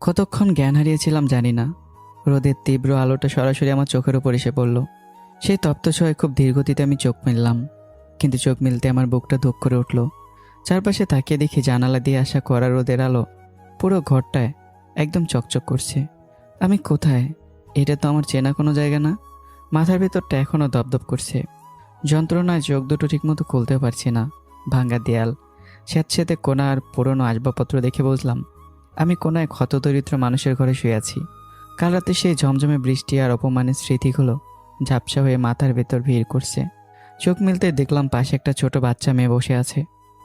কতক্ষণ জ্ঞান হারিয়েছিলাম জানি না। রোদের তীব্র আলোটা সরাসরি আমার চোখের উপর এসে পড়ল। সেই তপ্ত ছোঁয়ায় খুব ধীরগতিতে আমি চোখ মেললাম, কিন্তু চোখ মেলতে আমার বুকটা ধুক করে উঠল। চারপাশে তাকিয়ে দেখি জানালা দিয়ে আসা কড়া রোদের আলো পুরো ঘরটায় একদম চকচক করছে। আমি কোথায়? এটা তো আমার চেনা কোনো জায়গা না। মাথার ভেতরটা এখনও দপদপ করছে। যন্ত্রণায় চোখ দুটো ঠিকমতো খুলতেও পারছি না। ভাঙা দেয়াল, স্যাঁতস্যাঁতে কোণা আর পুরনো আসবাবপত্র দেখে বুঝলাম আমি কোনো এক হতদরিদ্র মানুষের ঘরে শুয়ে আছি। কাল রাতে সেই ঝমঝমে বৃষ্টি আর অপমানের স্মৃতিগুলো ঝাপসা হয়ে মাথার ভেতর ভিড় করছে। চোখ মিলতে দেখলাম পাশে একটা ছোট বাচ্চা মেয়ে বসে আছে।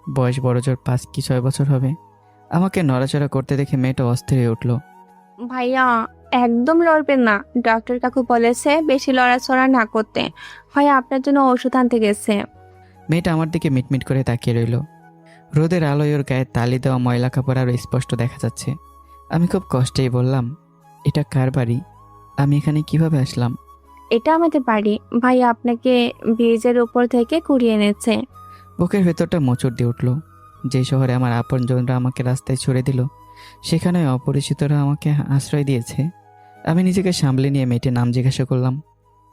বয়স বড়জোর 5 কি 6 বছর হবে। আমাকে নড়াচড়া করতে দেখে মেয়েটা অস্থির হয়ে উঠল। ভাইয়া, একদম লড়বেন না। ডক্টর কাকু বলেছে বেশি লড়াচড়া না করতে। ভাইয়া আপনার জন্য ওষুধ আনতে গেছে। মেয়েটা আমার দিকে মিটমিট করে তাকিয়ে রইল। রোদের আলোয় ওর গায়ে তালি দেওয়া ময়লা কাপড় আরও স্পষ্ট দেখা যাচ্ছে। আমি খুব কষ্টেই বললাম, এটা কার বাড়ি? আমি এখানে কিভাবে আসলাম? এটা আমাদের বাড়ি। ভাইয়া আপনাকে ব্রিজের উপর থেকে কুড়িয়ে এনেছে। বুকের ভেতরটা মোচড় দিয়ে উঠল। যে শহরে আমার আপনজনরা আমাকে রাস্তায় ছুড়ে দিল, সেখানে অপরিচিতরা আমাকে আশ্রয় দিয়েছে। আমি নিজেকে সামলে নিয়ে মেয়েটির নাম জিজ্ঞাসা করলাম,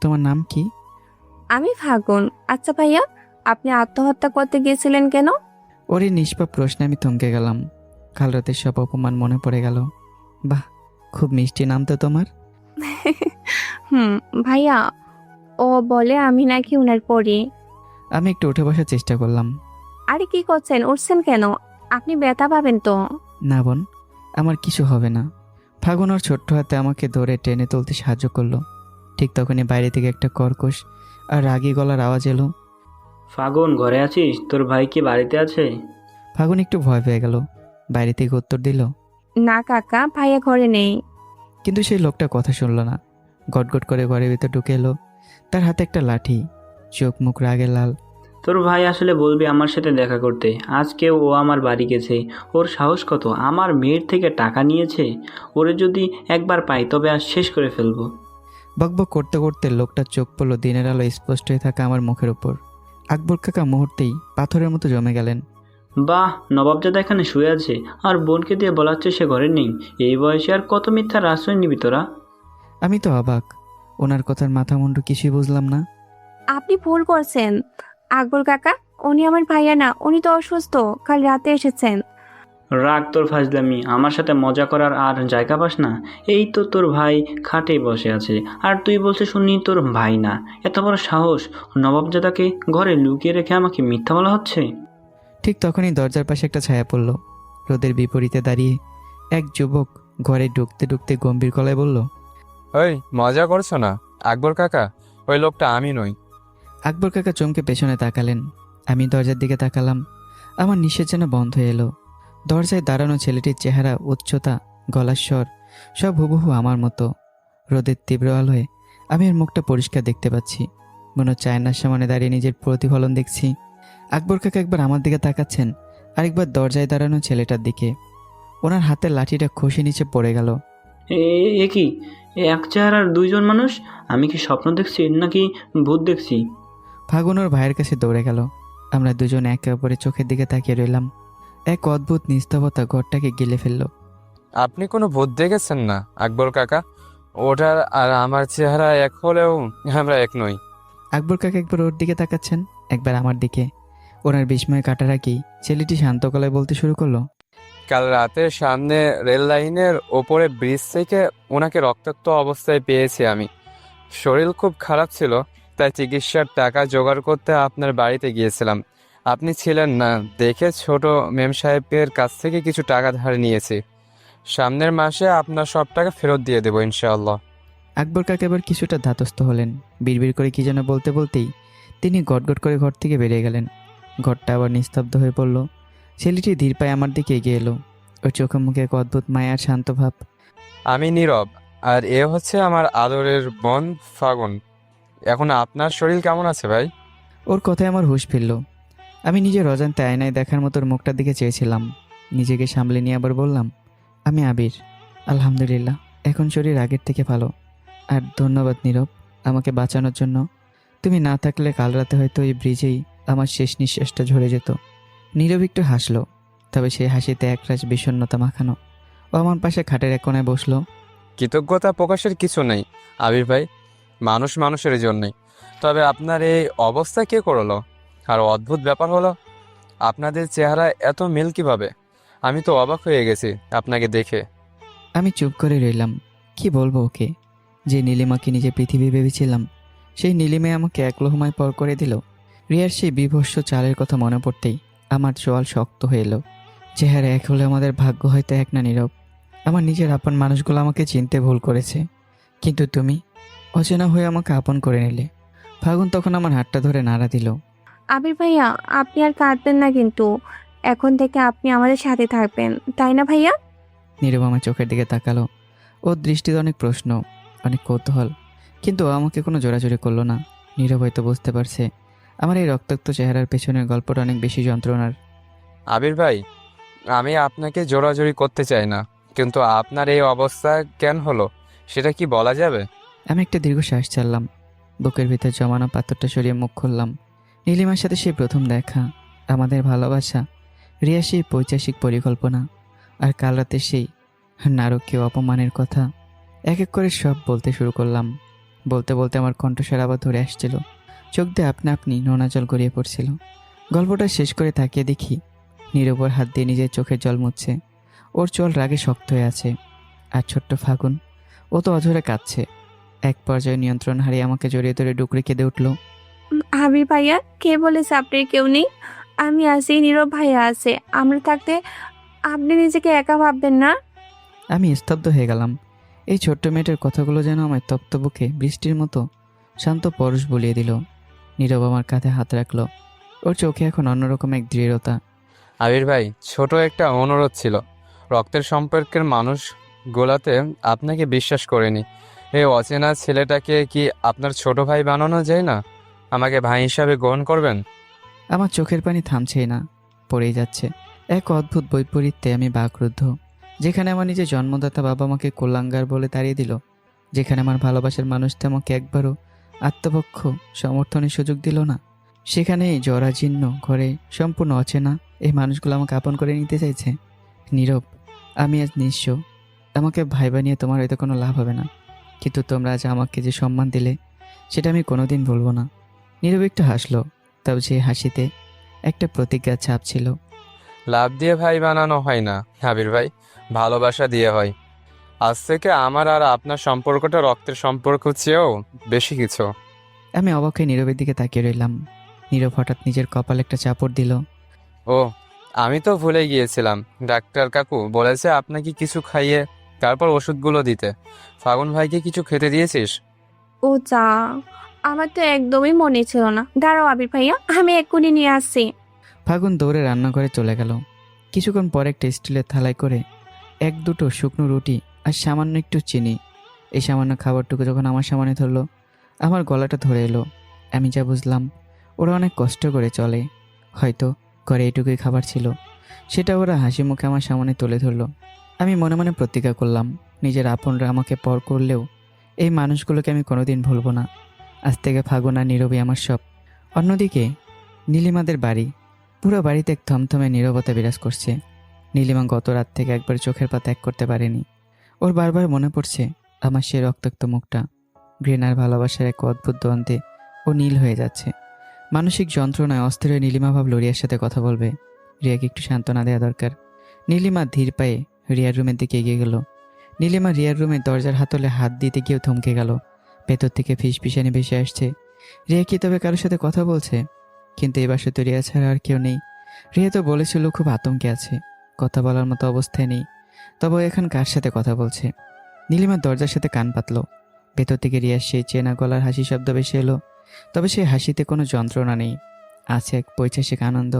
তোমার নাম কি? আমি ফাগুন। আচ্ছা ভাইয়া, আপনি আত্মহত্যা করতে গিয়েছিলেন কেন? ওর এই নিষ্পাপ প্রশ্নে আমি থমকে গেলাম। কাল রাতের সব অপমান মনে পড়ে গেল। বাহ, খুব মিষ্টি নাম তো তোমার। হুম। ভাইয়া, ও বলে আমি নাকি উনার পরি। আমি একটু উঠে বসার চেষ্টা করলাম। আরে কি করছেন? উঠছেন কেন? আপনি ব্যথা পাবেন তো। না বোন, আমার কিছু হবে না। ফাগুন ওর ছোট্ট হাতে আমাকে ধরে টেনে তুলতে সাহায্য করলো। ঠিক তখনই বাইরে থেকে একটা কর্কশ আর রাগী গলার আওয়াজ এলো। ফাগুন, ঘরে আছিস? তোর ভাই কি বাড়িতে আছে? ফাগুন একটু ভয় পেয়ে গেল। বাইরে থেকে উত্তর দিল, না কাকা, ভাইয়া ঘরে নেই। কিন্তু সেই লোকটা কথা শুনলো না। গটগট করে ঘরের ভিতর ঢুকে এলো। তার হাতে একটা লাঠি, চোখ মুখ রাগে লাল। তোর ভাই আসলে বলবি আমার সাথে দেখা করতে। আজকে ও আমার বাড়ি গেছে। ওর সাহস কত! আমার মেয়ের থেকে টাকা নিয়েছে। ওরে যদি একবার পাই তবে আর শেষ করে ফেলবো। বকবক করতে করতে লোকটার চোখ পড়ল দিনের আলো স্পষ্ট হয়ে থাকা আমার মুখের উপর। আকবর কাকা মুহূর্তেই পাথরের মতো জমে গেলেন। বাহ, নবাবজাদা এখানে শুয়ে আছে আর বোনকে দিয়ে বলাচ্ছে সে ঘরে নেই। এই বয়সে আর কত মিথ্যার আশ্রয় নিবি তোরা? আমি তো অবাক, ওনার কথার মাথা মুন্ডু কিছুই বুঝলাম না। আপনি ভুল করছেন আকবর কাকা। উনি আমার ভাইয়া না, উনি তো অসুস্থ, কাল রাতে এসেছেন। রাগ তোর ফাজলামি। আমার সাথে মজা করার আর জায়গা পাস না? এই তো তোর ভাই খাটেই বসে আছে আর তুই বলছিস শুনি তোর ভাই না। এত বড় সাহস! নবাবজাদাকে ঘরে লুকিয়ে রেখে আমাকে মিথ্যা বলা হচ্ছে। ঠিক তখনই দরজার পাশে একটা ছায়া পড়ল। রোদের বিপরীতে দাঁড়িয়ে এক যুবক ঘরে ঢুকতে ঢুকতে গম্ভীর গলায় বলল, ওই, মজা করছো না? আকবর কাকা, ওই লোকটা আমি নই। আকবর কাকা চমকে পেছনে তাকালেন। আমি দরজার দিকে তাকালাম। আমার নিঃশ্বাস যেন বন্ধ হয়ে এলো। দরজায় দাঁড়ানো ছেলেটির চেহারা, উচ্চতা, গলার স্বর সব হুবহু আমার মতো। রোদের তীব্র আলোয় আমি ওর মুখটা পরিষ্কার দেখতে পাচ্ছি। মনে হচ্ছে আয়নার সামনে দাঁড়িয়ে নিজের প্রতিফলন দেখছি। আকবর কাকা একবার আমার দিকে তাকাচ্ছেন, আরেকবার দরজায় দাঁড়ানো ছেলেটার দিকে। ওনার হাতের লাঠিটা খসে নিচে পড়ে গেল। এ এ কি? এক চেহারার দুইজন মানুষ? আমি কি স্বপ্ন দেখছি নাকি ভূত দেখছি? ফাগুন ওর ভাইয়ের কাছে দৌড়ে গেল। আমরা দুজন একে অপরের চোখের দিকে তাকিয়ে রইলাম। এক অদ্ভুত নিস্তবতা ঘরটাকে গিলে ফেলল। আপনি কোনো ভূত দেখেছেন না আকবর কাকা? ওটার আর আমার চেহারা এক হলেও আমরা এক নই। আকবর কাকা একবার ওর দিকে তাকাচ্ছেন, একবার আমার দিকে। ওনার বিস্ময় কাটা রাখি ছেলেটি শান্ত গলায় বলতে শুরু করলো, কাল রাতে সামনে রেল লাইনের ওপরে ব্রিজ থেকে ওনাকে রক্তাক্ত অবস্থায় পেয়েছি আমি। শরীর খুব খারাপ ছিল, তাই চিকিৎসার টাকা জোগাড় করতে আপনার বাড়িতে গিয়েছিলাম। আপনি ছিলেন না দেখে ছোট মেম সাহেবের কাছ থেকে কিছু টাকা ধার নিয়েছি। সামনের মাসে আপনার সব টাকা ফেরত দিয়ে দেবো ইনশাআল্লাহ। আকবর কাকা এবার কিছুটা ধাতস্থ হলেন। বিড়বিড় করে কি যেন বলতে বলতেই তিনি গটগট করে ঘর থেকে বেরিয়ে গেলেন। ঘরটা আবার নিস্তব্ধ হয়ে পড়ল। ছেলেটি ধীর পায়ে আমার দিকে এগিয়ে এলো। ওর চোখে মুখে এক অদ্ভুত মায়ার শান্ত ভাব। আমি নীরব, আর এ হচ্ছে আমার আদরের বোন ফাগুন। এখন আপনার শরীর কেমন আছে ভাই? ওর কথায় আমার হুঁশ ফিরল। আমি নিজের অজান্তে আয়নায় দেখার মতো ওর মুখটার দিকে চেয়েছিলাম। নিজেকে সামলে নিয়ে আবার বললাম, আমি আবির। আলহামদুলিল্লাহ, এখন শরীর আগের থেকে ভালো। আর ধন্যবাদ নীরব, আমাকে বাঁচানোর জন্য। তুমি না থাকলে কাল রাতে হয়তো এই ব্রিজেই আমার শেষ নিঃশ্বাসটা ঝরে যেত। নীরব একটু হাসলো, তবে সেই হাসিতে একরাশ বিষণ্ণতা মাখানো। ও আমার পাশে খাটের এক কোণায় বসলো। কৃতজ্ঞতা প্রকাশের কিছু নেই আবির ভাই, মানুষ মানুষের জন্যই। তবে আপনার এই অবস্থা কে করলো? আর অদ্ভুত ব্যাপার হলো, আপনাদের চেহারায় এত মিল কিভাবে? আমি তো অবাক হয়ে গেছি আপনাকে দেখে। আমি চুপ করে রইলাম। কি বলবো ওকে? যে নীলিমাকে নিজে পৃথিবী ভেবেছিলাম, সেই নীলিমে আমাকে এক লোহমায় পর করে দিল। রিয়ার সেই বিভৎস চালের কথা মনে পড়তেই আমার চোয়াল শক্ত হয়ে এলো। চেহারা এক হলে আমাদের ভাগ্য হয়তো এক না নীরব। আমার নিজের আপন মানুষগুলো আমাকে চিনতে ভুল করেছে, কিন্তু তুমি অচেনা হয়ে আমাকে আপন করে নিলে। ফাগুন তখন আমার হাতটা ধরে নাড়া দিল। আবির ভাইয়া, আপনি আর কাঁদবেন না কিন্তু। এখন থেকে আপনি আমাদের সাথে থাকবেন, তাই না ভাইয়া? নীরব আমার চোখের দিকে তাকালো। ওর দৃষ্টিতে অনেক প্রশ্ন, অনেক কৌতূহল, কিন্তু ও আমাকে কোনো জোরাজুরি করলো না। নীরব হয়তো বুঝতে পারছে আমার এই রক্তাক্ত চেহারার পেছনের গল্পটা অনেক বেশি যন্ত্রণার। আবির ভাই, আমি আপনাকে জোরাজুরি করতে চাই না, কিন্তু আপনার এই অবস্থা কেন হলো সেটা কি বলা যাবে? আমি একটা দীর্ঘ শ্বাস ছাড়লাম। বুকের ভিতর জমানো পাথরটা সরিয়ে মুখ খুললাম। নীলিমার সাথে সেই প্রথম দেখা, আমাদের ভালোবাসা, রিয়া সেই পৈশাসিক পরিকল্পনা, আর কাল রাতে সেই নারকীয় অপমানের কথা এক এক করে সব বলতে শুরু করলাম। বলতে বলতে আমার কণ্ঠস্বর আবার ধরে আসছিল। চোখ দিয়ে আপনা আপনি নোনা জল গড়িয়ে পড়ছিল। গল্পটা শেষ করে তাকিয়ে দেখি নীরবর হাত দিয়ে নিজের চোখের জল মুছছে। ওর চোল রাগে শক্ত হয়ে আছে। আর ছোট্ট ফাগুন, ও তো অঝরে কাঁদছে। এক পর্যায়ে নিয়ন্ত্রণ হারিয়ে আমাকে জড়িয়ে ধরে ডুকরে কেঁদে উঠল। আবির ভাইয়া, কে বলেছে আপনার কেউ নেই? আমি আছি, নীরব ভাইয়া আছে। আমরা থাকতে আপনি নিজেকে একা ভাববেন না। আমি স্তব্ধ হয়ে গেলাম। এই ছোট্ট মেয়েটার কথাগুলো যেন আমার তপ্ত বুকে বৃষ্টির মতো শান্ত পরশ বলিয়ে দিল। নীরব আমার কাঁধে হাত রাখলো। ওর চোখে এখন অন্যরকম এক দৃঢ়তা। আবির ভাই, ছোট একটা অনুরোধ ছিল। রক্তের সম্পর্কের মানুষ গোলাতে আপনাকে বিশ্বাস করেনি। এই অচেনা ছেলেটাকে কি আপনার ছোট ভাই বানানো যায় না? আমাকে ভাই হিসাবে গ্রহণ করবেন? আমার চোখের পানি থামছেই না, পড়েই যাচ্ছে। এক অদ্ভুত বৈপরীত্যে আমি বাকরুদ্ধ। যেখানে আমার নিজের জন্মদাতা বাবা আমাকে কোলাঙ্গার বলে তাড়িয়ে দিল, যেখানে আমার ভালোবাসার মানুষটা আমাকে একবারও আত্মপক্ষ সমর্থনের সুযোগ দিল না, সেখানে এই জরাজীর্ণ ঘরে সম্পূর্ণ অচেনা এই মানুষগুলো আমাকে আপন করে নিতে চাইছে। নীরব, আমি আজ নিঃস্ব। আমাকে ভাই বানিয়ে তোমার হয়তো কোনো লাভ হবে না, কিন্তু তোমরা আজ আমাকে যে সম্মান দিলে সেটা আমি কোনোদিন ভুলবো না। নীরব একটু হাসলো, তবে সেই হাসিতে একটা প্রতিজ্ঞার ছাপ ছিল। লাভ দিয়ে ভাই বানানো হয় না আবির ভাই, ভালোবাসা দিয়ে হয়। আজ থেকে আমার আর আপনার সম্পর্কটা রক্তের সম্পর্ক চেয়েও বেশি কিছু। আমি অবাক হয়ে নীরবের দিকে তাকিয়ে রইলাম। নীরব হঠাৎ নিজের কপালে একটা চাপড় দিল। ও, আমি তো ভুলে গিয়েছিলাম। ডাক্তার কাকু বলেছে আপনাকে কিছু খাইয়ে তারপর ওষুধগুলো দিতে। ফাগুন ভাইকে কিছু খেতে দিয়েছিস? ও যা, আমার তো একদমই মনে ছিল না। দাঁড়াও আবির ভাইয়া, আমি এক্ষুনি নিয়ে আসছি। ফাগুন দৌড়ে রান্নাঘরে চলে গেল। কিছুক্ষণ পর একটা স্টিলের থালায় করে এক দুটো শুকনো রুটি আর সামান্য একটু চিনি, এই সামান্য খাবারটুকু যখন আমার সামনে ধরলো, আমার গলাটা ধরে এলো। আমি যা বুঝলাম, ওরা অনেক কষ্ট করে চলে। হয়তো ঘরে এইটুকুই খাবার ছিল, সেটা ওরা হাসি মুখে আমার সামনে তুলে ধরলো। আমি মনে মনে প্রতিজ্ঞা করলাম, নিজের আপনরা আমাকে পর করলেও এই মানুষগুলোকে আমি কোনোদিন ভুলবো না। আজ থেকে ফাগুন আর নীরবই আমার সব। অন্যদিকে নীলিমাদের বাড়ি, পুরো বাড়িতে এক থমথমে নীরবতা বিরাজ করছে। নীলিমা গত রাত থেকে একবার চোখের পাতা এক করতে পারেনি। ওর বারবার মনে পড়ছে আমার সে রক্তাক্ত মুখটা। ঘৃণার ভালোবাসার এক অদ্ভুত দ্বন্দ্বে ও নীল হয়ে যাচ্ছে। মানসিক যন্ত্রণায় অস্থির হয়ে নীলিমা ভাবল রিয়ার সাথে কথা বলবে। রিয়াকে একটু সান্ত্বনা দেওয়া দরকার। নীলিমা ধীর পায়ে রিয়ার রুমের দিকে এগিয়ে গেল। নীলিমা রিয়ার রুমের দরজার হাতলে হাত দিতে গিয়েও থমকে গেল। ভেতর থেকে ফিসফিসানি ভেসে আসছে। রিয়া কি তবে কারোর সাথে কথা বলছে? কিন্তু এবার শুধু রিয়া ছাড়া আর কেউ নেই। রিয়া তো বলেছিল খুব আতঙ্কে আছে, কথা বলার মতো অবস্থায় নেই। তবে ও এখন কার সাথে কথা বলছে? নীলিমার দরজার সাথে কান পাতল। ভেতর থেকে রিয়ার সেই চেনা গলার হাসি শব্দ ভেসে এলো। তবে সেই হাসিতে কোনো যন্ত্রণা নেই, আছে এক পৈশাসিক আনন্দ।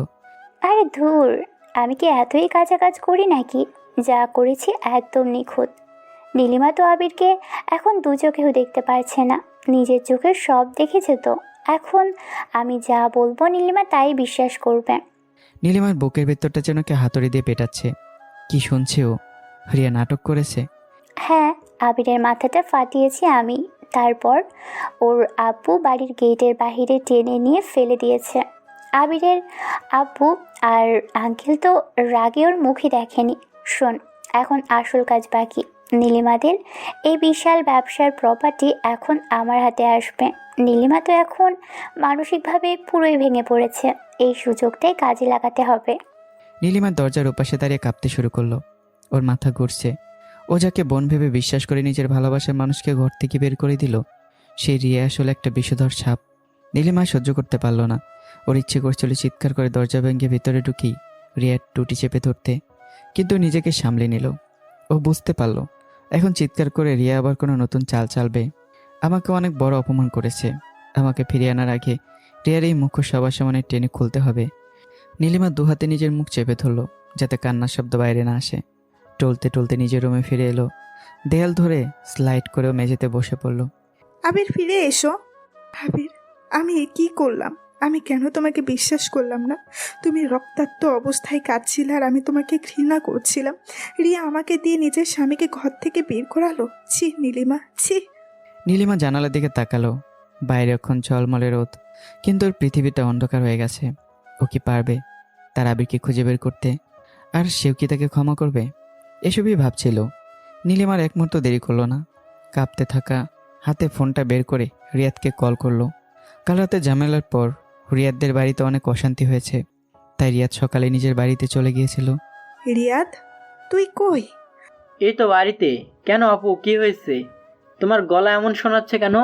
আরে ধুর, আমি কি এতই কাজ করি নাকি? যা করেছি একদম নিখুঁত। নীলিমা তো আবিরকে এখন দু চোখেও দেখতে পারছে না, নিজের চোখে সব দেখেছে তো। এখন আমি যা বলবো নীলিমা তাই বিশ্বাস করবে। নীলিমার বুকের ভেতরটা যেন কে হাতুড়ি দিয়ে পেটাচ্ছে। কি শুনছে ও? রিয়া নাটক করেছে? হ্যাঁ, আবিরের মাথাটা ফাটিয়েছি আমি। তারপর ওর আব্বু বাড়ির গেটের বাহিরে টেনে নিয়ে ফেলে দিয়েছে। আবিরের আব্বু আর আঙ্কেল তো রাগে ওর মুখে দেখেনি। শোন, এখন আসল কাজ বাকি। নীলিমাদের এই বিশাল ব্যবসার প্রপার্টি এখন আমার হাতে আসবে। নীলিমা তো এখন মানসিকভাবে পুরোই ভেঙে পড়েছে। এই সুযোগটাই কাজে লাগাতে হবে। নীলিমার দরজার ওপাশে দাঁড়িয়ে কাঁপতে শুরু করলো। ওর মাথা ঘুরছে। ও যাকে বোন ভেবে বিশ্বাস করে নিজের ভালোবাসার মানুষকে ঘর থেকে বের করে দিল, সেই রিয়া আসলে একটা বিষধর সাপ। নীলিমা সহ্য করতে পারল না। ওর ইচ্ছে করছিল চিৎকার করে দরজা ভেঙে ভিতরে ঢুকি রিয়ার টুটি চেপে ধরতে, কিন্তু নিজেকে সামলে নিল। ও বুঝতে পারল এখন চিৎকার করে রিয়া আবার কোনো নতুন চাল চালবে। আমাকে অনেক বড় অপমান করেছে। আমাকে ফিরিয়ে আনার আগে রিয়ার এই মুখ সবার সামনে টেনে খুলতে হবে। নীলিমা দুহাতে নিজের মুখ চেপে ধরল যাতে কান্নার শব্দ বাইরে না আসে। টলতে টলতে নিজের রুমে ফিরে এলো। দেয়াল ধরে স্লাইড করেও মেঝেতে বসে পড়ল। আবির ফিরে এসো। আবির, আমি এ কি করলাম? আমি কেন তোমাকে বিশ্বাস করলাম না? তুমি রক্তাক্ত অবস্থায় কাঁদছিলে আর আমি তোমাকে ঘৃণা করছিলাম। রিয়া আমাকে দিয়ে নিজের স্বামীকে ঘর থেকে বের করালো। ছি নীলিমা, ছি। নীলিমা জানালার দিকে তাকালো। বাইরে এখন ঝলমলে রোদ, কিন্তু ওর পৃথিবীটা অন্ধকার হয়ে গেছে। ও কি পারবে তার আবিরকে খুঁজে বের করতে? আর সেও কি তাকে ক্ষমা করবে? এসবই ভাবছিল। নীলিমার এক মুহূর্ত দেরি করলো না। কাঁপতে থাকা হাতে ফোনটা বের করে রিয়াদকে কল করলো। কাল রাতে ঝামেলার পর রিয়াদদের বাড়িতে অনেক অশান্তি হয়েছে, তাই রিয়াদ সকালে নিজের বাড়িতে চলে গিয়েছিল। রিয়াদ, তুই কই? এই তো বাড়িতে। কেন আপু, কি হয়েছে? তোমার গলা এমন শোনাচ্ছে কেন?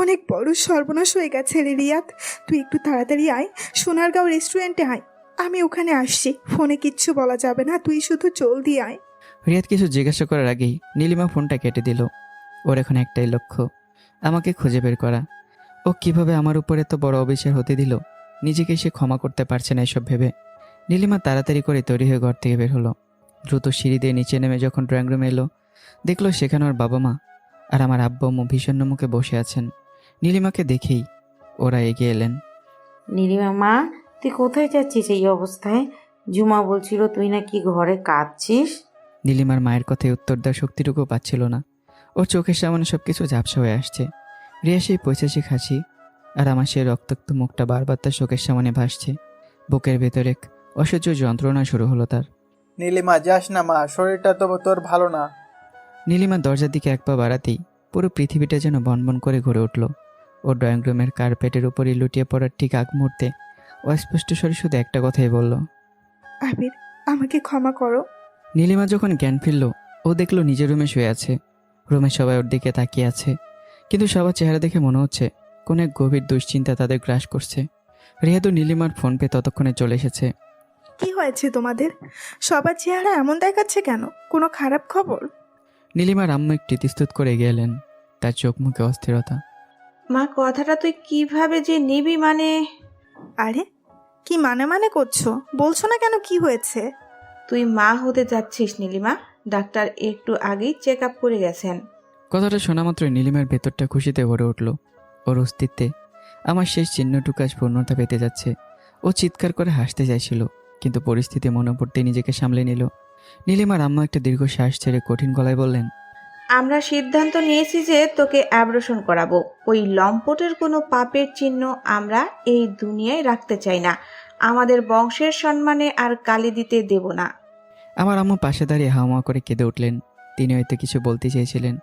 অনেক বড় সর্বনাশ হয়ে গেছে রে রিয়াদ। তুই একটু তাড়াতাড়ি আয়, সোনারগাঁও রেস্টুরেন্টে আয়। আমি ওখানে আসছি। ফোনে কিচ্ছু বলা যাবে না, তুই শুধু জলদি আয়। রিয়াদ কিছু জিজ্ঞাসা করার আগেই নীলিমা ফোনটা কেটে দিল। ওর এখন একটাই লক্ষ্য, আমাকে খুঁজে বের করা। ও কিভাবে আমার উপর এত বড় অবিচার হতে দিল, নিজেকে সে ক্ষমা করতে পারছে না এসব ভেবে। নীলিমা তাড়াতাড়ি করে তৈরি হয়ে ঘর থেকে বের হলো। দ্রুত সিঁড়ি দিয়ে নিচে নেমে যখন ড্রয়িং রুমে এলো, দেখলো সেখানে ওর বাবা মা আর আমার আব্বু আম্মু ভীষণ মুখে বসে আছেন। নীলিমাকে দেখেই ওরা এগিয়ে এলেন। নীলিমা মা, তুই কোথায় যাচ্ছিস এই অবস্থায়? জুমা বলছিল তুই নাকি ঘরে কাঁদছিস। নীলিমার মায়ের কথায় উত্তর দেওয়ার শক্তিটুকু পাচ্ছিল না। ওর চোখের সামনে সবকিছু ঝাপসা হয়ে আসছে। রিয়া সেই পৈশাচিক হাসি আর আমার সেই রক্তাক্ত মুখটা বারবার তার চোখের সামনে ভাসছে। বুকের ভেতরে এক অসহ্য যন্ত্রণা শুরু হলো তার। নীলিমা, যাস না মা, শরীরটা তো তোর ভালো না। নীলিমার দরজার দিকে এক পা বাড়াতেই পুরো পৃথিবীটা যেন বনবন করে ঘুরে উঠল। ও ড্রয়িং রুমের কার্পেটের উপরই লুটিয়ে পড়ার ঠিক আগ মুহূর্তে অস্পষ্ট স্বরে শুধু একটা কথাই বলল, আবির, আমাকে ক্ষমা করো। নীলিমা যখন জ্ঞান ফিরল, ও দেখলো নিজের রুমে শুয়ে আছে। রুমের সবাই ওর দিকে তাকিয়ে আছে, কিন্তু সবার চেহারা দেখে মনে হচ্ছে কোনো এক গভীর দুশ্চিন্তা তাদের গ্রাস করছে। রিয়াদু নীলিমার ফোন পে ততক্ষণে চলে এসেছে। কি হয়েছে তোমাদের? সবার চেহারা এমন দেখাচ্ছে কেন? কোনো খারাপ খবর? নীলিমার আম্মু একটু ইতস্তত করে এগিয়ে এলেন, তার চোখ মুখে অস্থিরতা। মা, কথাটা তুই কিভাবে যে নিবি? মানে আরে, কি মানে করছো? বলছো না কেন, কি হয়েছে? তুই মা হতে যাচ্ছিস নীলিমা। ডাক্তার একটু আগেই চেক আপ করে গেছেন। কথাটা শোনা মাত্রই নীলিমার ভেতরটা খুশিতে ভরে উঠল। ওর অস্তিত্বে আমার শেষ চিহ্নটুকু আজ পূর্ণতা পেতে যাচ্ছে। ও চিৎকার করে হাসতে চাইছিল, কিন্তু পরিস্থিতি মনে পড়তে নিজেকে সামলে নিল। নীলিমার আম্মা একটা দীর্ঘ শ্বাস ছেড়ে কঠিন গলায় বললেন, আমরা সিদ্ধান্ত নিয়েছি যে তোকে অ্যাবর্শন করাবো। ওই লম্পটের কোনো পাপের চিহ্ন আমরা এই দুনিয়ায় রাখতে চাই না। আমাদের বংশের সম্মানে আর কালি দিতে দেব না। আমার আম্মু পাশে দাঁড়িয়ে হাওয়া করে কেঁদে উঠলেন। তিনি হয়তো কিছু বলতে চেয়েছিলেন,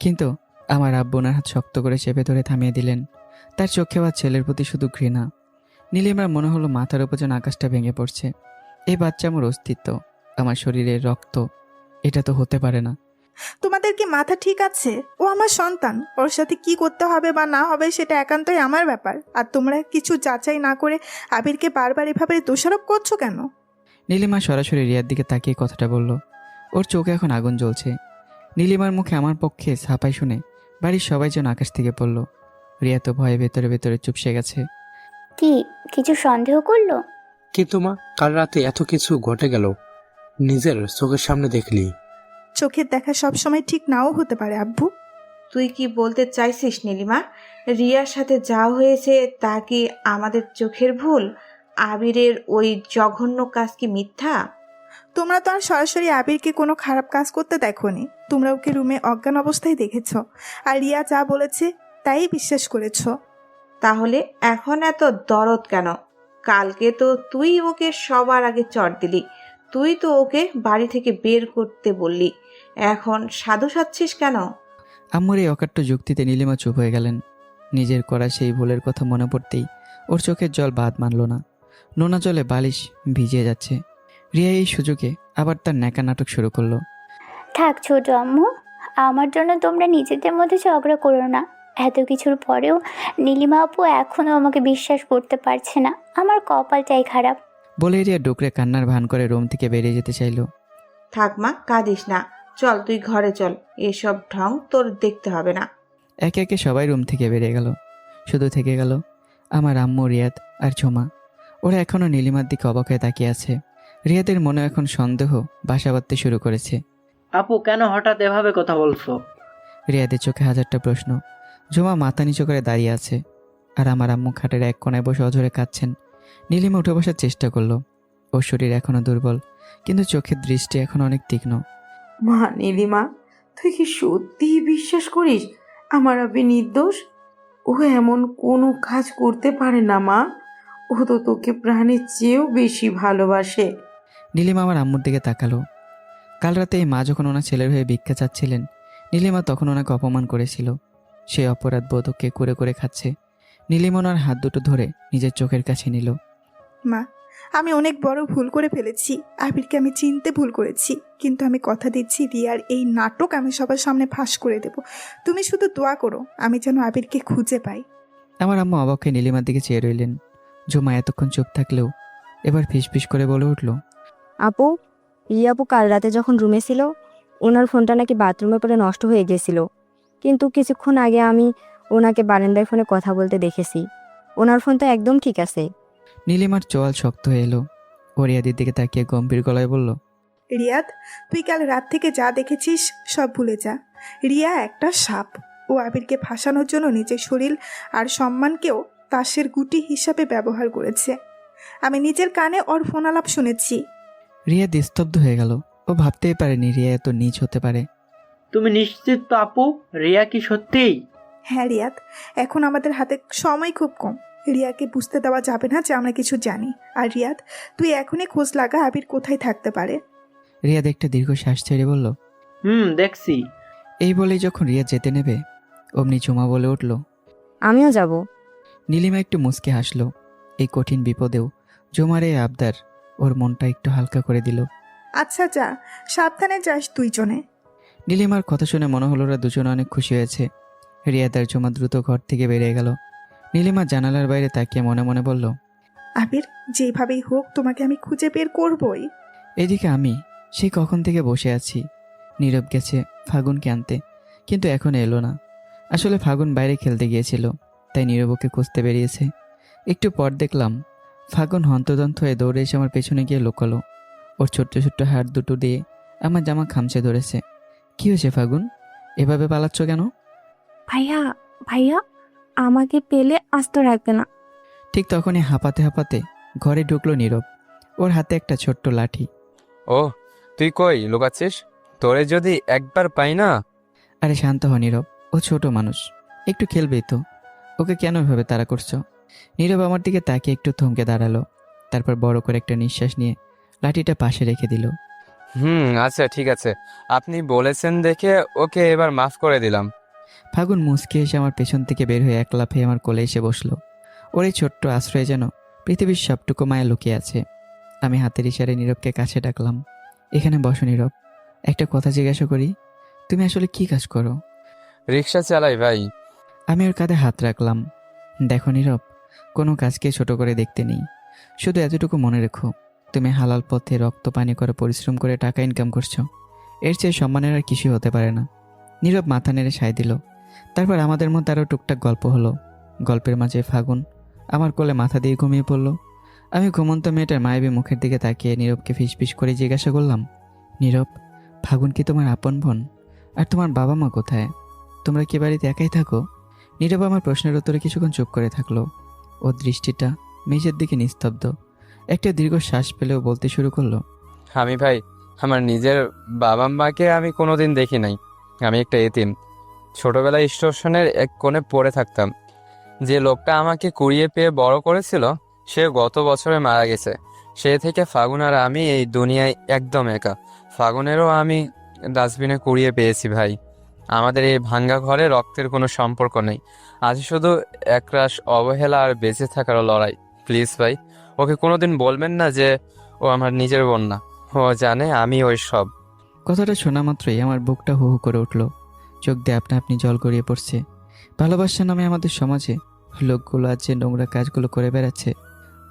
কিন্তু আমার আব্বু ওনার হাত শক্ত করে চেপে ধরে থামিয়ে দিলেন। তার চোখে আমার ছেলের প্রতি শুধু ঘৃণা। নীলিমার মনে হলো মাথার উপর যেন আকাশটা ভেঙে পড়ছে। এই বাচ্চা আমার অস্তিত্ব, আমার শরীরের রক্ত। এটা তো হতে পারে না। তোমাদের কি মাথা ঠিক আছে? ও আমার সন্তান। ওর সাথে কি করতে হবে বা না হবে সেটা একান্তই আমার ব্যাপার। আর তোমরা কিছু যাচাই না করে আবিরকে বারবার এভাবে দোষারোপ করছো কেন? নীলিমা সরাসরি রিয়ার দিকে তাকিয়ে কথাটা বলল। ওর চোখে এখন আগুন জ্বলছে। নীলিমার মুখে আমার পক্ষে ছাপাই শুনে বাড়ির সবাই যেন আকাশ থেকে পড়ল। রিয়া তো ভয়ে ভেতরে ভেতরে চুপসে গেছে। কি কিছু সন্দেহ করলো? কিন্তু মা, কাল রাতে এত কিছু ঘটে গেল, নিজের চোখের সামনে দেখলি। চোখের দেখা সবসময় ঠিক নাও হতে পারে আব্বু। তুই কি বলতে চাইছিস নীলিমা? রিয়ার সাথে যা হয়েছে তা কি আমাদের চোখের ভুল? আবিরের ওই জঘন্য কাজ কি মিথ্যা? তোমরা তো আর সরাসরি আবিরকে কোনো খারাপ কাজ করতে দেখোনি। তোমরা ওকে রুমে অজ্ঞান অবস্থায় দেখেছো, আর রিয়া যা বলেছে তাই বিশ্বাস করেছো। তাহলে এখন এত দরদ কেন? কালকে তো তুই ওকে সবার আগে চড় দিলি। তুই তো ওকে বাড়ি থেকে বের করতে বললি, এখন সাধু সাচ্ছিস কেন? আম্মুর এই অকাট্য যুক্তিতে নীলিমা চুপ হয়ে গেলেন। নিজের করা সেই ভুলের কথা মনে পড়তেই ওর চোখের জল বাদ মানল না। নোনা জলে বালিশ ভিজিয়ে যাচ্ছে। রিয়া এই সুযোগে আবার তার ন্যাকা নাটক শুরু করলো। থাক ছোট আম্মু, আমার জন্য তোমরা নিজেদের মধ্যে ঝগড়া করো না। এত কিছুর পরেও নীলিমা আপু এখনও আমাকে বিশ্বাস করতে পারছে না। আমার কপালটাই খারাপ। বলে রিয়া ডুকরে কান্নার ভান করে রুম থেকে বেরিয়ে যেতে চাইল। থাক মা, কাঁদিস না, চল তুই ঘরে চল, এসব ঢং তোর দেখতে হবে না। একে একে সবাই রুম থেকে বেরিয়ে গেল। শুধু থেকে গেল আমার আম্মু, রিয়াদ আর ঝুমা। ওরা এখনও নীলিমার দিকে অবাক হয়ে তাকিয়ে আছে। রিয়াদের মনে এখন সন্দেহ বাসা বাঁধতে শুরু করেছে। আপু কেন হঠাৎ এভাবে কথা বলছো? রিয়াদের চোখে হাজারটা প্রশ্ন। ঝুমা মাথা নিচু করে দাঁড়িয়ে আছে, আর আমার আম্মু খাটের এক কোণায় বসে অঝরে কাঁদছেন। নীলিমা উঠে বসার চেষ্টা করলো। ওর শরীর এখনো দুর্বল, কিন্তু চোখের দৃষ্টি এখন অনেক তীক্ষ্ণ। মা নীলিমা, তুই কি সত্যিই বিশ্বাস করিস আমার আবি নির্দোষ? ও এমন কোনো কাজ করতে পারে না মা। ও তো তোকে প্রাণের চেয়েও বেশি ভালোবাসে। নীলিমা আমার আম্মুর দিকে তাকালো। কাল রাতে এই মা যখন ওনার ছেলের হয়ে ভিক্ষা চাচ্ছিলেন, নীলিমা তখন ওনাকে অপমান করেছিল। সেই অপরাধ বোধ ওকে করে করে খাচ্ছে। নীলিমা ওনার হাত দুটো ধরে নিজের চোখের কাছে নিল। মা, আমি অনেক বড় ভুল করে ফেলেছি। আবিরকে আমি চিনতে ভুল করেছি, কিন্তু আমি কথা দিচ্ছি রিয়ার এই নাটক আমি সবার সামনে ফাঁস করে দেব। তুমি শুধু দোয়া করো আমি যেন আবিরকে খুঁজে পাই। আমার আম্মু অবাক হয়ে নীলিমার দিকে চেয়ে রইলেন। ঝুমা এতক্ষণ চুপ থাকলেও এবার ফিসফিস করে বলে উঠল, আপু, রিয়া আপু কাল রাতে যখন রুমে ছিল, ওনার ফোনটা নাকি বাথরুমে পড়ে নষ্ট হয়ে গেছিল। কিন্তু কিছুক্ষণ আগে আমি ওনাকে বারান্দায় ফোনে কথা বলতে দেখেছি। ওনার ফোন তো একদম ঠিক আছে। নীলিমার চোয়াল শক্ত হয়ে এলো। ও রিয়াদের দিকে তাকিয়ে গম্ভীর গলায় বলল, রিয়াদ, তুই কাল রাত থেকে যা দেখেছিস সব ভুলে যা। রিয়া একটা সাপ। ও আবিরকে ফাঁসানোর জন্য নিজের শরীর আর সম্মানকেও তাসের গুটি হিসাবে ব্যবহার করেছে। আমি নিজের কানে ওর ফোন আলাপ শুনেছি। রিয়া স্তব্ধ হয়ে গেল। ও ভাবতেই পারেনি রিয়া এত নীচ হতে পারে। তুমি নিশ্চিত তো আপু, রিয়া কি সত্যিই? হ্যাঁ রিয়াদ, এখন আমাদের হাতে সময় খুব কম। রিয়াকে বুঝতে দেওয়া যাবে না যে আমরা কিছু জানি। আর রিয়াদ, তুই এখনই খোঁজ লাগা আবির কোথায় থাকতে পারে। রিয়াদ একটা দীর্ঘ শ্বাস ছেড়ে বলল, দেখছি। এই বলেই যখন রিয়া যেতে নেবে, অমনি ঝুমা বলে উঠল, আমিও যাব। নীলিমা একটু মুচকে হাসলো। এই কঠিন বিপদেও ঝুমার এই আবদার ওর মনটা একটু হালকা করে দিল। আচ্ছা যা, সাবধানে যাস দুইজনে। নীলিমার কথা শুনে মনে হলো ওরা দুজনে অনেক খুশি হয়েছে। রিয়াদ আর ঝুমা দ্রুত ঘর থেকে বেরিয়ে গেল। নীলিমা জানালার বাইরে তাকিয়ে মনে মনে বলল, আবির, যেভাবেই হোক তোমাকে আমি খুঁজে বের করবই। এদিকে আমি সেই কখন থেকে বসে আছি। নীরব গেছে ফাগুনকে আনতে, কিন্তু এখন এলো না। আসলে ফাগুন বাইরে খেলতে গিয়েছিল, তাই নীরবকে খুঁজতে বেরিয়েছে। একটু পর দেখলাম ফাগুন হন্তদন্ত হয়ে দৌড়ে এসে আমার পেছনে গিয়ে লুকালো। ওর ছোট্ট ছোট্ট হাত দুটো দিয়ে আমার জামা খামচে ধরেছে। কি হয়েছে ফাগুন, এভাবে পালাচ্ছ কেন? ভাইয়া, ভাইয়া, আমাকে পেলে আস্ত রাখবে না। ঠিক তখনই হাঁপাতে হাঁপাতে ঘরে ঢুকলো নীরব। ওর হাতে একটা ছোট্ট লাঠি। ও, তুই কই লুকাচ্ছিস? তোরে যদি একবার পাই না। আরে শান্ত হ নীরব, ও ছোট মানুষ, একটু খেলবেই তো, ওকে কেন এভাবে তাড়া করছো? নীরব আমার দিকে তাকিয়ে একটু থমকে দাঁড়ালো। তারপর বড় করে একটা নিঃশ্বাস নিয়ে লাঠিটা পাশে রেখে দিল। আচ্ছা ঠিক আছে, আপনি বলেছেন দেখে ওকে এবার মাফ করে দিলাম। ফাগুন মুচকে এসে আমার পেছন থেকে বের হয়ে এক লাফে আমার কোলে এসে বসলো। ওর এই ছোট্ট আশ্রয় যেন পৃথিবীর সবটুকু মায়া লুকিয়ে আছে। আমি হাতের ইশারায় নীরবকে কাছে ডাকলাম। এখানে বসো নীরব, একটা কথা জিজ্ঞাসা করি, তুমি আসলে কি কাজ করো? রিক্সা চালাই ভাই। আমি ওর কাঁধে হাত রাখলাম। দেখো নীরব, কোনো কাজকে ছোট করে দেখতে নেই। শুধু এতটুকু মনে রেখো, তুমি হালাল পথে রক্ত পানি করে পরিশ্রম করে টাকা ইনকাম করছো। এর চেয়ে সম্মানের আর কিছুই হতে পারে না। নীরব মাথা নেড়ে সায় দিল। তারপর আমাদের মধ্যে আরও টুকটাক গল্প হলো। গল্পের মাঝে ফাগুন আমার কোলে মাথা দিয়ে ঘুমিয়ে পড়ল। আমি ঘুমন্ত মেয়েটার মায়াবী মুখের দিকে তাকিয়ে নীরবকে ফিসফিস করে জিজ্ঞাসা করলাম, নীরব, ফাগুন কি তোমার আপন বোন? আর তোমার বাবা মা কোথায়? তোমরা কি বাড়িতে একাই থাকো? নীরব আমার প্রশ্নের উত্তরে কিছুক্ষণ চুপ করে থাকলো। ওর দৃষ্টিটা মেঝের দিকে নিস্তব্ধ। একটা দীর্ঘ শ্বাস পেলেও বলতে শুরু করলো, আমি ভাই, আমার নিজের বাবা মাকে আমি কোনোদিন দেখি নাই। আমি একটা এতিম। ছোটবেলায় স্টেশনের এক কোণে পড়ে থাকতাম। যে লোকটা আমাকে কুড়িয়ে পেয়ে বড় করেছিল সে গত বছরে মারা গেছে। সে থেকে ফাগুন আর আমি এই দুনিয়ায় একদম একা। ফাগুনেরও আমি ডাস্টবিনে কুড়িয়ে পেয়েছি ভাই। আমাদের এই ভাঙ্গা ঘরে রক্তের কোনো সম্পর্ক নেই, আছে শুধু একরাশ অবহেলা আর বেঁচে থাকার লড়াই। প্লিজ ভাই, ওকে কোনোদিন বলবেন না যে ও আমার নিজের বোন না। ও জানে আমি ওই সব। কথাটা শোনা মাত্রই আমার বুকটা হু হু করে উঠল, চোখ দিয়ে আপনা আপনি জল গড়িয়ে পড়ছে। ভালোবাসা নামে আমাদের সমাজে লোকগুলো আজ যে নোংরা কাজগুলো করে বেড়াচ্ছে,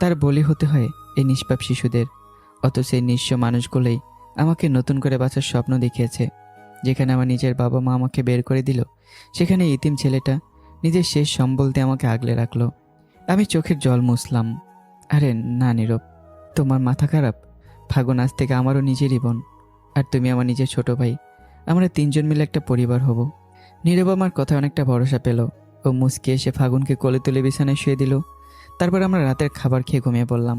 তার বলি হতে হয় এই নিষ্পাপ শিশুদের। অথচ এই নিঃস্ব মানুষগুলোই আমাকে নতুন করে বাঁচার স্বপ্ন দেখিয়েছে। যেখানে আমার নিজের বাবা মা আমাকে বের করে দিল, সেখানে ইতিম ছেলেটা নিজের শেষ সম্বল দিয়ে আমাকে আগলে রাখলো। আমি চোখের জল মুছলাম। আরে না নীরব, তোমার মাথা খারাপ। ফাগুন আজ থেকে আমারও নিজেরই বোন, আর তুমি আমার নিজের ছোট ভাই। আমরা তিনজন মিলে একটা পরিবার হব। নীরব আমার কথা অনেকটা ভরসা পেল। ও মুচকে এসে ফাগুনকে কোলে তুলে বিছানায় শুয়ে দিল। তারপর আমরা রাতের খাবার খেয়ে ঘুমিয়ে পড়লাম।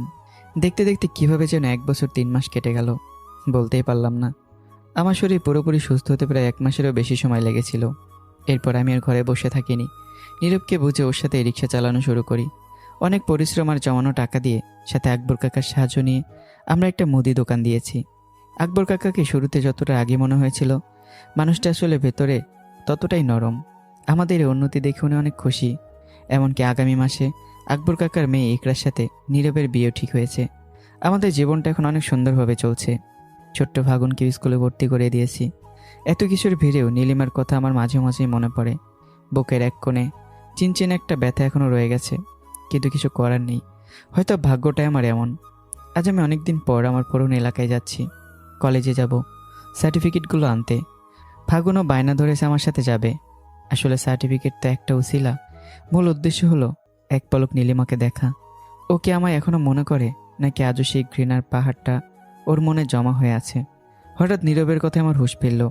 দেখতে দেখতে কিভাবে যেন 1 বছর 3 মাস কেটে গেল, বলতেই পারলাম না। আমার শরীর পুরোপুরি সুস্থ হতে প্রায় 1 মাসেরও বেশি সময় লেগেছিল। এরপর আমি আর ঘরে বসে থাকিনি, নীরবকে বুঝে ওর সাথে রিক্সা চালানো শুরু করি। অনেক পরিশ্রম আর জমানো টাকা দিয়ে, সাথে আকবর কাকার সাহায্য নিয়ে আমরা একটা মুদি দোকান দিয়েছি। আকবর কাকাকে শুরুতে যতটা আগে মনে হয়েছিল, মানুষটা আসলে ভেতরে ততটাই নরম। আমাদের এই উন্নতি দেখে উনি অনেক খুশি। এমনকি আগামী মাসে আকবর কাকার মেয়ে ইকরার সাথে নীরবের বিয়ে ঠিক হয়েছে। আমাদের জীবনটা এখন অনেক সুন্দরভাবে চলছে। ছোট্ট ফাগুনকে স্কুলে ভর্তি করে দিয়েছি। এত কিছুর ভিড়েও নীলিমার কথা আমার মাঝে মাঝেই মনে পড়ে। বুকের এক কোণে চিনচিন একটা ব্যথা এখনও রয়ে গেছে, কিন্তু কিছু করার নেই। হয়তো ভাগ্যটাই আমার এমন। আজ আমি অনেকদিন পর আমার পুরনো এলাকায় যাচ্ছি। কলেজে যাব, সার্টিফিকেটগুলো আনতে। ফাগুনও বায়না ধরেছে আমার সাথে যাবে। আসলে সার্টিফিকেট তো একটা উছিলা, মূল উদ্দেশ্য হলো এক পলক নীলিমাকে দেখা। ওকে আমায় এখনো মনে করে নাকি আজও সেই ঘৃণার পাহাড়টা ওর মনে জমা হয়ে আছে। হঠাৎ নীরবের কথায় আমার হুঁশ ফিরল।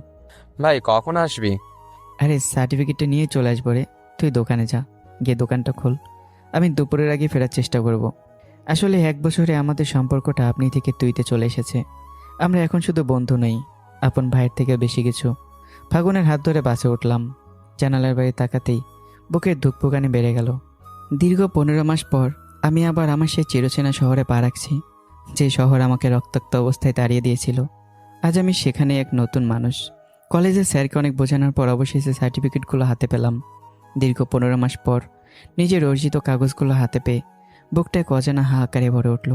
ভাই কখন আসবি? আরে সার্টিফিকেটটা নিয়ে চলে আসবো রে। তুই দোকানে যা, গিয়ে দোকানটা খোল। আমি দুপুরের আগে ফেরার চেষ্টা করব। আসলে 1 বছরে আমাদের সম্পর্কটা আপনি থেকে তুইতে চলে এসেছে। আমরা এখন শুধু বন্ধু নই, আপন ভাইয়ের থেকে বেশি কিছু। ফাগুনের হাত ধরে বাসে উঠলাম। জানালার বাইরে তাকাতেই বুকের ধুকপুকানি বেড়ে গেল। দীর্ঘ 15 মাস পর আমি আবার আমার সেই চিরচেনা শহরে পা রাখছি, যে শহর আমাকে রক্তাক্ত অবস্থায় তাড়িয়ে দিয়েছিল। আজ আমি সেখানে এক নতুন মানুষ। কলেজে স্যারকে অনেক বোঝানোর পর অবশেষে সার্টিফিকেটগুলো হাতে পেলাম। দীর্ঘ 15 মাস পর নিজের অর্জিত কাগজগুলো হাতে পেয়ে বুকটা এক অজানা হাহাকারে ভরে উঠল।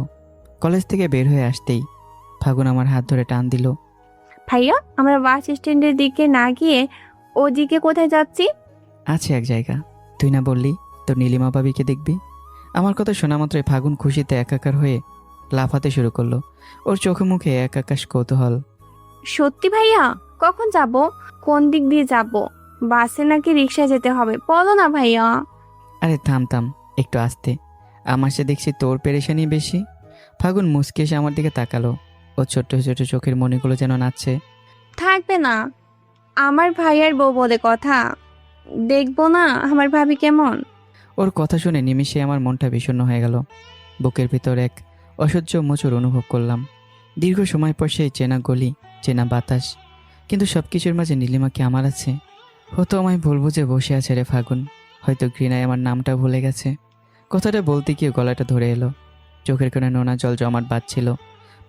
কলেজ থেকে বের হয়ে আসতেই ফাগুন আমার হাত ধরে টান দিল। ভাইয়া, আমরা বাস স্ট্যান্ডের দিকে না গিয়ে ওদিকে কোথায় যাচ্ছি? আছে এক জায়গা, তুই না বললি তোর নীলিমা ভাবিকে দেখবি? আমার কথা শোনা মাত্রই ফাগুন খুশিতে একাকার হয়ে লাফাতে শুরু করলো। ওর চোখে মুখে এক আকাশ কৌতূহল। সত্যি ভাইয়া? কখন যাব? কোন দিক দিয়ে যাব? বাসে নাকি রিক্সায় যেতে হবে? বলো না ভাইয়া। আরে থাম থাম, একটু আস্তে। আমার সে দেখছি তোর পেরেশানি বেশি। ফাগুন মুচকে এসে আমার দিকে তাকালো। ও ছোট্ট ছোট চোখের মণিগুলো যেন নাচছে। থাকবে না, আমার ভাইয়ার বউ বলে কথা। দেখবো না আমার ভাবি কেমন। ওর কথা শুনে নিমিষে আমার মনটা বিষণ্ণ হয়ে গেল। বুকের ভিতর এক অসহ্য মোচড় অনুভব করলাম। দীর্ঘ সময় পর সেই চেনা গলি, চেনা বাতাস, কিন্তু সব কিছুর মাঝে নীলিমাকে আমার আছে। হয়তো আমায় ভুল বুঝে বসে আছে রে ফাগুন। হয়তো ঘৃণায় আমার নামটা ভুলে গেছে। কথাটা বলতে গিয়ে গলাটা ধরে এলো। চোখের কোণে নোনা জল জমাট বাঁধছিল।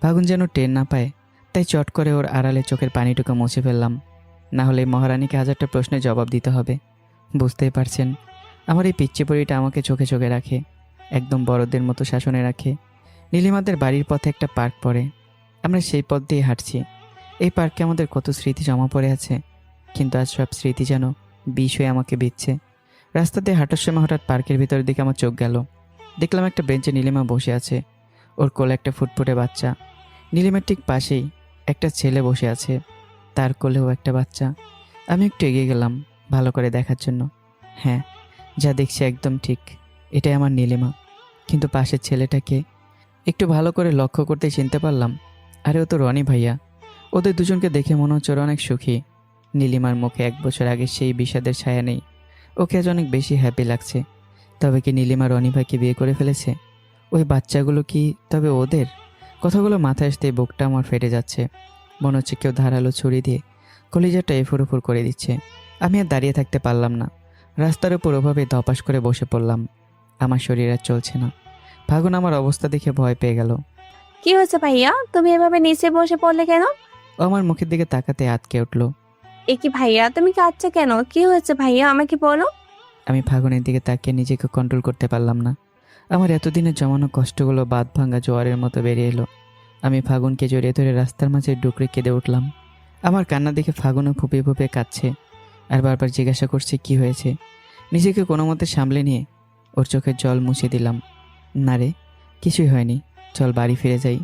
ফাগুন যেন টের না পায়, তাই চট করে ওর আড়ালে চোখের পানিটুকু মুছে ফেললাম। না হলে মহারানীকে 1000টা প্রশ্নের জবাব দিতে হবে। বুঝতেই পারছেন, আমার এই পিচ্চি পরিটা আমাকে চোখে চোখে রাখে, একদম বড়দের মতো শাসনে রাখে। নীলিমাদের বাড়ির পথে একটা পার্ক পড়ে। আমরা সেই পথ দিয়ে হাঁটছি। এই পার্কে আমাদের কত স্মৃতি জমা পড়ে আছে, কিন্তু আজ সব স্মৃতি যেন বিষ হয়ে আমাকে বিচ্ছে। রাস্তা দিয়ে হাঁটার সময় হঠাৎ পার্কের ভিতরের দিকে আমার চোখ গেল। দেখলাম একটা বেঞ্চে নীলিমা বসে আছে। ওর কোলে একটা ফুটফুটে বাচ্চা। নীলিমার ঠিক পাশেই একটা ছেলে বসে আছে, তার কোলেও একটা বাচ্চা। আমি একটু এগিয়ে গেলাম ভালো করে দেখার জন্য। হ্যাঁ, যা দেখছি একদম ঠিক, এটাই আমার নীলিমা। কিন্তু পাশের ছেলেটাকে একটু ভালো করে লক্ষ্য করতে চিনতে পারলাম, আরে ও তো রনি ভাইয়া। ওদের দুজনকে দেখে মনে হচ্ছে ওরা অনেক সুখী। নীলিমার মুখে 1 বছর আগে সেই বিষাদের ছায়া নেই। ওকে আজ অনেক বেশি হ্যাপি লাগছে। তবে কি নীলিমা রনি ভাইকে বিয়ে করে ফেলেছে? ওই বাচ্চাগুলো কি তবে ওদের? কথাগুলো মাথায় আসতে বুকটা আমার ফেটে যাচ্ছে। মনে হচ্ছে কেউ ধারালো ছুরি দিয়ে কলিজাটা এফুর উফুর করে দিচ্ছে। আমি আর দাঁড়িয়ে থাকতে পারলাম না। রাস্তার উপর ওভাবে ধপাস করে বসে পড়লাম। আমার শরীর আর চলছে না। ফাগুন আমার অবস্থা দেখে ভয় পেয়ে গেল। কি হয়েছে ভাইয়া, তুমি এভাবে নিচে বসে পড়লে কেন? ও আমার মুখের দিকে তাকাতে আটকে উঠলো। এ কি ভাইয়া, তুমি কাঁদছো কেন? কি হয়েছে ভাইয়া, আমাকে বলো। আমি ফাগুনের দিকে তাকিয়ে নিজেকে কন্ট্রোল করতে পারলাম না। আমার এতদিনের জমানো কষ্টগুলো বাঁধ ভাঙা জোয়ারের মতো বেরিয়ে এলো। আমি ফাগুনকে জড়িয়ে ধরে রাস্তার মাঝে ডুকরে কেঁদে উঠলাম। আমার কান্না দেখে ফাগুনও ফুপিয়ে ফুপিয়ে কাঁদছে আর বারবার জিজ্ঞাসা করছে কি হয়েছে। নিজেকে কোনো মতে সামলে নিয়ে ওর চোখের জল মুছে দিলাম। না রে, কিছুই হয়নি, চল বাড়ি ফিরে যাই।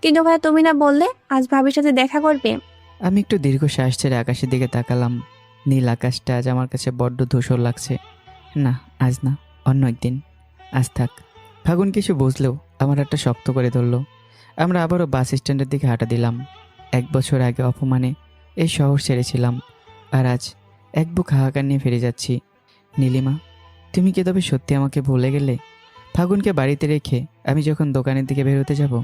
কিন্তু ভাইয়া, তুমি না বললে আজ ভাবির সাথে দেখা করবে? আমি একটু দীর্ঘ শ্বাস ছেড়ে আকাশের দিকে তাকালাম। নীল আকাশটা আজ আমার কাছে বড্ড ধূসর লাগছে। না, আজ না, অন্য একদিন। আজ থাক। ফাগুন কিছু বুঝলেও আমার একটা শক্ত করে ধরলো। আমরা আবারও বাস স্ট্যান্ডের দিকে হাঁটা দিলাম। 1 বছর আগে অপমানে এই শহর ছেড়েছিলাম, আর আজ এক বুক হাহাকার নিয়ে ফিরে যাচ্ছি। নীলিমা, তুমি কি তবে সত্যি আমাকে ভুলে গেলে? ফাগুনকে বাড়িতে রেখে আমি যখন দোকানের দিকে বেরোতে যাব,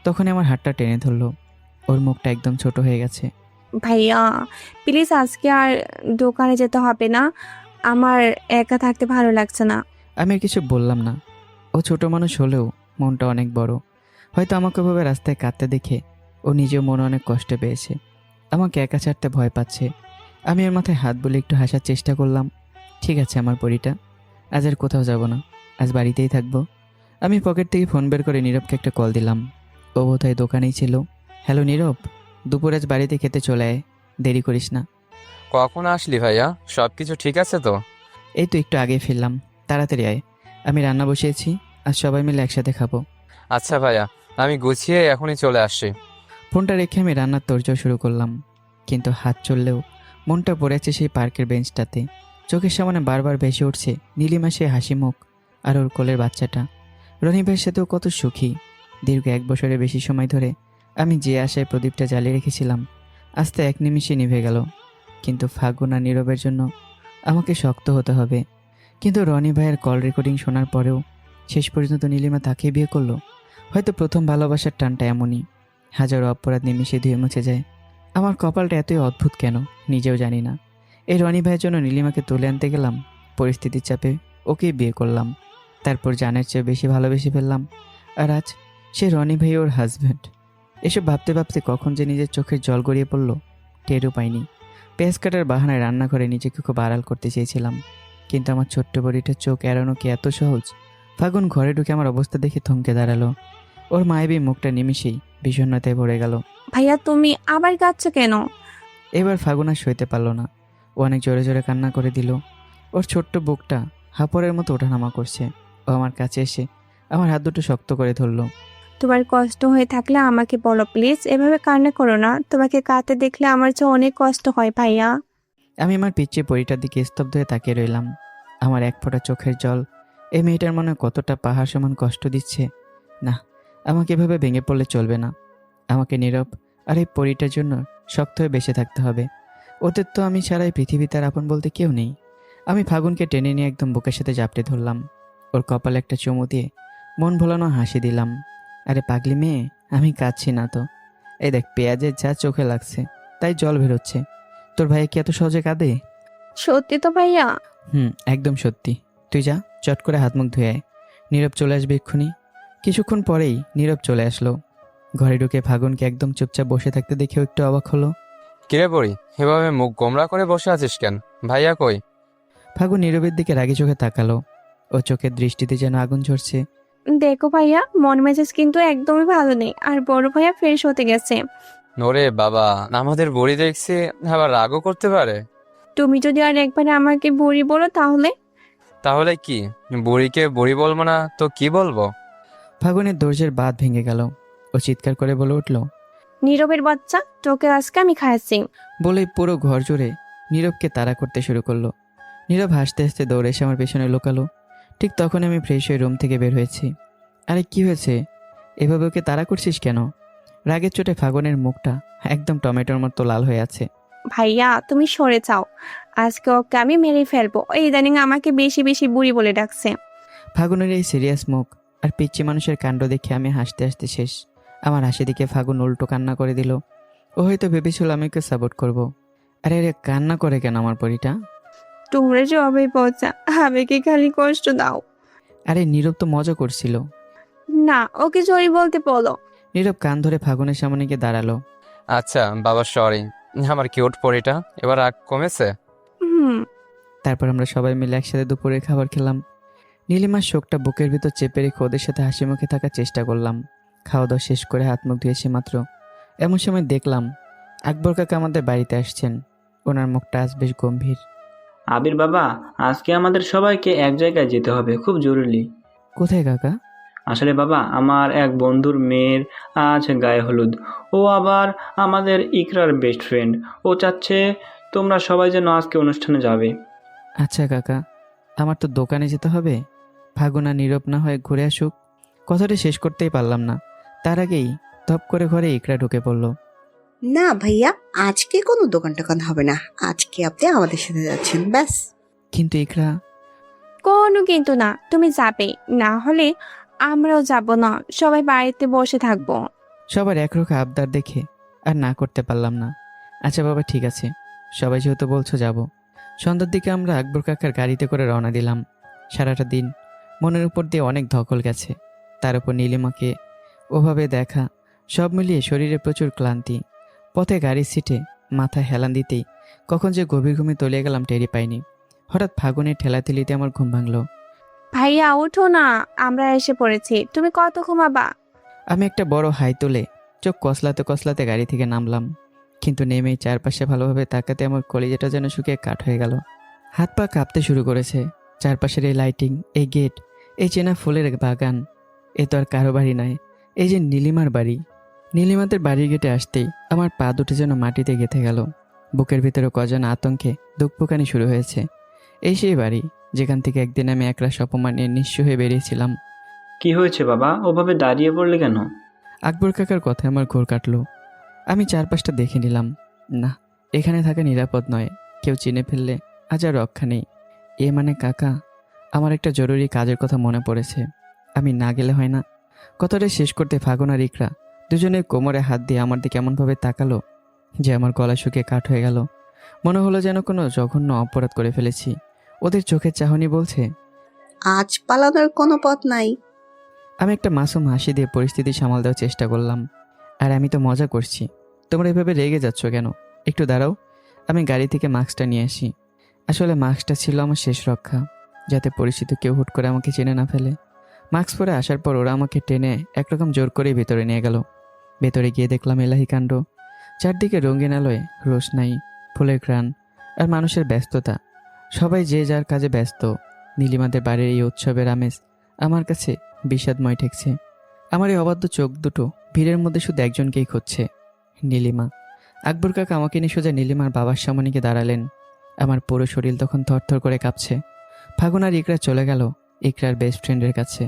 তখনই আমার হাতটা টেনে ধরলো। ওর মুখটা একদম ছোট হয়ে গেছে। ভাইয়া প্লিজ, আজকে আর দোকানে যেতে হবে না, আমার একা থাকতে ভালো লাগছে না। আমি আর কিছু বললাম না। ও ছোট মানুষ হলেও মনটা অনেক বড়। হয়তো আমাকে ওভাবে রাস্তায় কাঁদতে দেখে ও নিজেও মনে অনেক কষ্ট পেয়েছে। আমাকে একা ছাড়তে ভয় পাচ্ছে। আমি ওর মাথায় হাত বলে একটু হাসার চেষ্টা করলাম। ঠিক আছে আমার পরিটা, আজ আর কোথাও যাব না, আজ বাড়িতেই থাকবো। আমি পকেট থেকে ফোন বের করে নীরবকে একটা কল দিলাম। ও বোধহয় দোকানেই ছিল। হ্যালো নীরব, দুপুর আজ বাড়িতে খেতে চলে আয়, দেরি করিস না। কখন আসলি ভাইয়া? সব কিছু ঠিক আছে তো? এই তো একটু আগে ফিরলাম, তাড়াতাড়ি আয়। আমি রান্না বসিয়েছি, আজ সবাই মিলে একসাথে খাবো। আচ্ছা ভাইয়া, আমি গুছিয়ে এখনই চলে আসছি। ফোনটা রেখে আমি রান্নার তোড়জোড় শুরু করলাম। কিন্তু হাত চললেও মনটা পড়েছে সেই পার্কের বেঞ্চটাতে। চোখের সামনে বারবার ভেসে উঠছে নীলিমা, সে হাসি মুখ আর ওর কোলের বাচ্চাটা। রনি ভাইয়ের সাথেও কত সুখী। দীর্ঘ 1 বছরের বেশি সময় ধরে আমি যে আশায় প্রদীপটা জ্বালিয়ে রেখেছিলাম, আস্তে এক নিমিষে নিভে গেল। কিন্তু ফাগুন আর নীরবের জন্য আমাকে শক্ত হতে হবে। কিন্তু রনি ভাইয়ের কল রেকর্ডিং শোনার পরেও শেষ পর্যন্ত নীলিমা তাকে বিয়ে করলো। হয়তো প্রথম ভালোবাসার টানটা এমনই, হাজারো অপরাধ নিমিষে ধুয়ে মুছে যায়। আমার কপালটা এতই অদ্ভুত কেন নিজেও জানি না। এই রনি ভাইয়ের জন্য নীলিমাকে তুলে আনতে গেলাম, পরিস্থিতির চাপে ওকেই বিয়ে করলাম। তারপর জানের চেয়ে বেশি ভালোবেসে ফেললাম। আর আজ সে রনি ভাই ওর হাজব্যান্ড। এসব ভাবতে ভাবতে কখন যে নিজের চোখের জল গড়িয়ে পড়লো টেরও পাইনি। পেঁয়াজ কাটার বাহানায় রান্নাঘরে নিজেকে খুব আড়াল করতে চেয়েছিলাম, কিন্তু আমার ছোট্ট বড়িটার চোখ এড়ানো কি এত সহজ? ফাগুন ঘরে ঢুকে আমার অবস্থা দেখে থমকে দাঁড়ালো। ওর মায়াবী মুখটা নিমিষেই বিষণ্ণতায় ভরে গেল। ভাইয়া তুমি আবার কাঁদছো কেন? এবার ফাগুন আর সইতে পারল না। ও অনেক জোরে জোরে কান্না করে দিল। ওর ছোট্ট বুকটা হাঁপড়ের মতো ওঠানামা করছে। ও আমার কাছে এসে আমার হাত দুটো শক্ত করে ধরলো। তোমার কষ্ট হয়ে থাকলে আমাকে বলো প্লিজ, এভাবে কান্না করো না। তোমাকে কাঁদতে দেখলে আমার যে অনেক কষ্ট হয় ভাইয়া। আমি আমার পিচ্ছি পরিটার দিকে স্তব্ধ হয়ে তাকিয়ে রইলাম। আমার এক ফোঁটা চোখের জল এই মেয়েটার মনে কতটা পাহাড় সমান কষ্ট দিচ্ছে। না, আমাকে এভাবে ভেঙে পড়লে চলবে না। আমাকে নীরব আর এই পরিটার জন্য শক্ত হয়ে বেঁচে থাকতে হবে। ওদের তো আমি ছাড়াই পৃথিবী তার আপন বলতে কেউ নেই। আমি ফাগুনকে টেনে নিয়ে একদম বুকের সাথে জাপটে ধরলাম। ওর কপালে একটা চুমু দিয়ে মন ভোলানো হাসি দিলাম। আরে পাগলি মেয়ে, আমি কাঁদছি না তো। এই দেখ, পেঁয়াজের যা চোখে লাগছে তাই জল বেরোচ্ছে। তোর ভাই কি এত সহজে কাঁদে? সত্যি তো ভাইয়া? একদম সত্যি। তুই যা, চট করে হাত মুখ ধুয়ে আয়। নীরব চলে আসবে এক্ষুনি। কিছুক্ষণ পরেই নীরব চলে আসলো। ঘরে ঢুকে ফাগুনকে একদম চুপচাপ বসে থাকতে দেখেও একটু অবাক হলো। কিরে পড়ি, এভাবে মুখ গোমরা করে বসে আছিস কেন? ভাইয়া কই? ফাগুন নীরবের দিকে রাগি চোখে তাকালো। ও চোখের দৃষ্টিতে যেন আগুন ঝরছে। দেখো ভাইয়া, মন মেজাজ কিন্তু একদমই ভালো নেই, আর বড় ভাইয়া ফ্রেশ হতে গেছে। ওরে বাবা, আমাদের বড়ি দেখছি আবার রাগও করতে পারে। তুমি যদি আর একবার আমাকে বুড়ি বলো তাহলে? তাহলে কি, বুড়িকে বুড়ি বলবো না তো কি বলবো? ফাগুনের ধৈর্যের বাঁধ ভেঙে গেল। ও চিৎকার করে বলে উঠল, নীরবের বাচ্চা, তোকে আজকে আমি খাইছি। বলেই পুরো ঘর জুড়ে নীরবকে তাড়া করতে শুরু করলো। নীরব হাসতে হাসতে দৌড়ে এসে আমার পেছনে লুকালো। ঠিক তখন আমি ফ্রেশ হয়ে রুম থেকে বের হয়েছি। আরে কি হয়েছে, এভাবে ওকে তাড়া করছিস কেন? রাগের চোটে ফাগুনের মুখটা একদম টমেটোর মতো লাল হয়ে আছে। ভাইয়া তুমি সরে যাও, আজকে ওকে আমি মেরে ফেলবো। এই ইদানিং আমাকে বেশি বেশি বুড়ি বলে ডাকছে। ফাগুনের এই সিরিয়াস মুখ আর পিচ্চি মানুষের কাণ্ড দেখে আমি হাসতে হাসতে শেষ। আমার হাসি দিকে ফাগুন উল্টো কান্না করে দিল। ও হয়তো ভেবেছিল আমি ওকে সাপোর্ট করবো। আরে আরে, কান্না করে কেন আমার পরিটা? তোমরা সবাই পচা, আমাকে খালি কষ্ট দাও। আরে নীরব তো মজা করছিল। না, ওকে সরি বলতে বলো। নীরব কান ধরে ফাগুনের সামনে গিয়ে দাঁড়ালো। আচ্ছা বাবা, সরি। আমার কিউট পরিটা, এবার রাগ কমেছে? হুম। তারপর আমরা সবাই মিলে একসাথে দুপুরের খাবার খেলাম। নীলিমার শোকটা বুকের ভিতর চেপে রেখে ওদের সাথে হাসি মুখে থাকার চেষ্টা করলাম। খাওয়া দাওয়া শেষ করে হাত মুখ ধুয়েছি মাত্র, এমন সময় দেখলাম আকবর কাকা আমাদের বাড়িতে আসছেন। ওনার মুখটা আজ বেশ গম্ভীর। আবির বাবা, আজকে আমাদের সবাইকে এক জায়গায় যেতে হবে, খুব জরুরি। কোথায় কাকা? আসলে বাবা, আমার এক বন্ধুর মেয়ের আজ গায়ে হলুদ। ও আবার আমাদের ইকরার বেস্ট ফ্রেন্ড। ও চাচ্ছে তোমরা সবাই যেন আজকে অনুষ্ঠানে যাবে। আচ্ছা কাকা, আমার তো দোকানে যেতে হবে। ফাগুনা নীরব না হয়ে ঘুরে আসুক। কথাটা শেষ করতেই পারলাম না, তার আগেই ধপ করে ঘরে ইকরা ঢুকে পড়ল। না ভাইয়া, আজকে কোনো দোকান টোকান হবে না, আজকে আপনি আমাদের সাথে যাচ্ছেন ব্যাস। কিন্তু ইকরা। কোনো কিন্তু না, তুমি যাবে, না হলে আমরাও যাব না, সবাই বাড়িতে বসে থাকবো। সবার একরোখা আবদার দেখে আর না করতে পারলাম না। আচ্ছা বাবা, ঠিক আছে, সবাই যেহেতু বলছো যাব। সন্ধ্যার দিকে আমরা আকবর কাকার গাড়িতে করে রওনা দিলাম। সারাটা দিন মনের উপর দিয়ে অনেক ধকল গেছে, তার উপর নীলিমাকে ওভাবে দেখা, সব মিলিয়ে শরীরে প্রচুর ক্লান্তি। পথে গাড়ির সিটে মাথা হেলান দিতেই কখন যে গভীর ঘুমে তলিয়ে গেলাম টেরি পাইনি। হঠাৎ ফাগুনের ঠেলাঠেলিতে আমার ঘুম ভাঙলো। ভাইয়া ওঠো না, আমরা এসে পড়েছি, তুমি কত ঘুমাবা? আমি একটা বড় হাই তুলে চোখ কসলাতে কসলাতে গাড়ি থেকে নামলাম, কিন্তু নেমেই চারপাশে ভালোভাবে তাকাতে আমার কলিজাটা যেন শুকিয়ে কাঠ হয়ে গেল। হাত পা কাঁপতে শুরু করেছে। চারপাশের এই লাইটিং, এই গেট, এই চেনা ফুলের বাগান, এ তো আর কারো বাড়ি নয়, এই যে নীলিমার বাড়ি। নীলিমাদের বাড়ির গেটে আসতেই আমার পা দুটো যেন মাটিতে গেঁথে গেল। বুকের ভিতরে কজনা আতঙ্কে দুঃখপোকানি শুরু হয়েছে। এই সেই বাড়ি যেখান থেকে একদিন আমি একরাশ অপমান নিয়ে নিঃস্ব হয়ে বেরিয়েছিলাম। কি হয়েছে বাবা, ওভাবে দাঁড়িয়ে পড়লে কেন? আকবর কাকার কথায় আমার ঘোর কাটলো। আমি চারপাশটা দেখে নিলাম। না, এখানে থাকা নিরাপদ নয়, কেউ চিনে ফেললে আজ আর রক্ষা নেই। এ মানে কাকা, আমার একটা জরুরি কাজের কথা মনে পড়েছে, আমি না গেলে হয় না। কথাটা শেষ করতে ফাগুন আর ইকরা দুজনের কোমরে হাত দিয়ে আমার দিকে এমনভাবে তাকালো যে আমার গলা শুকিয়ে কাঠ হয়ে গেল। মনে হলো যেন কোনো জঘন্য অপরাধ করে ফেলেছি। ওদের চোখের চাহনি বলছে, আজ পালানোর কোনো পথ নাই। আমি একটা মাসুম হাসি দিয়ে পরিস্থিতি সামাল দেওয়ার চেষ্টা করলাম। আর আমি তো মজা করছি, তোমরা এভাবে রেগে যাচ্ছ কেন? একটু দাঁড়াও, আমি গাড়ি থেকে মাস্কটা নিয়ে আসি। আসলে মাস্কটা ছিল আমার শেষ রক্ষা, যাতে পরিচিত কেউ হুট করে আমাকে চেনে না ফেলে। মাস্ক পরে আসার পর ওরা আমাকে টেনে একরকম জোর করেই ভেতরে নিয়ে গেল। ভেতরে গিয়ে দেখলাম এলাহি কাণ্ড। চারদিকে রঙিন আলোয় রোশনাই, ফুলের ঘ্রাণ আর মানুষের ব্যস্ততা। সবাই যে যার কাজে ব্যস্ত। নীলিমাদের বাড়ির এই উৎসবের আমেজ আমার কাছে বিষাদময় ঠেকছে। আমার এই অবাধ্য চোখ দুটো ভিড়ের মধ্যে শুধু একজনকেই খুঁজছে, নীলিমা। আকবর কাকা আমাকে নিয়ে সোজা নীলিমার বাবার সামনে গিয়ে দাঁড়ালেন। আমার পুরো শরীর তখন থরথর করে কাঁপছে। ফাগুন আর ইকরা চলে গেল ইকরার বেস্ট ফ্রেন্ডের কাছে।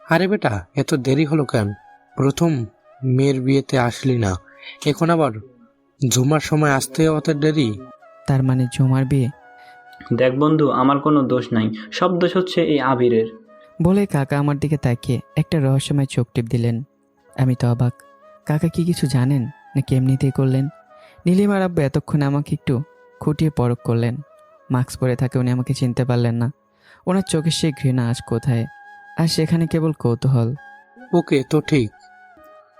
আরে বেটা, এত দেরি হলো কেন? প্রথম মেয়ের বিয়েতে আসলি না, এখন আবার ঝুমার সময় আসতে অত দেরি? তার মানে ঝুমার বিয়ে? দেখ বন্ধু, আমার কোনো দোষ নাই, সব দোষ হচ্ছে এই আবিরের। বলে কাকা আমার দিকে তাকিয়ে একটা রহস্যময় চোখ টিপ দিলেন। আমি তো অবাক, কাকা কি কিছু জানেন নাকি এমনিতেই করলেন? নীলিমার আব্বু এতক্ষণে আমাকে একটু খুঁটিয়ে পরখ করলেন। মাস্ক পরে থাকে উনি আমাকে চিনতে পারলেন না। ওনার চোখের সেই ঘৃণা আজ কোথায়, আর সেখানে কেবল কৌতূহল। ওকে তো ঠিক।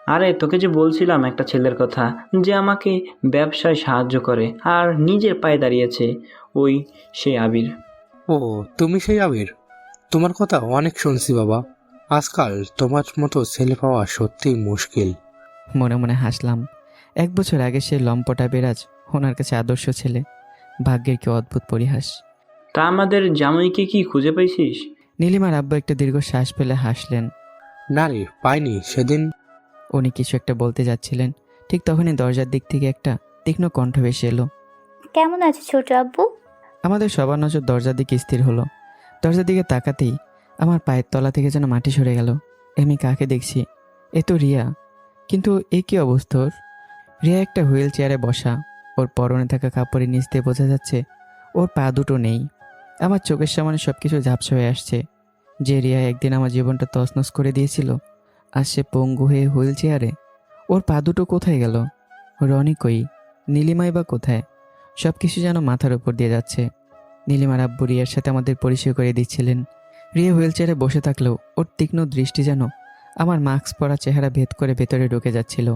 আরে তোকে যে বলছিলাম একটা ছেলের কথা, যে আমাকে ব্যবসায় সাহায্য করে আর নিজের পায়ে দাঁড়িয়েছে, ওই সেই আবির। ও, তুমি সেই আবির? তোমার কথা অনেক শুনছি বাবা। আজকাল তোমার মতো ছেলে পাওয়া সত্যিই মুশকিল। মনে মনে হাসলাম। 1 বছর আগে সে লম্পটা বেরাজ ওনার কাছে আদর্শ ছেলে। ভাগ্যের কি অদ্ভুত পরিহাস। তা আমাদের জামাইকে কি খুঁজে পাইছিস? নীলিমার আব্বু একটা দীর্ঘ শ্বাস ফেলে হাসলেন। না রে, পাইনি। সেদিন উনি কিছু একটা বলতে যাচ্ছিলেন, ঠিক তখনই দরজার দিক থেকে একটা তীক্ষ্ণ কণ্ঠ ভেসে এলো। কেমন আছো ছোট আব্বু? আমাদের সবার নজর দরজার দিকে স্থির হলো। দরজার দিকে তাকাতেই আমার পায়ের তলা থেকে যেন মাটি সরে গেল। আমি কাকে দেখছি? এ তো রিয়া। কিন্তু এ কি অবস্থা ওর? রিয়া একটা হুইল চেয়ারে বসা, ওর পরনে থাকা কাপড়ের নিচ দিয়ে বোঝা যাচ্ছে ওর পা দুটো নেই। আমার চোখের সামনে সব কিছু ঝাপসা হয়ে আসছে। যে রিয়া একদিন আমার জীবনটা তছনছ করে দিয়েছিল, আর সে পঙ্গু হয়ে হুইল চেয়ারে। ওর পা দুটো কোথায় গেল? রনি কই? নীলিমাই বা কোথায়? সব কিছু যেন মাথার উপর দিয়ে যাচ্ছে। নীলিমার আব্বু রিয়ার সাথে আমাদের পরিচয় করে দিচ্ছিলেন। রিয়া হুইল চেয়ারে বসে থাকলেও ওর তীক্ষ্ণ দৃষ্টি যেন আমার মাস্ক পরা চেহারা ভেদ করে ভেতরে ঢুকে যাচ্ছিল।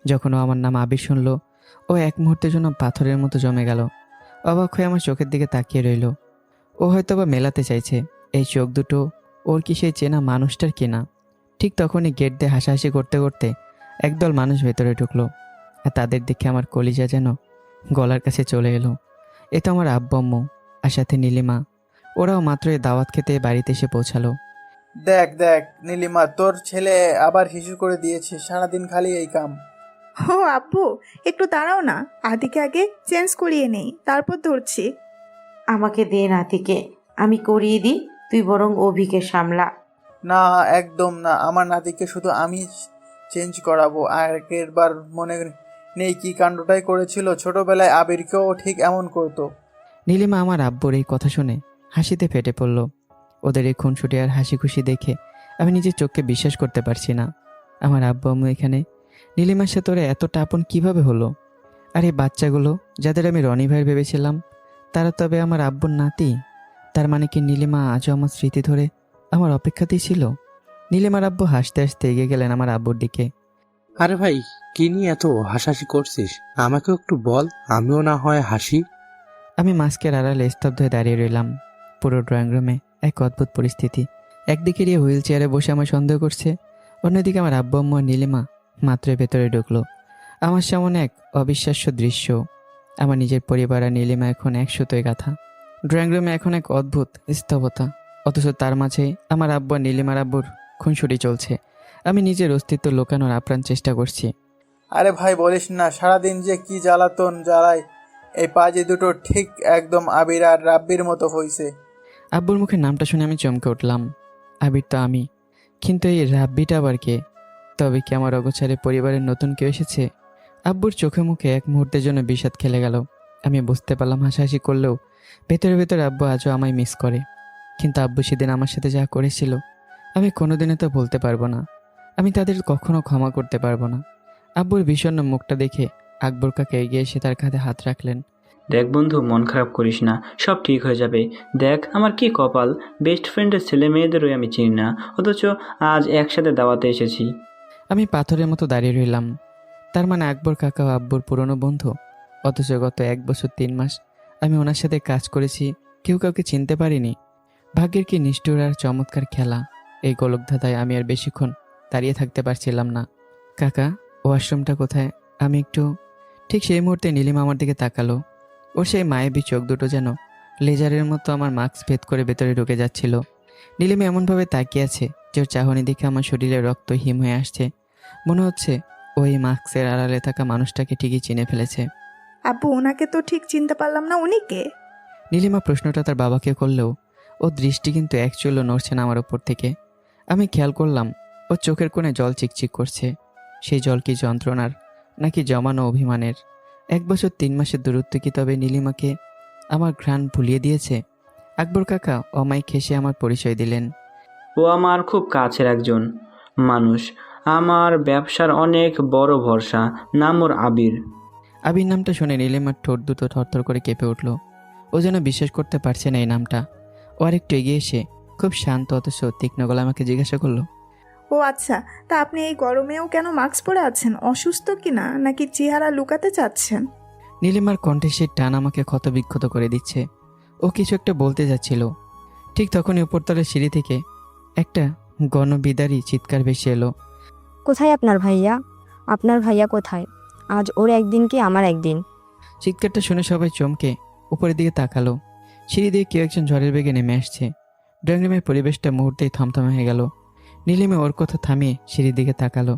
যখন ও আমার নাম আবির শুনল, ও এক মুহূর্তের জন্য পাথরের মতো জমে গেল। অবাক হয়ে আমার চোখের দিকে তাকিয়ে রইল। ও হয়তো বা মেলাতে চাইছে এই চোখ দুটো ওর কি সেই চেনা মানুষটার কিনা। ঠিক তখনই গেট দিয়ে হাসাহাসি করতে করতে একদল মানুষ ভেতরে ঢুকলো, আর তাদের দেখে আমার কলিজা যেন গলার কাছে চলে এলো। এ তো আমার আব্বু আম্মু আর সাথে নীলিমা। ওরাও মাত্র এই দাওয়াত খেতে বাড়িতে এসে পৌঁছালো। দেখ দেখ নীলিমা, তোর ছেলে আবার হিসু করে দিয়েছে, সারাদিন খালি এই কাম। ও আব্বু, একটু দাঁড়াও না, আদিকে আগে চেঞ্জ করিয়ে নেই, তারপর ধরছি। আমাকে দে নাতিকে, আমি করিয়ে দিই, তুই বরং অভিকে সামলা। না একদম না, আমার নাতিকে শুধু আমি চেঞ্জ করাবো। আগের বার মনে নেই কি কাণ্ডটাই করেছিল, ছোটবেলায় আবিরকেও ঠিক এমন করতো। নীলিমা আমার আব্বুর এই কথা শুনে হাসিতে ফেটে পড়ল। ওদের এই খুনসুটি আর হাসি খুশি দেখে আমি নিজের চোখকে বিশ্বাস করতে পারছি না। আমার আব্বু আম্মু এখানে, নীলিমার সাথে ওরা এতটা আপন কীভাবে হলো? আর এই বাচ্চাগুলো যাদের আমি রনি ভাই ভেবেছিলাম, তারা তবে আমার আব্বুর নাতি। তার মানে কি নীলিমা আজও আমার স্মৃতি ধরে আমার অপেক্ষাতেই ছিল? নীলিমার আব্বু হাসতে হাসতে এগিয়ে গেলেন আমার আব্বুর দিকে। আরে ভাই, কি নিয়ে এত হাসাহাসি করছিস? আমাকেও একটু বল, আমিও না হয় হাসি। আমি মাস্কের আড়ালে স্তব্ধ হয়ে দাঁড়িয়ে রইলাম। পুরো ড্রয়িং রুমে এক অদ্ভুত পরিস্থিতি। একদিকে রিয়া হুইল চেয়ারে বসে আমার সন্দেহ করছে, অন্যদিকে আমার আব্বু আম্মু আর নীলিমা মাত্রই ভেতরে ঢুকলো। আমার সামনে এক অবিশ্বাস্য দৃশ্য। আমার নিজের পরিবার আর নীলিমা এখন একসাথে গাথা। ড্রয়িং রুমে এখন এক অদ্ভুত স্তব্ধতা, অথচ তার মাঝে আমার আব্বু আর নীলিমার আব্বুর খুনসুটি চলছে। আমি নিজের অস্তিত্ব লুকানোর আপ্রাণ চেষ্টা করছি। আরে ভাই বলিস না, সারাদিন যে কি জ্বালাতন জ্বালায়, এই পাজি দুটো ঠিক একদম আবির আর রাব্বির মতো হইছে। আব্বুর মুখে নামটা শুনে আমি চমকে উঠলাম। আবির তো আমি, কিন্তু এই রাব্বিটা আবার কে? তবে কি আমার অগোছারে পরিবারের নতুন কেউ এসেছে? আব্বুর চোখে মুখে এক মুহূর্তের জন্য বিষাদ খেলে গেল। আমি বুঝতে পারলাম হাসাহাসি করলেও ভেতরে ভেতরে আব্বু আজও আমায় মিস করে। কিন্তু আব্বু সেদিন আমার সাথে যা করেছিল আমি কোনোদিনও তো বলতে পারবো না। আমি তাদের কখনো ক্ষমা করতে পারবো না। আব্বুর বিষণ্ণ মুখটা দেখে আকবর কাকা এগিয়ে এসে তার কাঁধে হাত রাখলেন। দেখ বন্ধু, মন খারাপ করিস না, সব ঠিক হয়ে যাবে। দেখ আমার কি কপাল, বেস্ট ফ্রেন্ডের ছেলে মেয়েদেরও আমি চিনি না, অথচ আজ একসাথে দাওয়াতে এসেছি। আমি পাথরের মতো দাঁড়িয়ে রইলাম। তার মানে আকবর কাকা ও আব্বুর পুরনো বন্ধু, অথচ গত 1 বছর 3 মাস আমি ওনার সাথে কাজ করেছি, কেউ কাউকে চিনতে পারিনি। ভাগ্যের কি নিষ্ঠুর আর চমৎকার খেলা। এই গোলকধাঁধায় আমি আর বেশিক্ষণ দাঁড়িয়ে থাকতে পারছিলাম না। কাকা, ওয়াশরুমটা কোথায়? আমি একটু। ঠিক সেই মুহূর্তে নীলিমা আমার দিকে তাকালো। ওর সেই মায়াবী চোখ দুটো যেন লেজারের মতো আমার মাস্ক ভেদ করে ভেতরে ঢুকে যাচ্ছিল। নীলিমা এমনভাবে তাকিয়ে আছে যে ওর চাহনি দেখে আমার শরীরে রক্ত হিম হয়ে আসছে। মনে হচ্ছে ওই মাস্কের আড়ালে থাকা মানুষটাকে ঠিকই চিনে ফেলেছে। আব্বু, ওনাকে তো ঠিক চিনতে পারলাম না, উনি কে? নীলিমা প্রশ্নটা তার বাবাকে করলেও ওর দৃষ্টি কিন্তু এক চুলও নড়ছে না আমার ওপর থেকে। আমি খেয়াল করলাম ওর চোখের কোণে জল চিকচিক করছে। সেই জল কি যন্ত্রণার নাকি জমানো অভিমানের? 1 বছর 3 মাসের দূরত্ব কি তবে নীলিমাকে আমার ঘ্রাণ ভুলিয়ে দিয়েছে? আকবর কাকা অমায়িক হেসে আমার পরিচয় দিলেন। ও আমার খুব কাছের একজন মানুষ, আমার ব্যবসার অনেক বড় ভরসা, নাম ওর আবির। আবির নামটা শুনে নীলিমার ঠোঁট দুটো থরথর করে কেঁপে উঠল। ও যেন বিশ্বাস করতে পারছে না এই নামটা। ও আরেকটু এগিয়ে এসে খুব শান্ত অথচ তীক্ষ্ণ গলা আমাকে জিজ্ঞাসা করলো, ও আচ্ছা, তা আপনি এই গরমেও কেন মাস্ক পরে আছেন? অসুস্থ কিনা, নাকি চেহারা লুকাতে চাচ্ছেন? নীলিমার কণ্ঠে সে টান আমাকে ক্ষতবিক্ষত করে দিচ্ছে। ও কিছু একটা বলতে যাচ্ছিল। ঠিক তখনই উপরতলের সিঁড়ি থেকে একটা গণবিদারী চিৎকার ভেসে এলো। কোথায় আপনার ভাইয়া? আপনার ভাইয়া কোথায়? আজ ওর একদিন কি আমার একদিন? চিৎকারটা শুনে সবাই চমকে উপরের দিকে তাকালো। সিঁড়ি দিয়ে কেউ একজন ঝড়ের বেগে নেমে আসছে। ড্রয়িং রুমের পরিবেশটা মুহূর্তেই থমথমে হয়ে গেল। নীলিমা ওর কথা থামিয়ে সিঁড়ির দিকে তাকালো।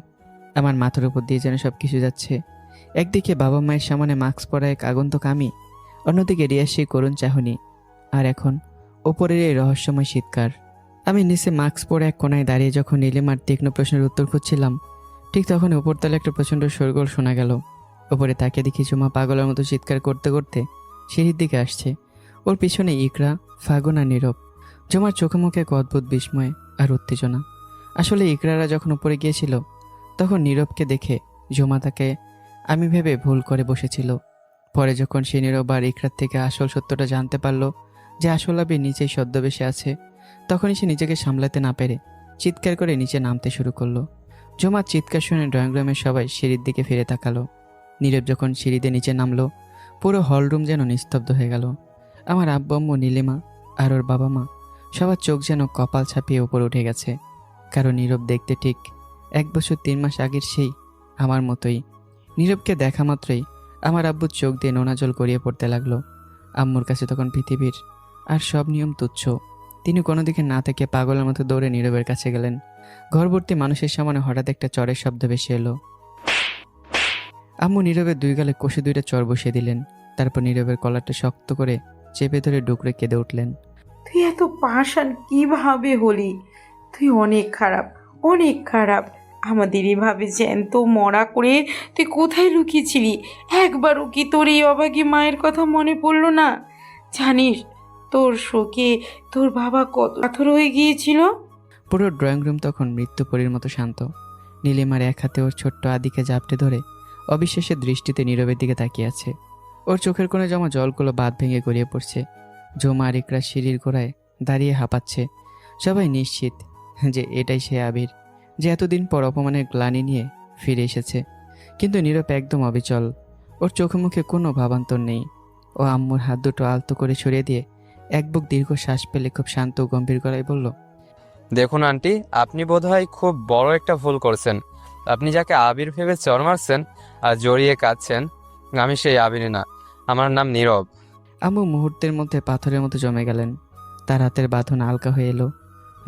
আমার মাথার উপর দিয়ে যেন সব কিছু যাচ্ছে। একদিকে বাবা মায়ের সামনে মাস্ক পরা এক আগন্তুক আমি, অন্যদিকে রিয়ার সেই করুণ চাহনি, আর এখন ওপরের এই রহস্যময় চিৎকার। আমি নিচে মাস্ক পরে এক কোনায় দাঁড়িয়ে যখন নীলিমার তীক্ষ্ণ প্রশ্নের উত্তর খুঁজছিলাম, ঠিক তখন উপরতলে একটা প্রচণ্ড শোরগোল শোনা গেল। ওপরে তাকে দেখি ঝুমা পাগলের মতো চিৎকার করতে করতে সিঁড়ির দিকে আসছে। ওর পিছনে ইকরা, ফাগুন আর নীরব। ঝুমার চোখে মুখে এক অদ্ভুত বিস্ময় আর উত্তেজনা। আসলে ইকরারা যখন উপরে গিয়েছিল তখন নীরবকে দেখে ঝুমা তাকে আমি ভেবে ভুল করে বসেছিল। পরে যখন সে নীরব আর ইকরার থেকে আসল সত্যটা জানতে পারলো যে আসল আবির নিচেই ছদ্মবেশে আছে, তখনই সে নিজেকে সামলাতে না পেরে চিৎকার করে নিচে নামতে শুরু করলো। ঝুমার চিৎকার শুনে ড্রয়িং রুমের সবাই সিঁড়ির দিকে ফিরে তাকালো। নীরব যখন সিঁড়িতে নিচে নামলো, পুরো হলরুম যেন নিস্তব্ধ হয়ে গেল। আমার আব্বু আম্মু, নীলিমা আর ওর বাবা মা সবার চোখ যেন কপাল ছাপিয়ে উপরে উঠে গেছে। কারণ নীরব দেখতে ঠিক 1 বছর 3 মাস আগের সেই আমার মতোই। নীরবকে দেখা মাত্রই আমার আব্বুর চোখ দিয়ে নোনা জল গড়িয়ে পড়তে লাগলো। আম্মুর কাছে তখন পৃথিবীর আর সব নিয়ম তুচ্ছ। তিনি কোনো দিকে না থেকে পাগলের মতো দৌড়ে নীরবের কাছে গেলেন। ঘরভর্তি মানুষের সামনে হঠাৎ একটা চরের শব্দ ভেসে এলো। আম্মু নীরবের 2 গালে কষে 2টা চর বসিয়ে দিলেন। তারপর নীরবের কলারটা শক্ত করে চেপে ধরে ডুকরে কেঁদে উঠলেন। তুই এত পাষাণ কিভাবে হলি? তুই অনেক খারাপ, অনেক খারাপ। আমাদের এভাবে জ্যান্ত মরা করে তুই কোথায় লুকিয়েছিলি? একবারও কি তোর এই অভাগী মায়ের কথা মনে পড়লো না? জানিস তোর শোকে তোর বাবা কত পাথর হয়ে গিয়েছিল? পুরো ড্রয়িং রুম তখন মৃত্যুপরীর মতো শান্ত। নীলিমার এক হাতে ওর ছোট্ট আদিকে জাপটে ধরে অবিশ্বাসের দৃষ্টিতে নীরবের দিকে তাকিয়ে আছে। ওর চোখের কোণে জমা জলগুলো বাঁধ ভেঙে গড়িয়ে পড়ছে। ঝুমা আর ইকরা সিঁড়ির গোড়ায় দাঁড়িয়ে হাঁপাচ্ছে। সবাই নিশ্চিত যে এটাই সে আবির, যে এতদিন পর অপমানের গ্লানি নিয়ে ফিরে এসেছে। কিন্তু নীরব একদম অবিচল। ওর চোখে মুখে কোনো ভাবান্তর নেই। ও আম্মুর হাত দুটো আলতো করে সরিয়ে দিয়ে এক বুক দীর্ঘ শ্বাস পেলে খুব শান্ত ও গম্ভীর গলায় বলল, দেখুন আন্টি, আপনি বোধহয় খুব বড় একটা ভুল করছেন। আপনি যাকে আবির ভেবে চর মারছেন আর জড়িয়ে কাঁদছেন, আমি সেই আবির না, আমার নাম নীরব। আম্মু মুহূর্তের মধ্যে পাথরের মতো জমে গেলেন। তার হাতের বাঁধন হালকা হয়ে এলো।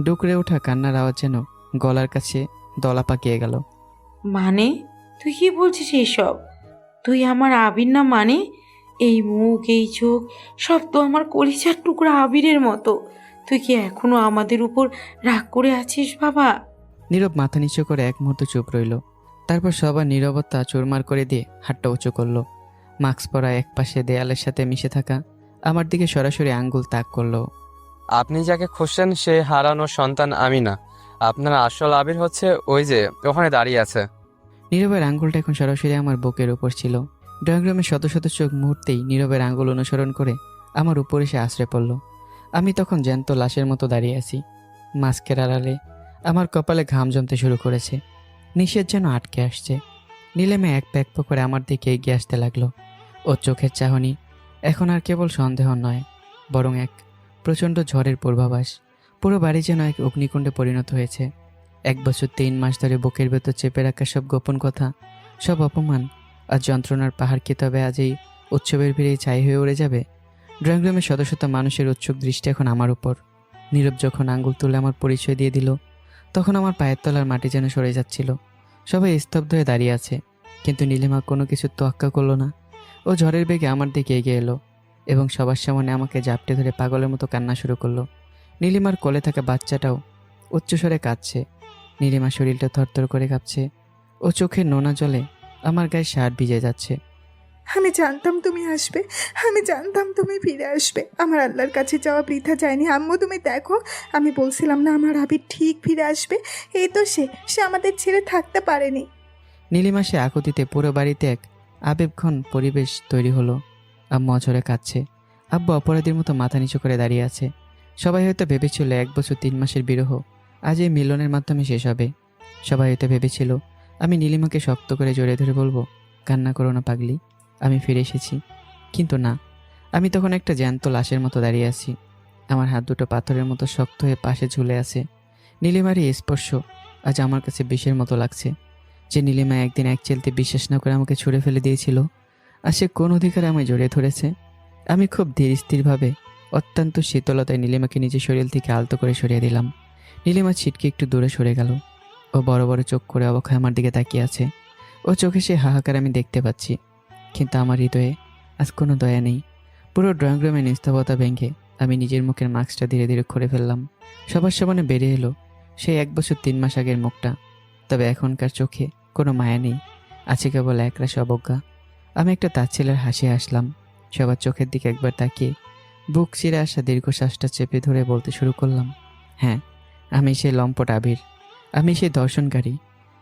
ডুকরে ওঠা কান্নার আওয়াজ যেন গলার কাছে দলা পাকিয়ে গেল। মানে তুই কি বলছিস এইসব? তুই আমার আবির না? মানে এই মুখ, এই চোখ সব তো আমার কলিজার টুকরা আবিরের মতো। তুই কি এখনো আমাদের উপর রাগ করে আছিস বাবা? নীরব মাথা নিচু করে এক মুহূর্ত চুপ রইল। তারপর সবার নীরবতা চুরমার করে দিয়ে হাতটা উঁচু করলো। মাস্ক পরা এক পাশে দেয়ালের সাথে মিশে থাকা আমার দিকে সরাসরি আঙ্গুল তাক করলো। আপনি যাকে খুঁজছেন সে হারানো সন্তান আমি না। আপনার আসল আবির হচ্ছে ওই যে ওখানে দাঁড়িয়ে আছে। নীরবের আঙ্গুলটা এখন সরাসরি আমার বুকের উপর ছিল। ড্রয়িং রুমের শত শত চোখ মুহূর্তেই নীরবের আঙ্গুল অনুসরণ করে আমার উপর এসে আশ্রে পড়ল। আমি তখন জ্যান্ত লাশের মতো দাঁড়িয়ে আছি। মাস্কের আড়ালে আমার কপালে ঘাম জমতে শুরু করেছে। নিঃশ্বাস যেন আটকে আসছে। নীলেমে এক প্যাক করে আমার দিকে এগিয়ে আসতে লাগলো। ওর চোখের চাহনি এখন আর কেবল সন্দেহ নয়, বরং এক প্রচণ্ড ঝড়ের পূর্বাভাস। পুরো বাড়ি যেন এক অগ্নিকুণ্ডে পরিণত হয়েছে। 1 বছর 3 মাস ধরে বুকের ভেতর চেপে রাখা সব গোপন কথা, সব অপমান আর যন্ত্রণার পাহাড় কি তবে আজ এই উৎসবের ভিড়েই ছাই হয়ে উড়ে যাবে? ড্রয়িং রুমে শত শত মানুষের উৎসুক দৃষ্টি এখন আমার উপর। নীরব যখন আঙ্গুল তুলে আমার পরিচয় দিয়ে দিল, তখন আমার পায়ের তলার মাটি যেন সরে যাচ্ছিল। সবাই স্তব্ধ হয়ে দাঁড়িয়ে আছে, কিন্তু নীলিমা কোনো কিছু তোয়াক্কা করলো না। ও ঝড়ের বেগে আমার দিকে এগিয়ে এলো এবং সবার সামনে আমাকে জাপটে ধরে পাগলের মতো কান্না শুরু করলো। নীলিমার কোলে থাকা বাচ্চাটাও উচ্চস্বরে কাঁদছে। নীলিমার শরীরটা থরথর করে কাঁপছে। ও চোখের নোনা জলে আমার গায়ে শার্ট ভিজে যাচ্ছে। আমি জানতাম তুমি আসবে, আমি জানতাম তুমি ফিরে আসবে। আমার আল্লাহর কাছে যাওয়া বৃথা যায়নি। আম্মু তুমি দেখো, আমি বলছিলাম না আমার আবির ঠিক ফিরে আসবে? এই তো সে আমাদের ছেড়ে থাকতে পারেনি। নীলিমা সে আকুতিতে পুরো বাড়িতে এক আবেগঘন পরিবেশ তৈরি হলো। আম্মু অঝরে কাঁদছে। আব্বু অপরাধীর মতো মাথা নিচু করে দাঁড়িয়ে আছে। সবাই হয়তো ভেবেছিল 1 বছর 3 মাসের বিরহ আজ এই মিলনের মাধ্যমে শেষ হবে। সবাই হয়তো ভেবেছিল আমি নীলিমাকে শক্ত করে জড়িয়ে ধরে বলবো, কান্না করো না পাগলি, আমি ফিরে এসেছি। কিন্তু না, আমি তখন একটা জ্যান্ত লাশের মতো দাঁড়িয়ে আছি। আমার হাত দুটো পাথরের মতো শক্ত হয়ে পাশে ঝুলে আছে। নীলিমার এই স্পর্শ আজ আমার কাছে বিষের মতো লাগছে। যে নীলিমা একদিন এক চেলতে বিশ্বাস না করে আমাকে ছুঁড়ে ফেলে দিয়েছিল, আর সে কোন অধিকারে আমায় জড়িয়ে ধরেছে। আমি খুব ধীর স্থিরভাবে অত্যন্ত শীতলতায় নীলিমাকে নিজের শরীর থেকে আলতো করে সরিয়ে দিলাম। নীলিমা ছিটকে একটু দূরে সরে গেল। ও বড় বড় চোখ করে অবাক হয়ে আমার দিকে তাকিয়ে আছে। ও চোখে সে হাহাকার আমি দেখতে পাচ্ছি, কিন্তু আমার হৃদয়ে আজ কোনো দয়া নেই। পুরো ড্রয়িং রুমে নিস্তব্ধতা ভেঙে আমি নিজের মুখের মাস্কটা ধীরে ধীরে খুলে ফেললাম। সবার সামনে বেরিয়ে এলো সেই 1 বছর 3 মাস আগের মুখটা। তবে এখনকার চোখে কোনো মায়া নেই, আছে কেবল একরাশ অবজ্ঞা। আমি একটা তাচ্ছিলের হাসি হাসলাম। সবার চোখের দিকে একবার তাকিয়ে বুক চিরে আসা দীর্ঘশ্বাসটা চেপে ধরে বলতে শুরু করলাম, হ্যাঁ, আমি সেই লম্পট আবির, আমি সেই দর্শনকারী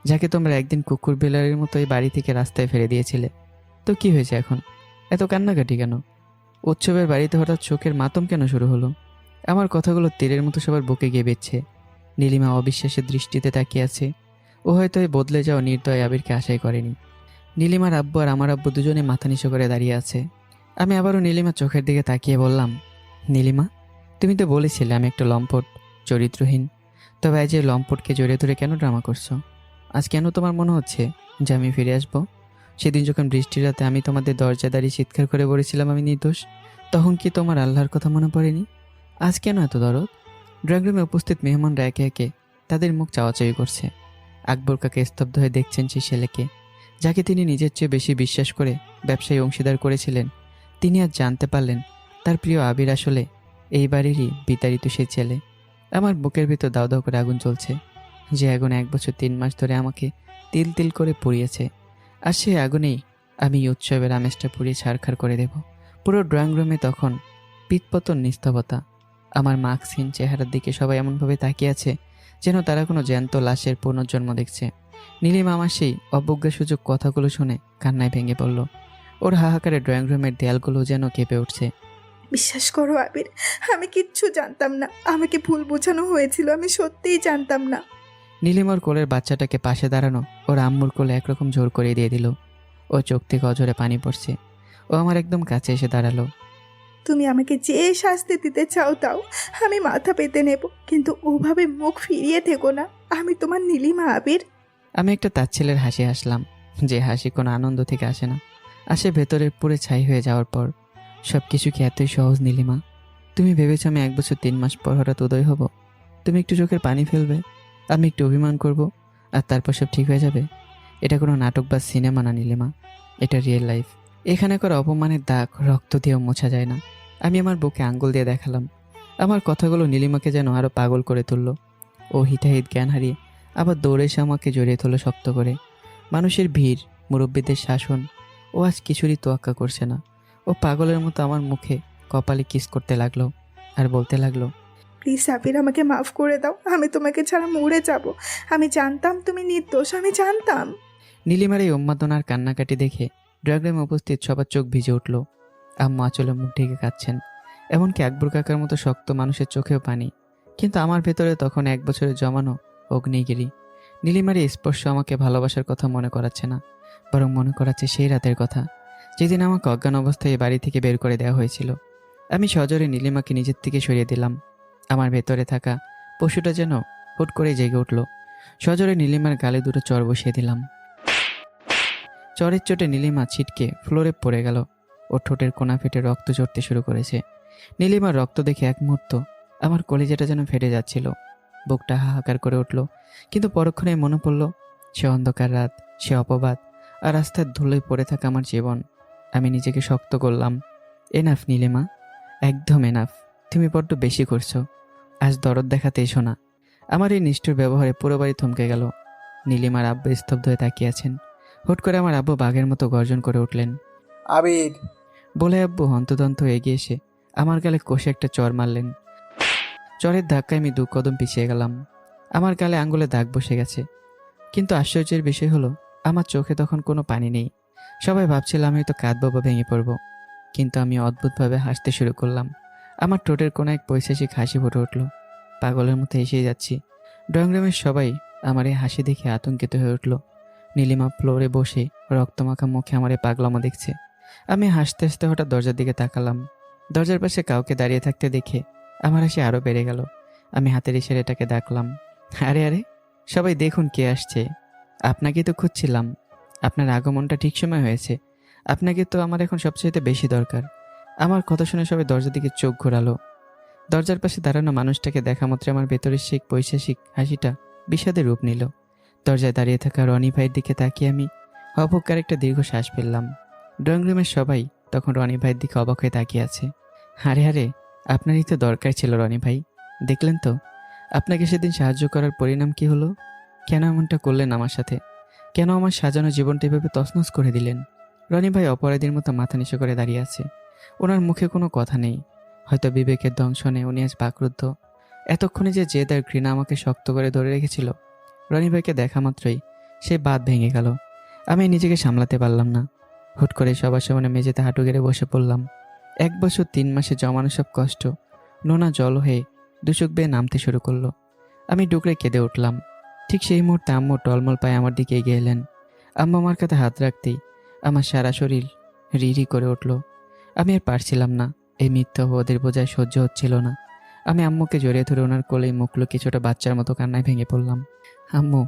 যাকে তোমরা একদিন কুকুর বেলারের মতো এই বাড়ি থেকে রাস্তায় ফেলে দিয়েছিলে। তো কি হয়েছে এখন? এত কান্নাকাটি কেন? উৎসবের বাড়িতে হঠাৎ চোখের মাতম কেন শুরু হলো? আমার কথাগুলো তীরের মতো সবার বুকে গিয়ে বেচ্ছে। নীলিমা অবিশ্বাসের দৃষ্টিতে তাকিয়ে আছে। ও হয়তো এই বদলে যাওয়া নির্দয় আবিরকে আশাই করেনি। নীলিমার আব্বু আর আমার আব্বু দুজনে মাথা নিচু করে দাঁড়িয়ে আছে। আমি আবারও নীলিমার চোখের দিকে তাকিয়ে বললাম, নীলিমা, তুমি তো বলেছিলে আমি একটা লম্পট, চরিত্রহীন। তবে আজ এই লম্পটকে জড়িয়ে ধরে কেন ড্রামা করছো? আজ কেন তোমার মনে হচ্ছে যে আমি ফিরে আসবো? সেদিন যখন বৃষ্টির রাতে আমি তোমাদের দরজা দাঁড়িয়ে চিৎকার করে বলেছিলাম আমি নির্দোষ, তখন কি তোমার আল্লাহর কথা মনে পড়েনি? আজ কেন এত দরদ? ড্রয়িং রুমে উপস্থিত মেহমানরা একে একে তাদের মুখ চাওয়াচাওয়ি করছে। আকবর কাকা স্তব্ধ হয়ে দেখছেন সেই ছেলেকে, যাকে তিনি নিজের চেয়ে বেশি বিশ্বাস করে ব্যবসায়ী অংশীদার করেছিলেন। তিনি আজ জানতে পারলেন তার প্রিয় আবির আসলে এই বাড়িরই বিতাড়িত সেই ছেলে। আমার বুকের ভিতর দাউ দাউ করে আগুন জ্বলছে, যে আগুন 1 বছর 3 মাস ধরে আমাকে তিল তিল করে পুড়িয়েছে। আর সেই আগুনেই আমি এই উৎসবের আমেজটা পুড়িয়ে ছারখার করে দেব। পুরো ড্রয়িং রুমে তখন পিতপতন নিস্তবতা। আমার মাস্কহীন চেহারার দিকে সবাই এমনভাবে তাকিয়ে আছে যেন তারা কোনো জ্যান্ত লাশের পুনর্জন্ম দেখছে। নীলিমা আমার সেই অবজ্ঞাসূচক কথাগুলো শুনে কান্নায় ভেঙে পড়ল। ওর হাহাকারে ড্রয়িং রুমের দেয়ালগুলো যেন কেঁপে উঠছে। বিশ্বাস করো আবির, আমি কিচ্ছু জানতাম না। আমাকে ভুল বোঝানো হয়েছিল, আমি সত্যিই জানতাম না। নীলিমার কোলের বাচ্চাটাকে পাশে দাঁড়ানো ওর আম্মুর কোলে একরকম জোর করে দিয়ে দিল। ও চোখ থেকে অঝরে পানি পড়ছে। ও আমার একদম কাছে এসে দাঁড়ালো। তুমি আমাকে যে শাস্তি দিতে চাও তাও আমি মাথা পেতে নেব, কিন্তু ওভাবে মুখ ফিরিয়ে থেকো না। আমি তোমার নীলিমা আবির। আমি একটা তাচ্ছিলের হাসি হাসলাম, যে হাসি কোনো আনন্দ থেকে আসে না, আসে ভেতরের পুরে ছাই হয়ে যাওয়ার পর। সব কিছু কি এতই সহজ নীলিমা? তুমি ভেবেছো আমি 1 বছর 3 মাস পর হঠাৎ উদয় হব? তুমি একটু চোখের পানি ফেলবে, আমি একটু অভিমান করব, আর তারপর সব ঠিক হয়ে যাবে? এটা কোনো নাটক বা সিনেমা না নীলিমা, এটা রিয়েল লাইফ। এখানে করা অপমানের দাগ রক্ত দিয়েও মোছা যায় না। আমি আমার বুকে আঙ্গুল দিয়ে দেখালাম। আমার কথাগুলো নীলিমাকে যেন আরও পাগল করে তুলল। ও হিতাহিত জ্ঞান হারিয়ে আবার দৌড়ে এসে আমাকে জড়িয়ে তুলল শক্ত করে। মানুষের ভিড়, মুরব্বীদের শাসন, ও আজ কিছুরই তোয়াক্কা করছে না। ও পাগলের মতো আমার মুখে কপালে কিস করতে লাগলো আর বলতে লাগলো, প্লিজ আবির, আমাকে মাফ করে দাও। আমি তোমাকে ছাড়া মরে যাব। আমি জানতাম তুমি নির্দোষ, আমি জানতাম। নীলিমার এই উন্মাদনার কান্নাকাটি দেখে ড্রয়িং রুমে উপস্থিত সবার চোখ ভিজে উঠল। আম্মা আঁচলে মুখ ঢেকে কাঁদছেন, এমনকি আকবর কাকার মতো শক্ত মানুষের চোখেও পানি। কিন্তু আমার ভেতরে তখন 1 বছরের জমানো অগ্নিগিরি। নীলিমার এই স্পর্শ আমাকে ভালোবাসার কথা মনে করাচ্ছে না, বরং মনে করাচ্ছে সেই রাতের কথা, যেদিন আমাকে অজ্ঞান অবস্থায় এই বাড়ি থেকে বের করে দেওয়া হয়েছিল। আমি সজোরে নীলিমাকে নিজের থেকে সরিয়ে দিলাম। আমার ভেতরে থাকা পশুটা যেন হুট করে জেগে উঠল। সজোরে নীলিমার গালে 2টো চর বসিয়ে দিলাম। চরের চোটে নীলিমা ছিটকে ফ্লোরে পড়ে গেল। ওর ঠোঁটের কোনা ফেটে রক্ত ঝরতে শুরু করেছে। নীলিমার রক্ত দেখে এক মুহূর্ত আমার কলিজাটা যেন ফেটে যাচ্ছিল। বুকটা হাহাকার করে উঠল, কিন্তু পরক্ষণে মনে পড়ল সে অন্ধকার রাত, সে অপবাদ, আর রাস্তার ধুলোয় পড়ে থাকা আমার জীবন। আমি নিজেকে শক্ত করলাম। এনাফ নীলিমা, একদম এনাফ। তুমি বড্ড বেশি করছো। আজ দরদ দেখাতে এসো না। আমার এই নিষ্ঠুর ব্যবহারে পুরো বাড়ি থমকে গেল। নীলিমার আব্বু স্তব্ধ হয়ে তাকিয়ে আছেন। হুট করে আমার আব্বু বাঘের মতো গর্জন করে উঠলেন, আবির! বলে আব্বু হন্তদন্ত এগিয়ে এসে আমার গালে কষে একটা চর মারলেন। চরের ধাক্কায় আমি 2 কদম পিছিয়ে গেলাম। আমার গালে আঙ্গুলে দাগ বসে গেছে। কিন্তু আশ্চর্যের বিষয় হলো আমার চোখে তখন কোনো পানি নেই। সবাই ভাবছিল আমি হয়তো কাঁদবো বা ভেঙে পড়ব, কিন্তু আমি অদ্ভুতভাবে হাসতে শুরু করলাম। আমার ঠোঁটের কোনো এক পৈশাচিক হাসি ফুটে উঠল। পাগলের মতো এসেই যাচ্ছি। ড্রয়িং রুমের সবাই আমার এই হাসি দেখে আতঙ্কিত হয়ে উঠল। নীলিমা ফ্লোরে বসে রক্তমাখা মুখে আমার এই পাগলামো দেখছে। আমি হাসতে হাসতে হঠাৎ দরজার দিকে তাকালাম। দরজার পাশে কাউকে দাঁড়িয়ে থাকতে দেখে আমার হাসি আরও বেড়ে গেল। আমি হাতের ইশারাটাকে ডাকলাম, আরে আরে সবাই দেখুন কে আসছে। আপনাকে তো খুঁজছিলাম। আপনার আগমনটা ঠিক সময় হয়েছে। আপনাকে তো আমার এখন সবচেয়ে বেশি দরকার। আমার কথা শুনে সবাই দরজার দিকে চোখ ঘোরালো। দরজার পাশে দাঁড়ানো মানুষটাকে দেখা মাত্র আমার ভেতরের সেই পৈশাচিক হাসিটা বিষাদের রূপ নিল। দরজায় দাঁড়িয়ে থাকা রনি ভাইয়ের দিকে তাকিয়ে আমি অবজ্ঞার একটা দীর্ঘ শ্বাস ফেললাম। ড্রয়িং রুমের সবাই তখন রনি ভাইয়ের দিকে অবাক হয়ে তাকিয়ে আছে। আরে আরে, আপনারই তো দরকার ছিল রনি ভাই। দেখলেন তো আপনাকে সেদিন সাহায্য করার পরিণাম কি হলো? কেন এমনটা করলেন আমার সাথে? কেন আমার সাজানো জীবনটা এভাবে তছনছ করে দিলেন? রনি ভাই অপরাধীর মতো মাথা নিচু করে দাঁড়িয়ে আছে। ওনার মুখে কোনো কথা নেই। হয়তো বিবেকের দংশনে উনি আজ বাকরুদ্ধ। এতক্ষণে যে জেদ আর ঘৃণা আমাকে শক্ত করে ধরে রেখেছিল, রনি ভাইকে দেখা মাত্রই সে বাঁধ ভেঙে গেল। আমি নিজেকে সামলাতে পারলাম না। হুট করে সবার সামনে মেঝেতে হাঁটু গেড়ে বসে পড়লাম। 1 বছর 3 মাসে জমানো সব কষ্ট নোনা জল হয়ে 2 চোখ বেয়ে নামতে শুরু করলো। আমি ডুকরে কেঁদে উঠলাম। ঠিক সেই মুহূর্তে আম্মু টলমল পায়ে আমার দিকে এগিয়ে এলেন। আম্মু আমার কাঁধে হাত রাখতেই আমার সারা শরীর রি করে উঠল। আমি আর পারছিলাম না, এই মিথ্যা ওদের বোঝায় সহ্য হচ্ছিল না। আমি আম্মুকে জড়িয়ে ধরে ওনার কোলেই মুখলো কিছুটা বাচ্চার মতো কান্নায় ভেঙে পড়লাম। আম্মু,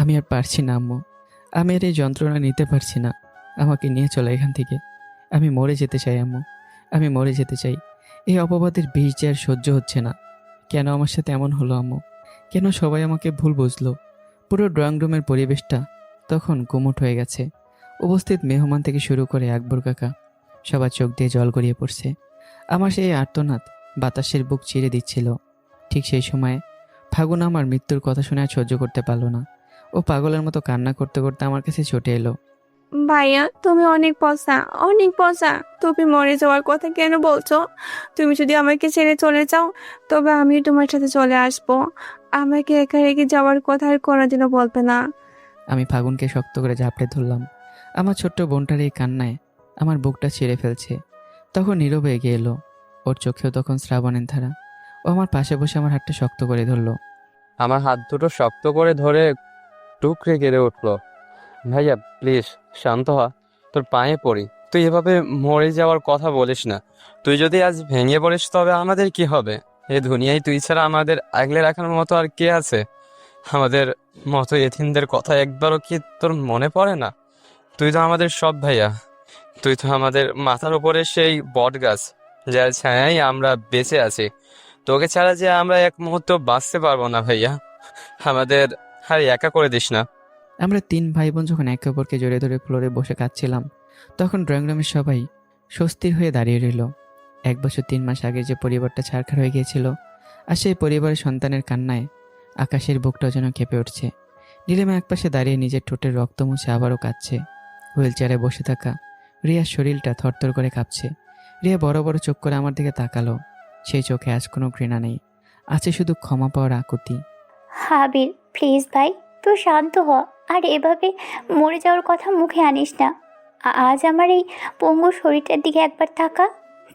আমি আর পারছি না আম্মু, আমি আর এই যন্ত্রণা নিতে পারছি না, আমাকে নিয়ে চলো এখান থেকে। আমি মরে যেতে চাই আম্মু, আমি মরে যেতে চাই। এই অপবাদের বিষ যে আর সহ্য হচ্ছে না। কেন আমার সাথে এমন হলো আম্মু? কেন সবাই আমাকে ভুল বুঝলো? পুরো ড্রয়িং রুমের পরিবেশটা তখন গুমোট হয়ে গেছে। উপস্থিত মেহমান থেকে শুরু করে আকবর কাকা সবার চোখ দিয়ে জল গড়িয়ে পড়ছে। আমার সেই আর্তনাদ বাতাসের বুক চিরে দিচ্ছিল। ঠিক সেই সময়ে ফাগুন আমার মৃত্যুর কথা শুনে আর সহ্য করতে পারলো না। ও পাগলের মতো কান্না করতে করতে আমার কাছে ছুটে এলো। ভাইয়া তুমি অনেক পচা, অনেক পচা। তুমি মরে যাওয়ার কথা কেন বলছো? তুমি যদি আমাকে ছেড়ে চলে যাও তবে আমি তোমার সাথে চলে আসবো। আমাকে একা রেখে যাওয়ার কথা আর কোনোদিনও বলবে না। আমি ফাগুনকে শক্ত করে ঝাপটে ধরলাম। আমার ছোট্ট বোনটার এই কান্নায় আমার বুকটা ছিঁড়ে ফেলছে। তখন নীরবে এগিয়ে এলো। ওর চোখেও তখন শ্রাবণের ধারা। ও আমার পাশে বসে আমার হাতটা শক্ত করে ধরলো। আমার হাত দুটো শক্ত করে ধরে টুকরে কেঁদে উঠলো। ভাইয়া প্লিজ শান্ত হ, তোর পায়ে পড়ি। তুই এভাবে মরে যাওয়ার কথা বলিস না। তুই যদি আজ ভেঙে পড়িস তবে আমাদের কি হবে? এই দুনিয়ায় তুই ছাড়া আমাদের আগলে রাখার মতো আর কে আছে? আমাদের মতো এতিমদের কথা একবারও কি তোর মনে পড়ে না? তুই তো আমাদের সব ভাইয়া। তুই তো আমাদের মাথার উপরে সেই বট গাছ, যার ছায়ায় আমরা বেঁচে আছি। তোকে ছাড়া যে আমরা এক মুহূর্ত বাঁচতে পারবো না ভাইয়া। আমাদের আর একা করে দিস না। আমরা 3 ভাই বোন যখন একে অপরকে জড়িয়ে ধরে ফ্লোরে বসে কাঁদছিলাম, তখন ড্রয়িং রুমের সবাই স্বস্তির হয়ে দাঁড়িয়ে রইল। 1 বছর 3 মাস আগে যে পরিবারটা ছারখার হয়ে গিয়েছিল, আর সেই পরিবারের সন্তানের কান্নায় আকাশের বুকটাও যেন কেঁপে উঠছে। নীলিমা একপাশে দাঁড়িয়ে নিজের ঠোঁটের রক্ত মুছে আবারও কাঁদছে। হুইল চেয়ারে বসে থাকা রিয়ার শরীরটা থরথর করে কাঁপছে। রিয়া বড় বড় চোখ করে আমার দিকে তাকালো। সেই চোখে আজ কোনো ঘৃণা নেই, আছে শুধু ক্ষমা পাওয়ার আকুতি। আবির প্লিজ ভাই, তুই শান্ত হ। আর এভাবে মরে যাওয়ার কথা মুখে আনিস না। আজ আমার এই পঙ্গু শরীরটার দিকে একবার তাকা।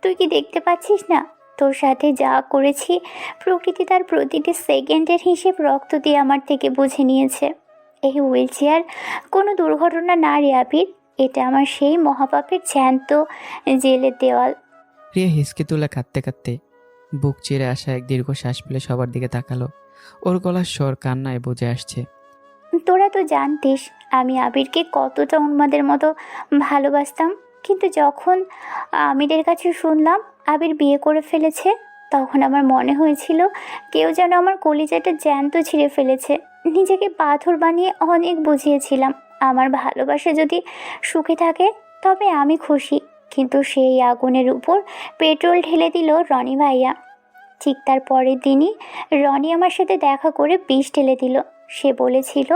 তুই কি দেখতে পাচ্ছিস না তোর সাথে যা করেছি? প্রকৃতি তার প্রতিটি সেকেন্ডের হিসেব রক্ত দিয়ে আমার থেকে বুঝে নিয়েছে। এই হুইল চেয়ার কোনো দুর্ঘটনা না রে আবির, এটা আমার সেই মহাপাপের জ্যান্ত জেলের দেওয়াল। রিয়া হিসকে তুলে কাঁদতে কাঁদতে বুক চিরে আসা এক দীর্ঘ শ্বাস ফেলে সবার দিকে তাকালো। ওর গলার স্বর কান্নায় বুঝে আসছে। তোরা তো জানতিস আমি আবিরকে কতটা উন্মাদের মতো ভালোবাসতাম, কিন্তু যখন আমিরের কাছে শুনলাম আবির বিয়ে করে ফেলেছে, তখন আমার মনে হয়েছিল কেউ যেন আমার কলিজাটা জ্যান্ত ছিঁড়ে ফেলেছে। নিজেকে পাথর বানিয়ে অনেক বুঝিয়েছিলাম আমার ভালোবাসা যদি সুখে থাকে তবে আমি খুশি, কিন্তু সেই আগুনের উপর পেট্রোল ঢেলে দিল রনি ভাইয়া। ঠিক তার পরের দিনই রনি আমার সাথে দেখা করে বিষ ঢেলে দিল। সে বলেছিল,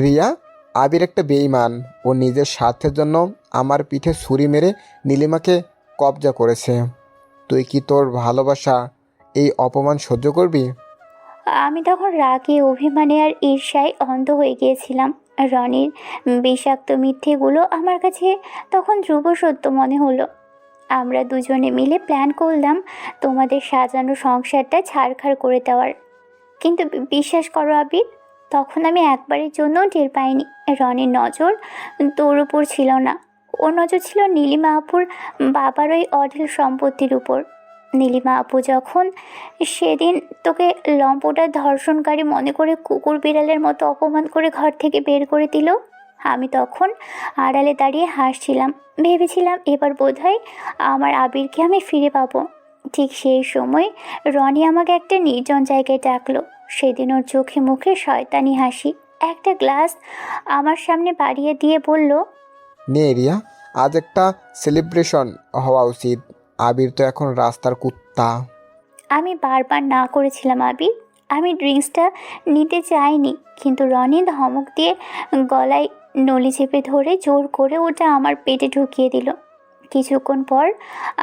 রিয়া, আবির একটা বেঈমান। ও নিজের স্বার্থের জন্য আমার পিঠে ছুরি মেরে নীলিমাকে কবজা করেছে। তুই কি তোর ভালোবাসা এই অপমান সহ্য করবি? আমি তখন রাগে, অভিমানে আর ঈর্ষায় অন্ধ হয়ে গিয়েছিলাম। রনির বিষাক্ত মিথ্যেগুলো আমার কাছে তখন ধ্রুব সত্য মনে হলো। আমরা দুজনে মিলে প্ল্যান করলাম তোমাদের সাজানো সংসারটা ছাড়খাড় করে দেওয়ার। কিন্তু বিশ্বাস করো আবির, তখন আমি একবারের জন্য টের পাইনি রনির নজর তোর উপর ছিল না। ওর নজর ছিল নীলিমা আপুর বাবার ওই অঢেল সম্পত্তির উপর। নীলিমা আপু যখন সেদিন তোকে লম্পটার ধর্ষণকারী মনে করে কুকুর বিড়ালের মতো অপমান করে ঘর থেকে বের করে দিল, আমি তখন আড়ালে দাঁড়িয়ে হাসছিলাম। ভেবেছিলাম এবার বোধহয় আমার আবিরকে আমি ফিরে পাবো। ঠিক সেই সময় রনি আমাকে একটা নির্জন জায়গায় ডাকলো। সেদিন ওর চোখে মুখে শয়তানি হাসি। একটা গ্লাস আমার সামনে বাড়িয়ে দিয়ে বলল, নে রিয়া, আজ একটা সেলিব্রেশন হওয়া উচিত। আবির তো এখন রাস্তার কুত্তা। আমি বারবার না করেছিলাম আবির, আমি ড্রিঙ্কসটা নিতে চাইনি, কিন্তু রনি ধমক দিয়ে গলায় নলি চেপে ধরে জোর করে ওটা আমার পেটে ঢুকিয়ে দিল। কিছুক্ষণ পর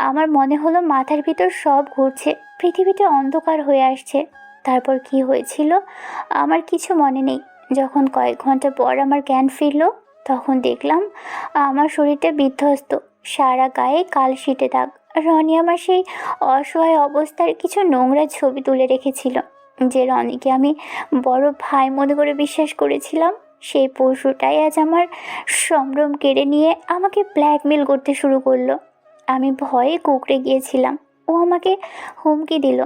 আমার মনে হলো মাথার ভিতর সব ঘুরছে, পৃথিবীটা অন্ধকার হয়ে আসছে। তারপর কি হয়েছিল আমার কিছু মনে নেই। যখন কয়েক ঘন্টা পর আমার জ্ঞান ফিরল, তখন দেখলাম আমার শরীরটা বিধ্বস্ত, সারা গায়ে কালশিটে দাগ। রনি আমার সেই অসহায় অবস্থার কিছু নোংরা ছবি তুলে রেখেছিল। যে রনিকে আমি বড় ভাই মনে করে বিশ্বাস করেছিলাম, সেই পশুটাই আজ আমার সম্ভ্রম কেড়ে নিয়ে আমাকে ব্ল্যাকমেল করতে শুরু করলো। আমি ভয়ে কুঁকড়ে গিয়েছিলাম। ও আমাকে হুমকি দিল,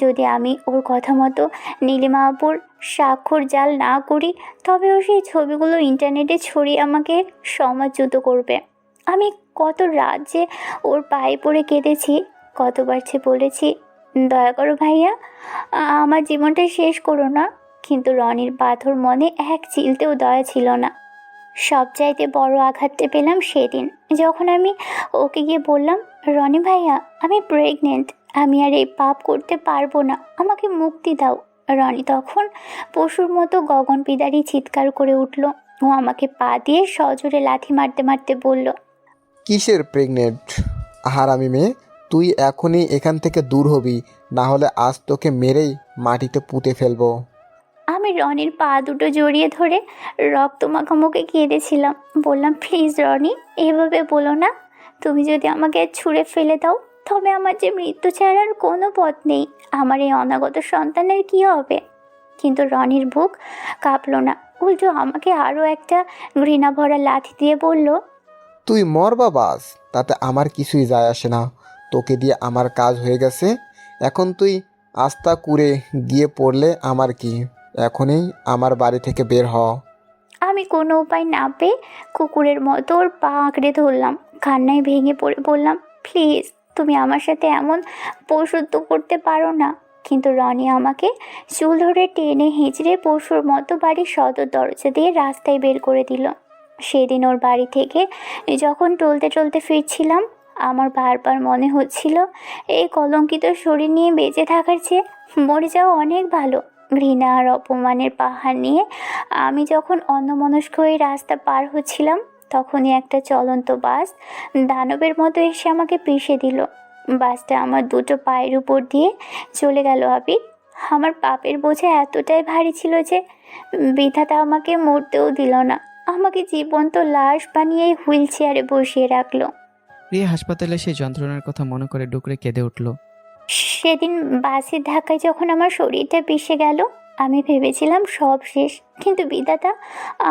যদি আমি ওর কথা মতো নীলিমা আপুর স্বাক্ষর জাল না করি, তবে ও সেই ছবিগুলো ইন্টারনেটে ছড়িয়ে আমাকে সমাজচ্যুত করবে। আমি কত রাত যে ওর পায়ে পড়ে কেঁদেছি, কতবার যে বলেছি, দয়া করো ভাইয়া, আমার জীবনটা শেষ করো না। কিন্তু রনির পাথর মনে এক চিলতেও দয়া ছিল না। সবচাইতে বড় আঘাতটা পেলাম সেদিন, যখন আমি ওকে গিয়ে বললাম, রনি ভাইয়া, আমি প্রেগনেন্ট, আমি আর এই পাপ করতে পারবো না, আমাকে মুক্তি দাও। রনি তখন পশুর মতো গগন পিদারি চিৎকার করে উঠল। ও আমাকে পা দিয়ে সজোরে লাথি মারতে মারতে বলল, কিসের প্রেগনেন্ট হারামি মেয়ে? তুই এখনই এখান থেকে দূর হবি, না হলে আজ তোকে মেরেই মাটিতে পুঁতে ফেলবো। আমি রনির পা দুটো জড়িয়ে ধরে রক্ত মাখামুখে কেঁদেছিলাম। বললাম, প্লিজ রনি, এভাবে বলো না। তুমি যদি আমাকে ছুঁড়ে ফেলে দাও, তবে আমার যে মৃত্যু ছাড়ার কোনো পথ নেই। আমার এই অনাগত সন্তানের কি হবে? কিন্তু রনির বুক কাঁপলো না, উল্টো আমাকে আরও একটা ঘৃণা ভরা লাথি দিয়ে বলল, তুই মর বা বাস, তাতে আমার কিছুই যায় আসে না। তোকে দিয়ে আমার কাজ হয়ে গেছে, এখন তুই আস্তা কুড়ে গিয়ে পড়লে আমার কি? এখনই আমার বাড়ি থেকে বের হ। আমি কোনো উপায় না পেয়ে কুকুরের মতো ওর পা আঁকড়ে ধরলাম। কান্নায় ভেঙে পড়ে বললাম, প্লিজ, তুমি আমার সাথে এমন পশুত্ব করতে পারো না। কিন্তু রনি আমাকে চুল ধরে টেনে হিঁচড়ে পশুর মতো বাড়ির সদর দরজা দিয়ে রাস্তায় বের করে দিল। সেদিন ওর বাড়ি থেকে যখন টলতে টলতে ফিরছিলাম, আমার বারবার মনে হচ্ছিল, এই কলঙ্কিত শরীর নিয়ে বেঁচে থাকার চেয়ে মরে যাওয়া অনেক ভালো। ঘৃণা আর অপমানের পাহাড় নিয়ে আমি যখন অন্যমনস্ক হয়ে রাস্তা পার হচ্ছিলাম, তখনই একটা চলন্ত বাস দানবের মতো এসে আমাকে পিষে দিল। বাসটা আমার দুটো পায়ের উপর দিয়ে চলে গেল আবির। আমার পাপের বোঝা এতটাই ভারী ছিল যে বিধাতা আমাকে মরতেও দিল না, আমাকে জীবন্ত লাশ বানিয়ে হুইল চেয়ারে বসিয়ে রাখলো। রিয়া হাসপাতালে সেই যন্ত্রণার কথা মনে করে ডুকরে কেঁদে উঠল। সেদিন বাসের ধাক্কায় যখন আমার শরীরটা পিষে গেল, আমি ভেবেছিলাম সব শেষ, কিন্তু বিধাতা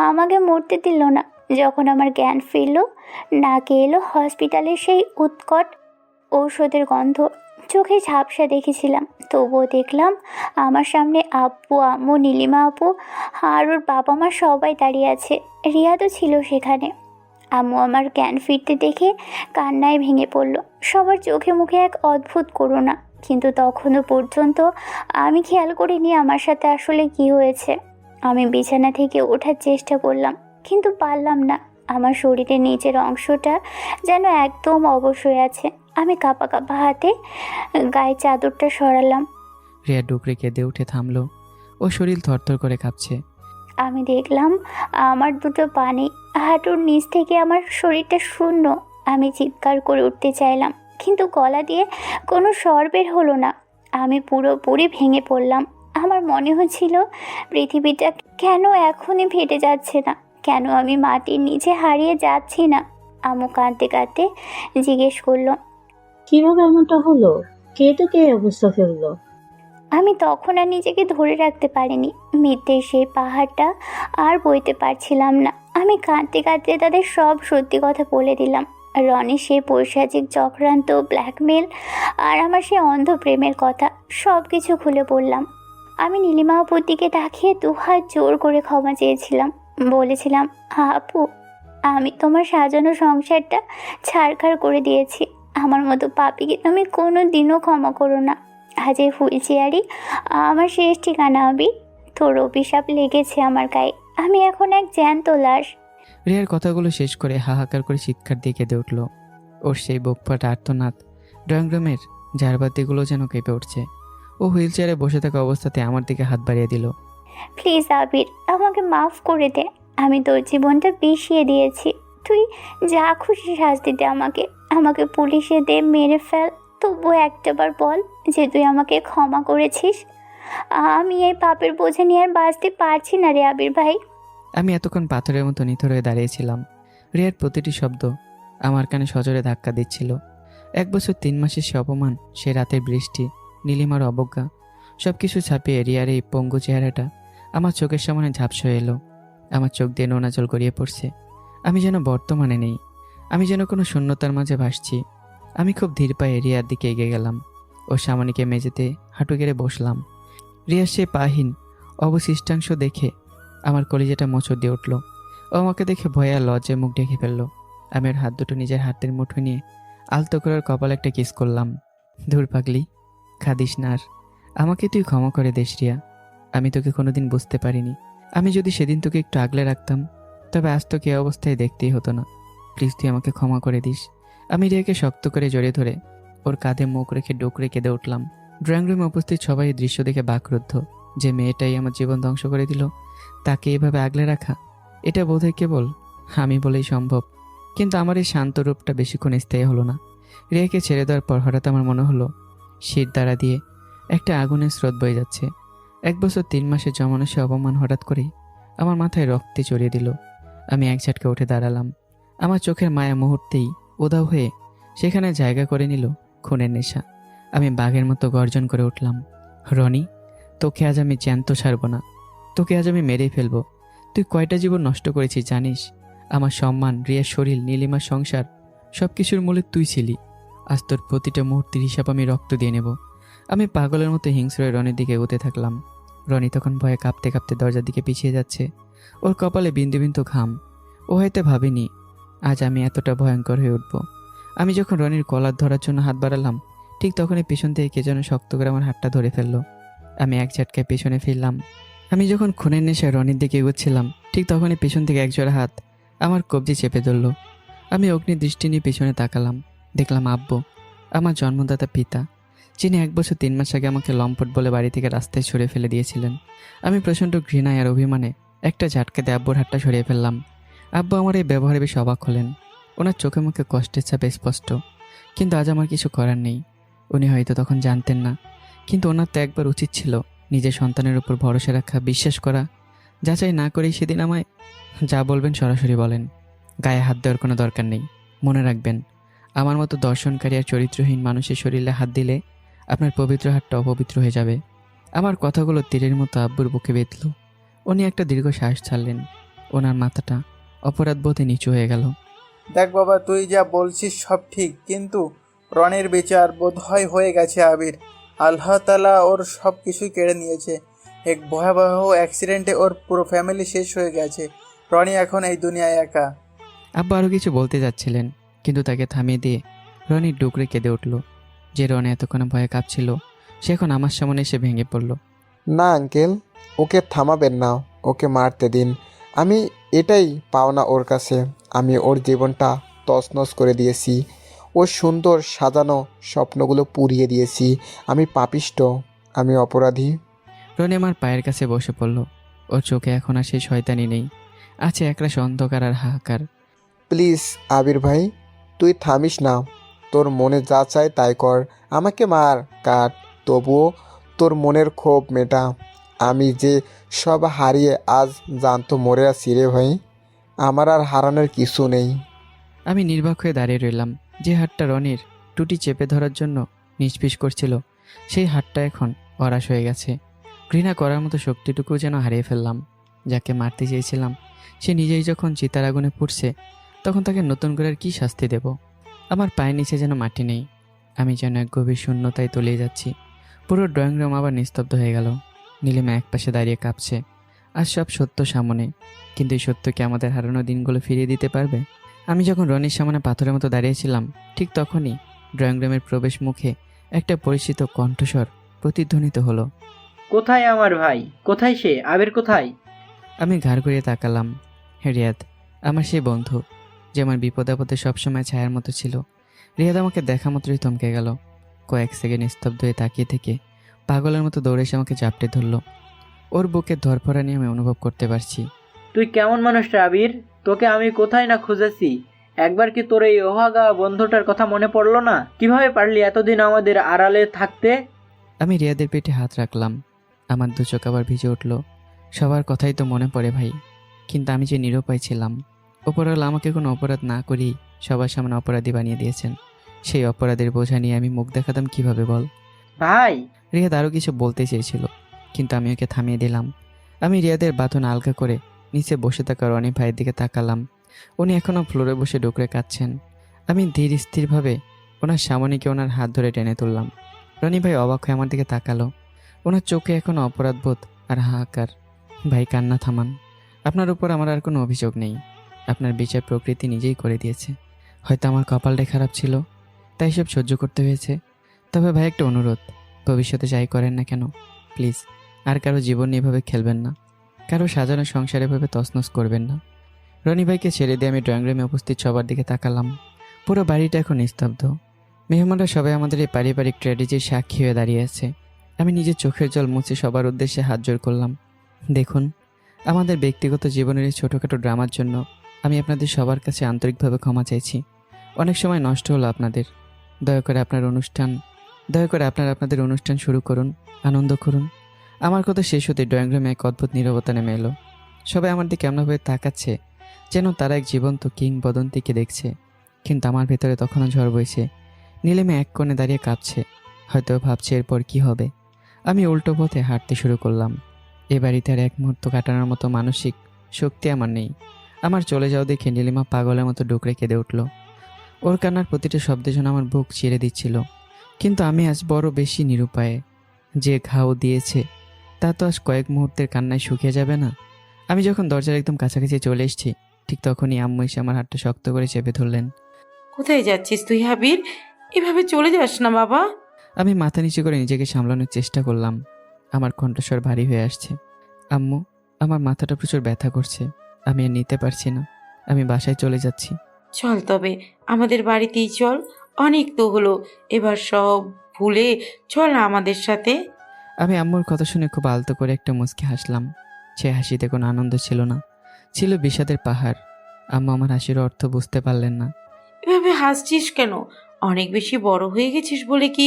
আমাকে মরতে দিল না। যখন আমার জ্ঞান ফিরল, নাকে এলো হসপিটালের সেই উৎকট ঔষধের গন্ধ। চোখে ঝাপসা দেখেছিলাম, তবুও দেখলাম আমার সামনে আব্বু, আম্মু, নীলিমা আপু আর ওর বাবা মা সবাই দাঁড়িয়ে আছে। রিয়া তো ছিল সেখানে। আম্মু আমার জ্ঞান ফিরতে দেখে কান্নায় ভেঙে পড়ল। সবার চোখে মুখে এক অদ্ভুত করুণা, কিন্তু তখনও পর্যন্ত আমি খেয়াল করিনি আমার সাথে আসলে কি হয়েছে। আমি বিছানা থেকে ওঠার চেষ্টা করলাম, কিন্তু পারলাম না। আমার শরীরের নিচের অংশটা যেন একদম অবশ হয়ে আছে। আমি কাঁপা কাঁপা হাতে গায়ে চাদরটা সরালাম। রিয়া ডুকরে কেঁদে উঠে থামলো। ও শরীর থরথর করে কাঁপছে। আমি দেখলাম আমার দুটো পানি হাঁটুর নিচ থেকে আমার শরীরটা শূন্য। আমি চিৎকার করে উঠতে চাইলাম, কিন্তু গলা দিয়ে কোনো স্বর বের হলো না। আমি পুরোপুরি ভেঙে পড়লাম। আমার মনে হচ্ছিল পৃথিবীটা কেন এখনই ফেটে যাচ্ছে না, কেন আমি মাটির নিচে হারিয়ে যাচ্ছি না। আম্মু কাঁদতে কাঁদতে জিজ্ঞেস করলো, কিভাবে এমনটা হলো? কে তোকে এই অবস্থা ফেললো? আমি তখন আর নিজেকে ধরে রাখতে পারিনি। মিথ্যে সেই পাহাড়টা আর বইতে পারছিলাম না। আমি কাঁদতে কাঁদতে তাদের সব সত্যি কথা বলে দিলাম। রনি সেই পৈশাচিক চক্রান্ত, ব্ল্যাকমেল আর আমার সেই অন্ধ প্রেমের কথা সব কিছু খুলে বললাম। আমি নীলিমা আপুর দিকে তাকিয়ে দুহাত জোর করে ক্ষমা চেয়েছিলাম। বলেছিলাম, আপু, আমি তোমার সাজানো সংসারটা ছাড়খাড় করে দিয়েছি। আমার মতো পাপিকে তুমি কোনো দিনও ক্ষমা করো না। আজ এই হুইল চেয়ারই আমার শেষ ঠিকানা হবে। তোর অভিশাপ লেগেছে আমার গায়ে। আমি এখন এক জ্যান্ত লাশ। রিয়ার কথাগুলো শেষ করে হাহাকার করে চিৎকার দিয়ে কেঁদে উঠল। ওর সেই বুকফাটা আর্তনাদ, ড্রয়িং রুমের ঝাড়বাতিগুলো যেন কেঁপে উঠছে। ও হুইল চেয়ারে বসে থাকা অবস্থাতে আমার দিকে হাত বাড়িয়ে দিল। প্লিজ আবির, আমাকে মাফ করে দে। আমি তোর জীবনটা বিষিয়ে দিয়েছি। তুই যা খুশি শাস্তি দে আমাকে। আমাকে পুলিশে দে, মেরে ফেল, তবুও একটাবার বল যে তুই আমাকে ক্ষমা করেছিস। আমি এই পাপের বোঝা নিয়ে আর বাঁচতে পারছি না রে আবির ভাই। আমি এতক্ষণ পাথরের মতো নিথর হয়ে দাঁড়িয়েছিলাম। রিয়ার প্রতিটি শব্দ আমার কানে সজোরে ধাক্কা দিচ্ছিল। 1 বছর 3 মাসের সে অপমান, সে রাতের বৃষ্টি, নীলিমার অবজ্ঞা, সব কিছু ছাপিয়ে রিয়ার এই পঙ্গু চেহারাটা আমার চোখের সামনে ঝাপসা এলো। আমার চোখ দিয়ে নোনা জল গড়িয়ে পড়ছে। আমি যেন বর্তমানে নেই, আমি যেন কোনো শূন্যতার মাঝে ভাসছি। আমি খুব ধীর পায়ে রিয়ার দিকে এগিয়ে গেলাম। ওর সামনেকে মেঝেতে হাঁটু গেড়ে বসলাম। রিয়ার সে পাহীন অবশিষ্টাংশ দেখে আমার কলিজাটা মোচড় দিয়ে উঠল। ও আমাকে দেখে ভয়ে আর লজ্জায় মুখ ঢেকে ফেললো। আমি ওর হাত দুটো নিজের হাতের মুঠো নিয়ে আলতো করে ওর কপালে একটা কিস করলাম। ধুর পাগলি, খাদিস না আর। আমাকে তুই ক্ষমা করে দিস রিয়া। আমি তোকে কোনোদিন বুঝতে পারিনি। আমি যদি সেদিন তোকে একটু আগলে রাখতাম, তবে আজ তোকে এই অবস্থায় দেখতেই হতো না। প্লিজ তুই আমাকে ক্ষমা করে দিস। আমি রিয়াকে শক্ত করে জড়িয়ে ধরে ওর কাঁধে মুখ রেখে ডুকরে কেঁদে উঠলাম। ড্রয়িং রুমে উপস্থিত সবাই এই দৃশ্য দেখে বাকরুদ্ধ। যে মেয়েটাই আমার জীবন ধ্বংস করে দিল, তাকে এভাবে আগলে রাখা, এটা বোধহয় কেবল আমি বলেই সম্ভব। কিন্তু আমার এই শান্ত রূপটা বেশিক্ষণ স্থায়ী হলো না। রিয়াকে ছেড়ে দেওয়ার পর হঠাৎ আমার মনে হলো শীত দ্বারা দিয়ে একটা আগুনের স্রোত বয়ে যাচ্ছে। 1 বছর 3 মাসের জমানো সে অপমান হঠাৎ করেই আমার মাথায় রক্তে চড়িয়ে দিল। আমি এক ঝাটকে উঠে দাঁড়ালাম। আমার চোখের মায়া মুহূর্তেই উধাও হয়ে সেখানে জায়গা করে নিল খুনের নেশা। আমি বাঘের মতো গর্জন করে উঠলাম, রনি, তোকে আজ আমি জ্যান্ত ছাড়ব না। তোকে আজ আমি মেরেই ফেলবো। তুই কয়টা জীবন নষ্ট করেছিস জানিস? আমার সম্মান, রিয়ার শরীর, নীলিমার সংসার, সব কিছুর মূলে তুই ছিলি। আজ তোর প্রতিটা মুহূর্তের হিসাব আমি রক্ত দিয়ে নেব। আমি পাগলের মতো হিংস্র হয়ে রনির দিকে এগোতে থাকলাম। রনি তখন ভয়ে কাঁপতে কাঁপতে দরজার দিকে পিছিয়ে যাচ্ছে। ওর কপালে বিন্দু বিন্দু ঘাম। ও হয়তো ভাবেনি আজ আমি এতটা ভয়ঙ্কর হয়ে উঠব। আমি যখন রনির কলার ধরার জন্য হাত বাড়ালাম, ঠিক তখনই পেছন থেকে কে যেন শক্ত করে আমার হাতটা ধরে ফেললো। আমি এক ঝটকায় পেছনে ফিরলাম। আমি যখন খুনের নেশায় রনির দিকে এগোচ্ছিলাম, ঠিক তখনই পেছন থেকে একজোড়া হাত আমার কবজি চেপে ধরল। আমি অগ্নি দৃষ্টি নিয়ে পেছনে তাকালাম। দেখলাম আব্বু, আমার জন্মদাতা পিতা, যিনি 1 বছর 3 মাস আগে আমাকে লম্পট বলে বাড়ি থেকে রাস্তায় ছুড়ে ফেলে দিয়েছিলেন। আমি প্রচণ্ড ঘৃণায় আর অভিমানে একটা ঝাটকাতে আব্বুর হাতটা সরিয়ে ফেললাম। আব্বু আমার এই ব্যবহারে বেশ অবাক হলেন। ওনার চোখে মুখে কষ্টের ছাপ স্পষ্ট। কিন্তু আজ আমার কিছু করার নেই। উনি হয়তো তখন জানতেন না, কিন্তু ওনার তো একবার উচিত ছিল নিজের সন্তানের উপর ভরসা রাখা, বিশ্বাস করা। যাচাই না করেই সেদিন আমায় যা বলবেন সরাসরি বলেন। গায়ে হাত দেওয়ার কোনো দরকার নেই। মনে রাখবেন, আমার মতো দর্শনকারী আর চরিত্রহীন মানুষের শরীরে হাত দিলে আপনার পবিত্র হাতটা অপবিত্র হয়ে যাবে। আমার কথাগুলো তীরের মতো আব্বুর বুকে বেঁধল। উনি একটা দীর্ঘ শ্বাস ছাড়লেন। ওনার মাথাটা অপরাধবোধে নিচু হয়ে গেল। দেখ বাবা, তুই যা বলছিস সব ঠিক, কিন্তু রনের বিচার বোধহয় হয়ে গেছে আবির। আল্লাহ তাআলা ওর সব কিছুই কেড়ে নিয়েছে। এক ভয়াবহ অ্যাক্সিডেন্টে ওর পুরো ফ্যামিলি শেষ হয়ে গেছে। রনি এখন এই দুনিয়ায় একা। আব্বা আরও কিছু বলতে যাচ্ছিলেন, কিন্তু তাকে থামিয়ে দিয়ে রনি ডুকরে কেঁদে উঠল। যে রনি এতক্ষণ ভয়ে কাঁপছিল, সে এখন আমার সামনে এসে ভেঙে পড়ল। না আঙ্কেল, ওকে থামাবেন না, ওকে মারতে দিন। আমি এটাই পাওনা ওর কাছে। আমি ওর জীবনটা তছনছ করে দিয়েছি, ওর সুন্দর সাজানো স্বপ্নগুলো পুড়িয়ে দিয়েছি। আমি পাপিষ্ট, আমি অপরাধী। রনি আমার পায়ের কাছে বসে পড়ল। ওর চোখে এখন আর সেই শয়তানি নেই, আছে একরাশ অন্ধকার আর হাহাকার। প্লিজ আবির ভাই, তুই থামিস না। তোর মনে যা চায় তাই কর, আমাকে মার কাট, তবুও তোর মনের ক্ষোভ মেটা। আমি যে সব হারিয়ে আজ জানতো মরে আছি রে ভাই। আমার আর হারানোর কিছু নেই। আমি নির্বাক হয়ে দাঁড়িয়ে রইলাম। যে হাতটা রনির টুটি চেপে ধরার জন্য নিষ্পিস করছিল, সেই হাতটা এখন অরাশ হয়ে গেছে। ঘৃণা করার মতো শক্তিটুকু যেন হারিয়ে ফেললাম। যাকে মারতে চেয়েছিলাম, সে নিজেই যখন চিতার আগুনে পুড়ছে, তখন তাকে নতুন করে আর কী শাস্তি দেব? আমার পায়ের নিচে যেন মাটি নেই। আমি যেন এক গভীর শূন্যতায় তলিয়ে যাচ্ছি। পুরো ড্রয়িং রুম আবার নিস্তব্ধ হয়ে গেল। নীলিমা একপাশে দাঁড়িয়ে কাঁপছে। আর সব সত্য সামনে, কিন্তু এই সত্যকে আমাদের হারানো দিনগুলো ফিরিয়ে দিতে পারবে? আমি যখন রনির সামনে পাথরের মতো দাঁড়িয়েছিলাম, ঠিক তখনই ড্রয়িং রুমের প্রবেশ মুখে একটা পরিচিত কণ্ঠস্বর প্রতিধ্বনিত হলো। কোথায় আমার ভাই? কোথায় সে? আবির কোথায়? আমি ঘাড় ঘুরিয়ে তাকালাম। রিয়াদ, আমার সেই বন্ধু, যে আমার বিপদ আপদে সবসময় ছায়ার মতো ছিল। রিয়াদ আমাকে দেখা মাত্রই থমকে গেল। কয়েক সেকেন্ড স্তব্ধ হয়ে তাকিয়ে থেকে পাগলের মতো দৌড়ে এসে আমাকে চাপটে ধরলো। ওর বুকে ধরফরা নিয়ে আমি অনুভব করতে পারছি। তুই কেমন মানুষটা আবির? তোকে আমি কোথায় না খুঁজেছি। একবার কি তোর এই ওহাগা বন্ধুটার কথা মনে পড়লো না? কিভাবে পারলি এতদিন আমাদের আড়ালে থাকতে? আমি রিয়াদের পেটে হাত রাখলাম। আমার দু চোখ আবার ভিজে উঠল। সবার কথাই তো মনে পড়ে ভাই, কিন্তু আমি যে নিরুপায় ছিলাম। ওপরওয়ালা আমাকে কোনো অপরাধ না করেই সবার সামনে অপরাধী বানিয়ে দিয়েছেন। সেই অপরাধের বোঝা নিয়ে আমি মুখ দেখাতাম কিভাবে বল? ভাই। রিয়াদ আরও কিছু বলতে চেয়েছিল, কিন্তু আমি ওকে থামিয়ে দিলাম। আমি রিয়াদের বাঁধন আলগা করে নিচে বসে থাকা রনি ভাইয়ের দিকে তাকালাম। উনি এখনও ফ্লোরে বসে ডুকরে কাঁদছেন। আমি ধীর স্থিরভাবে ওনার সামনে গিয়ে ওনার হাত ধরে টেনে তুললাম। রনি ভাই অবাক হয়ে আমার দিকে তাকালো। ওনার চোখে এখনও অপরাধবোধ আর হাহাকার। ভাই, কান্না থামান। আপনার উপর আমার আর কোনো অভিযোগ নেই। আপনার বিচার প্রকৃতি নিজেই করে দিয়েছে। হয়তো আমার কপালটাই খারাপ ছিল, তাই সব সহ্য করতে হয়েছে। তবে ভাই, একটা অনুরোধ, ভবিষ্যতে যাই করেন না কেন, প্লিজ আর কারো জীবন নিয়ে এভাবে খেলবেন না। কারো সাজানো সংসারে এভাবে তছনছ করবেন না। রনি ভাইকে ছেড়ে দিয়ে আমি ড্রয়িং রুমে উপস্থিত সবার দিকে তাকালাম। পুরো বাড়িটা এখন নিস্তব্ধ। মেহমানরা সবাই আমাদের এই পারিবারিক ট্র্যাজেডির সাক্ষী হয়ে দাঁড়িয়ে আছে। আমি নিজের চোখের জল মুছে সবার উদ্দেশ্যে হাত জোড় করলাম। দেখুন, আমাদের ব্যক্তিগত জীবনের এই ছোটোখাটো ড্রামার জন্য আমি আপনাদের সবার কাছে আন্তরিকভাবে ক্ষমা চাইছি। অনেক সময় নষ্ট হলো আপনাদের। দয়া করে আপনাদের অনুষ্ঠান শুরু করুন, আনন্দ করুন। আমার কথা শেষ হতে ড্রয়িং রুমে এক অদ্ভুত নীরবতা নেমে এলো। সবাই আমার দিকে এমনভাবে তাকাচ্ছে যেন তারা এক জীবন্ত কিংবদন্তিকে দেখছে। কিন্তু আমার ভেতরে তখনও ঝড় বইছে। নীলিমা এক কোণে দাঁড়িয়ে কাঁপছে, হয়তো ভাবছে এরপর কি হবে। আমি উল্টো পথে হাঁটতে শুরু করলাম। এ বাড়িতে আর এক মুহূর্ত কাটানোর মতো মানসিক শক্তি আমার নেই। আমার চলে যাওয়া দেখে নীলিমা পাগলের মতো ডুকরে কেঁদে উঠল। ওর কান্নার প্রতিটা শব্দে যেন আমার বুক চিরে দিচ্ছিল। কিন্তু আমি আজ বড় বেশি নিরুপায়ে। যে ঘাও দিয়েছে তা তো আজ কয়েক মুহূর্তের কান্নায় শুকিয়ে যাবে না। আমি যখন দরজার একদম কাছাকাছি চলে এসেছি, ঠিক তখনই আম্মু এসে আমার হাতটা শক্ত করে চেপে ধরলেন। কোথায় যাচ্ছিস তুই আবির? এভাবে চলে যাস না বাবা। আমি মাথা নিচু করে নিজেকে সামলানোর চেষ্টা করলাম। আমার কণ্ঠস্বর ভারী হয়ে আসছে। আম্মু, আমার মাথাটা প্রচুর ব্যথা করছে। আমি আর নিতে পারছি না। আমি বাসায় চলে যাচ্ছি। চল তবে আমাদের বাড়িতেই চল, অনেক তো হলো, এবার সব ভুলে চল আমাদের সাথে। আমি আম্মুর কথা শুনে খুব আলতো করে একটা মুচকি হাসলাম। সে হাসিতে কোনো আনন্দ ছিল না, ছিল বিষাদের পাহাড়। আম্মু আমার হাসির অর্থ বুঝতে পারলেন না। এভাবে হাসছিস কেন? অনেক বেশি বড় হয়ে গেছিস বলে কি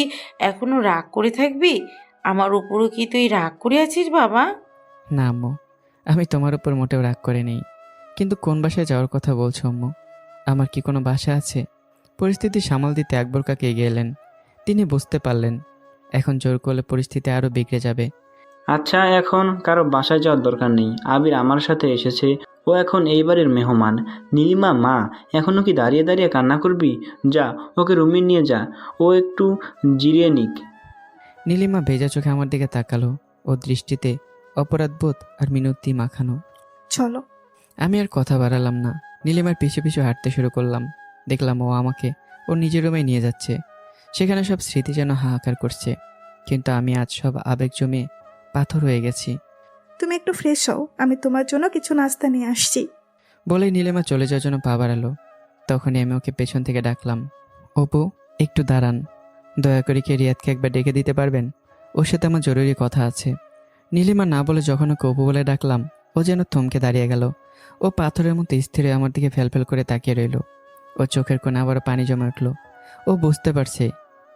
এখনো রাগ করে থাকবি? আমার উপরও কি তুই রাগ করে আছিস বাবা? না আম্মু, আমি তোমার উপর মোটেও রাগ করে নেই। কিন্তু কোন বাসায় যাওয়ার কথা বলছো আম্মু? আমার কি কোনো বাসা আছে? পরিস্থিতি সামাল দিতে আকবর কাকা এগিয়ে এলেন। তিনি বুঝতে পারলেন এখন জোর করলে পরিস্থিতি আরও বিগড়ে যাবে। আচ্ছা, এখন কারো বাসায় যাওয়ার দরকার নেই। আবির আমার সাথে এসেছে, ও এখন এই বাড়ির মেহমান। নীলিমা মা, এখনও কি দাঁড়িয়ে দাঁড়িয়ে কান্না করবি? যা, ওকে রুমে নিয়ে যা, ও একটু জিরিয়ে নিক। নীলিমা ভেজা চোখে আমার দিকে তাকালো। ও দৃষ্টিতে অপরাধবোধ আর মিনতি মাখানো। চলো। আমি আর কথা বাড়ালাম না। নীলিমার পিছু পিছু হাঁটতে শুরু করলাম। দেখলাম ও আমাকে ওর নিজের রুমে নিয়ে যাচ্ছে। সেখানে সব স্মৃতি যেন হাহাকার করছে, কিন্তু আমি আজ সব আবেগ জমিয়ে পাথর হয়ে গেছি। তুমি একটু ফ্রেশ হও, আমি তোমার জন্য কিছু নাস্তা নিয়ে আসছি। বলেই নীলিমা চলে যাওয়ার জন্য পা বাড়ালো। তখনই আমি ওকে পেছন থেকে ডাকলাম, অপু একটু দাঁড়ান। দয়া করে কি রিয়াদকে একবার ডেকে দিতে পারবেন? ওর সাথে আমার জরুরি কথা আছে। নীলিমা না বলে যখন ওকে অপু বলে ডাকলাম, ও যেন থমকে দাঁড়িয়ে গেল। ও পাথরের মতো স্থির হয়ে আমার দিকে ফেলফেল করে তাকিয়ে রইল। ও চোখের কোণে আবারও পানি জমে উঠল। ও বুঝতে পারছে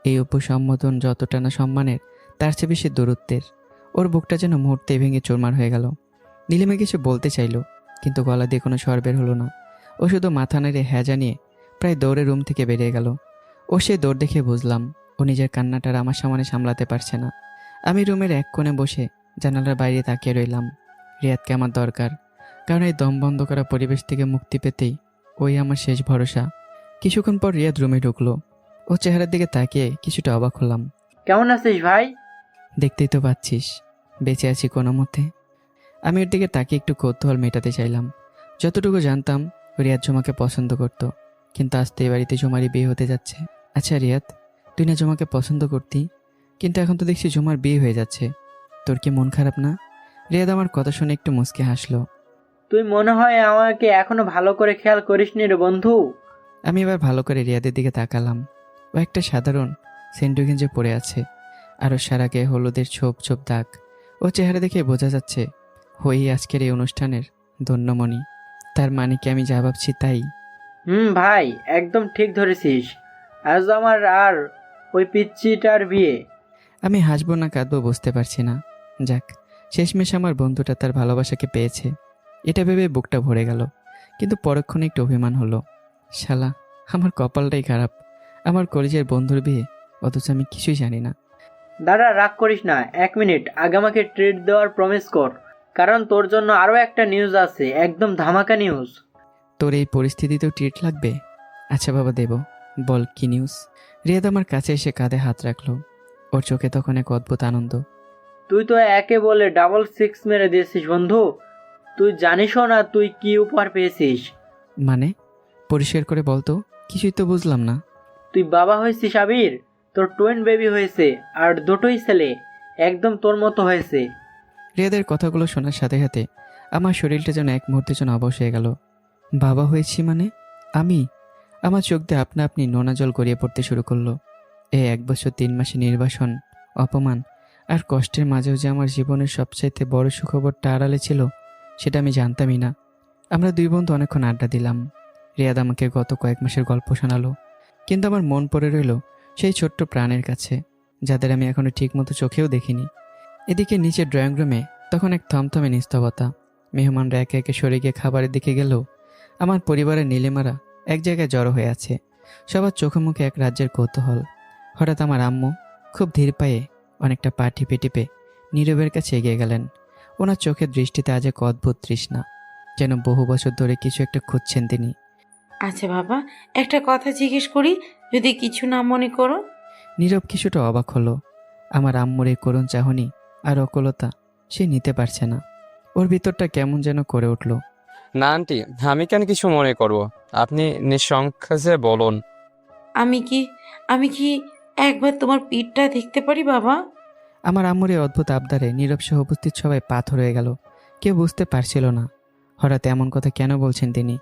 এই অপু সম্বোধন যতটা না সম্মানের, তার চেয়ে বেশি দূরত্বের। ওর বুকটা যেন মুহূর্তে ভেঙে চুরমার হয়ে গেল। নীলিমা কিছু বলতে চাইল, কিন্তু গলা দিয়ে কোনো স্বর বের হলো না। ও শুধু মাথা নেড়ে হ্যাঁ জানিয়ে প্রায় দৌড়ে রুম থেকে বেরিয়ে গেল। ও সে দৌড় দেখে বুঝলাম ও নিজের কান্নাটার আমার সামনে সামলাতে পারছে না। আমি রুমের এক কোণে বসে জানালার বাইরে তাকিয়ে রইলাম। রিয়াদকে আমার দরকার, কারণ এই দম বন্ধ করা পরিবেশ থেকে মুক্তি পেতেই ওই আমার শেষ ভরসা। কিছুক্ষণ পর রিয়াদ রুমে ঢুকলো। ও চেহারার দিকে তাকিয়ে কিছুটা অবাক হলাম। কেমন আছিস ভাই? দেখতেই তো পাচ্ছিস, বেঁচে আছি কোনো মতে। আমি ওর দিকে তাকিয়ে একটু কৌতূহল মেটাতে চাইলাম। যতটুকু জানতাম রিয়াদ ঝুমাকে পছন্দ করত, কিন্তু আজ তো এই বাড়িতে ঝুমারই বিয়ে হতে যাচ্ছে। আচ্ছা রিয়াদ, তুই না ঝুমাকে পছন্দ করতি, কিন্তু এখন তো দেখছি ঝুমার বিয়ে হয়ে যাচ্ছে। তোর কি মন খারাপ না? রিয়াদ আমার কথা শুনে একটু মুচকে হাসলো। তুই মনে হয় আমাকে এখনো ভালো করে খেয়াল করিসনি রে বন্ধু। আমি এবার ভালো করে রিয়াদের দিকে তাকালাম। ও একটা সাধারণ সেন্টু গেঞ্জে পড়ে আছে, আর ওর সারা গায়ে হলুদের ছোপ ছোপ দাগ। ও চেহারা দেখে বোঝা যাচ্ছে হই আজকের এই অনুষ্ঠানের ধন্যমণি। তার মানে কি আমি যা ভাবছি তাই? ভাই, একদম ঠিক ধরেছিস। আজ আমার আর ওই পিচ্চিটার বিয়ে। আমি হাসবো না কাঁদবো বুঝতে পারছি না। যাক, শেষমেশ আমার বন্ধুটা তার ভালোবাসাকে পেয়েছে, এটা ভেবে বুকটা ভরে গেল। কিন্তু পরক্ষণে একটু অভিমান হলো। শালা, আমার কপালটাই খারাপ। আমার কলেজের বন্ধুর বিয়ে, অথচ আমি কিছুই জানি না। দাঁড়া, রাগ করিস না, 1 মিনিট। আগে আমাকে ট্রিট দেওয়ার প্রমিস কর, কারণ তোর জন্য আরও একটা নিউজ আছে, একদম ধামাকা নিউজ। তোর এই পরিস্থিতিতেও ট্রিট লাগবে? আচ্ছা বাবা, দেব। বল, কি নিউজ? রিয়াদ আমার কাছে এসে কাঁধে হাত রাখলো। ওর চোখে তখন এক অদ্ভুত আনন্দ। তুই তো একে বলে 666 মেরে দিয়েছিস বন্ধু। তুই জানিসও না তুই কি উপহার পেয়েছিস। মানে? পরিষ্কার করে বলতো, কিছুই তো বুঝলাম না। তুই বাবা হয়েছিস আবির, তোর টুইন বেবি হয়েছে, আর দুটোই ছেলে, একদম তোর মতো হয়েছে। রিয়াদের কথাগুলো শোনার সাথে সাথে আমার শরীরটা যেন এক মুহূর্তের জন্য অবশ হয়ে গেল। বাবা হয়েছি মানে? আমি? আমার চোখ দিয়ে আপনা আপনি নোনা জল গড়িয়ে পড়তে শুরু করলো। এই 1 বছর 3 মাসে নির্বাসন, অপমান আর কষ্টের মাঝেও যে আমার জীবনের সবচাইতে বড় সুখবরটা আড়ালে ছিল, সেটা আমি জানতামই না। আমরা 2 বন্ধু অনেকক্ষণ আড্ডা দিলাম। রিয়াদ আমাকে গত কয়েক মাসের গল্প শোনালো, কিন্তু আমার মন পড়ে রইল সেই ছোট্ট প্রাণের কাছে, যাদের আমি এখনো ঠিকমতো চোখেও দেখিনি। এদিকে নিচের ড্রয়িং রুমে তখন এক থমথমে নিস্তবতা। মেহমানরা একে একে সরে গিয়ে খাবারের দিকে গেলেও আমার পরিবারের নীলিমারা এক জায়গায় জড়ো হয়ে আছে। সবার চোখে মুখে এক রাজ্যের কৌতূহল। হঠাৎ আমার আম্মু খুব ধীর পায়ে, অনেকটা পা টিপে টিপে নীরবের কাছে এগিয়ে গেলেন। ওনার চোখের দৃষ্টিতে আজ এক অদ্ভুত তৃষ্ণা, যেন বহু বছর ধরে কিছু একটা খুঁজছেন তিনি। আচ্ছা বাবা, একটা কথা জিজ্ঞেস করি, যদি কিছু না মনে করো। নীরব কিছুটা অবাক হলো। আমার আম্মুর এই করুণ চাহনি আর অকলতা সে নিতে পারছে না। ওর ভিতরটা কেমন যেন করে উঠল। না আন্টি, আমি কেন কিছু মনে করব? আপনি নিঃসংকোচে বলুন। আমি কি একবার তোমার পিঠটা দেখতে পারি বাবা? আমার আম্মুর এই অদ্ভুত আবদারে নীরব সহ উপস্থিত সবাই পাথর হয়ে গেল। কেউ বুঝতে পারছিল না হঠাৎ এমন কথা কেন বলছেন তিনি।